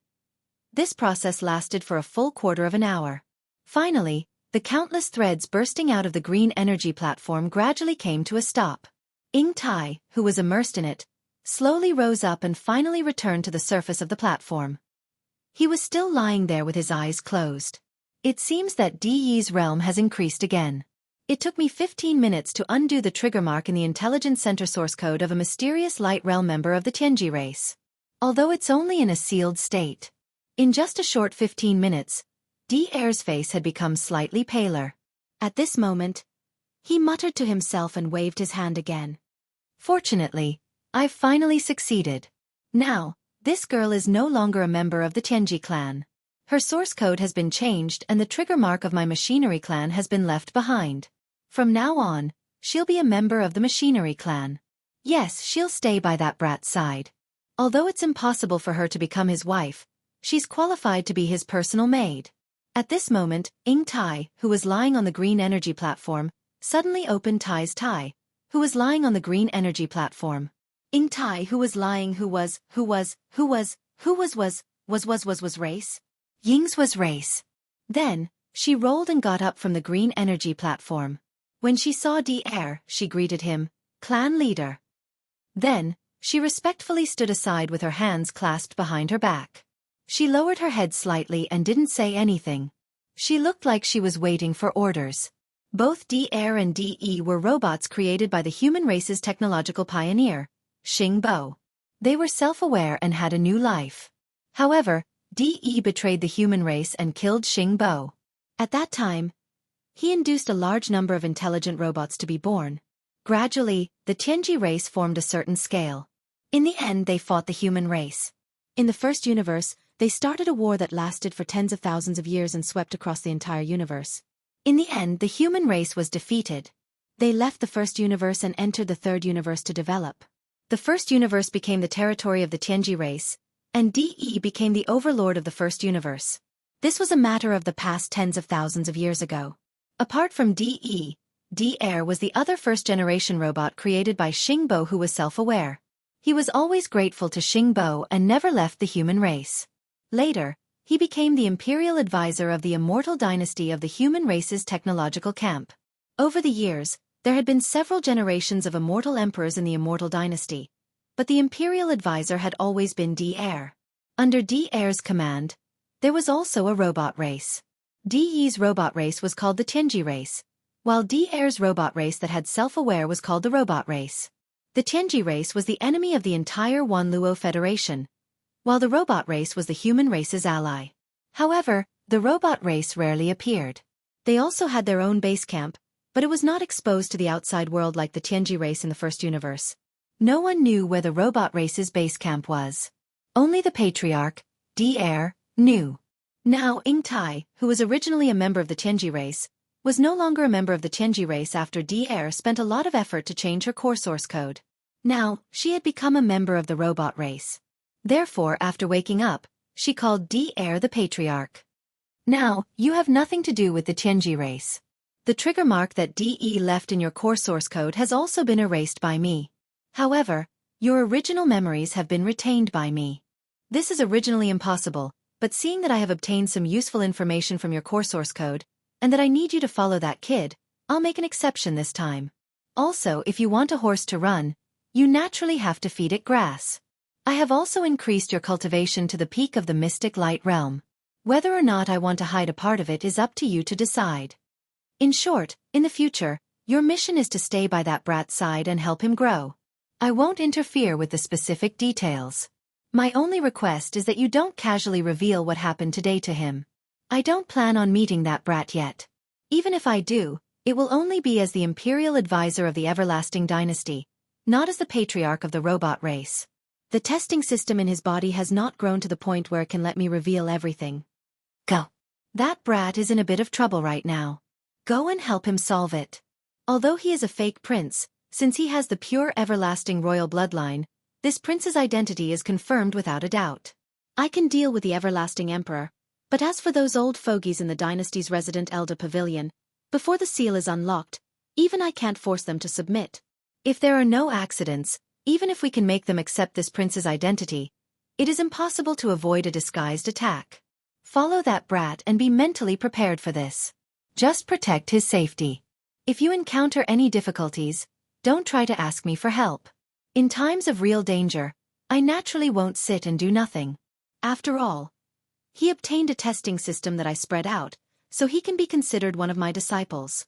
Speaker 1: This process lasted for a full quarter of an hour. Finally, the countless threads bursting out of the green energy platform gradually came to a stop. Ying Tai, who was immersed in it, slowly rose up and finally returned to the surface of the platform. He was still lying there with his eyes closed. It seems that Di Yi's realm has increased again. It took me 15 minutes to undo the trigger mark in the intelligence center source code of a mysterious light realm member of the Tianji race. Although it's only in a sealed state. In just a short 15 minutes, Di Er's face had become slightly paler. At this moment, he muttered to himself and waved his hand again. Fortunately, I've finally succeeded. Now, this girl is no longer a member of the Tianji clan. Her source code has been changed and the trigger mark of my machinery clan has been left behind. From now on, she'll be a member of the machinery clan. Yes, she'll stay by that brat's side. Although it's impossible for her to become his wife, she's qualified to be his personal maid. At this moment, Ying Tai, who was lying on the green energy platform, suddenly opened Tai's Tai, who was lying on the green energy platform. Ying Tai, who was lying, was race? Ying's was race. Then, she rolled and got up from the green energy platform. When she saw Di Er, she greeted him, clan leader. Then, she respectfully stood aside with her hands clasped behind her back. She lowered her head slightly and didn't say anything. She looked like she was waiting for orders. Both Di Er and Di Yi were robots created by the human race's technological pioneer, Xing Bo. They were self-aware and had a new life. However, Di Yi betrayed the human race and killed Xing Bo. At that time, he induced a large number of intelligent robots to be born. Gradually, the Tianji race formed a certain scale. In the end, they fought the human race. In the first universe, they started a war that lasted for tens of thousands of years and swept across the entire universe. In the end, the human race was defeated. They left the first universe and entered the third universe to develop. The first universe became the territory of the Tianji race, and Di Yi became the overlord of the first universe. This was a matter of the past tens of thousands of years ago. Apart from Di Yi, Di Er was the other first-generation robot created by Xing Bo who was self-aware. He was always grateful to Xing Bo and never left the human race. Later, he became the imperial advisor of the immortal dynasty of the human race's technological camp. Over the years, there had been several generations of immortal emperors in the immortal dynasty, but the imperial advisor had always been Di Er. Under Di Er's command, there was also a robot race. Di Yi's robot race was called the Tianji race, while Di Er's robot race that had self-aware was called the robot race. The Tianji race was the enemy of the entire Wanluo Federation, while the robot race was the human race's ally. However, the robot race rarely appeared. They also had their own base camp, but it was not exposed to the outside world like the Tianji race in the first universe. No one knew where the robot race's base camp was. Only the patriarch, Di Er, knew. Now Ying Tai, who was originally a member of the Tianji race, was no longer a member of the Tianji race after Di Er spent a lot of effort to change her core source code. Now, she had become a member of the robot race. Therefore, after waking up, she called Di Er the patriarch. Now, you have nothing to do with the Tianji race. The trigger mark that Di E left in your core source code has also been erased by me. However, your original memories have been retained by me. This is originally impossible, but seeing that I have obtained some useful information from your core source code, and that I need you to follow that kid, I'll make an exception this time. Also, if you want a horse to run, you naturally have to feed it grass. I have also increased your cultivation to the peak of the mystic light realm. Whether or not I want to hide a part of it is up to you to decide. In short, in the future, your mission is to stay by that brat's side and help him grow. I won't interfere with the specific details. My only request is that you don't casually reveal what happened today to him. I don't plan on meeting that brat yet. Even if I do, it will only be as the imperial advisor of the everlasting dynasty, not as the patriarch of the robot race. The testing system in his body has not grown to the point where it can let me reveal everything. Go. That brat is in a bit of trouble right now. Go and help him solve it. Although he is a fake prince, since he has the pure everlasting royal bloodline, this prince's identity is confirmed without a doubt.
Speaker 2: I can deal with the everlasting emperor, but as for those old fogies in the dynasty's resident elder pavilion, before the seal is unlocked, even I can't force them to submit.
Speaker 1: If there are no accidents, even if we can make them accept this prince's identity, it is impossible to avoid a disguised attack. Follow that brat and be mentally prepared for this. Just protect his safety. If you encounter any difficulties, don't try to ask me for help. In times of real danger, I naturally won't sit and do nothing.
Speaker 2: After all, he obtained a testing system that I spread out, so he can be considered one of my disciples.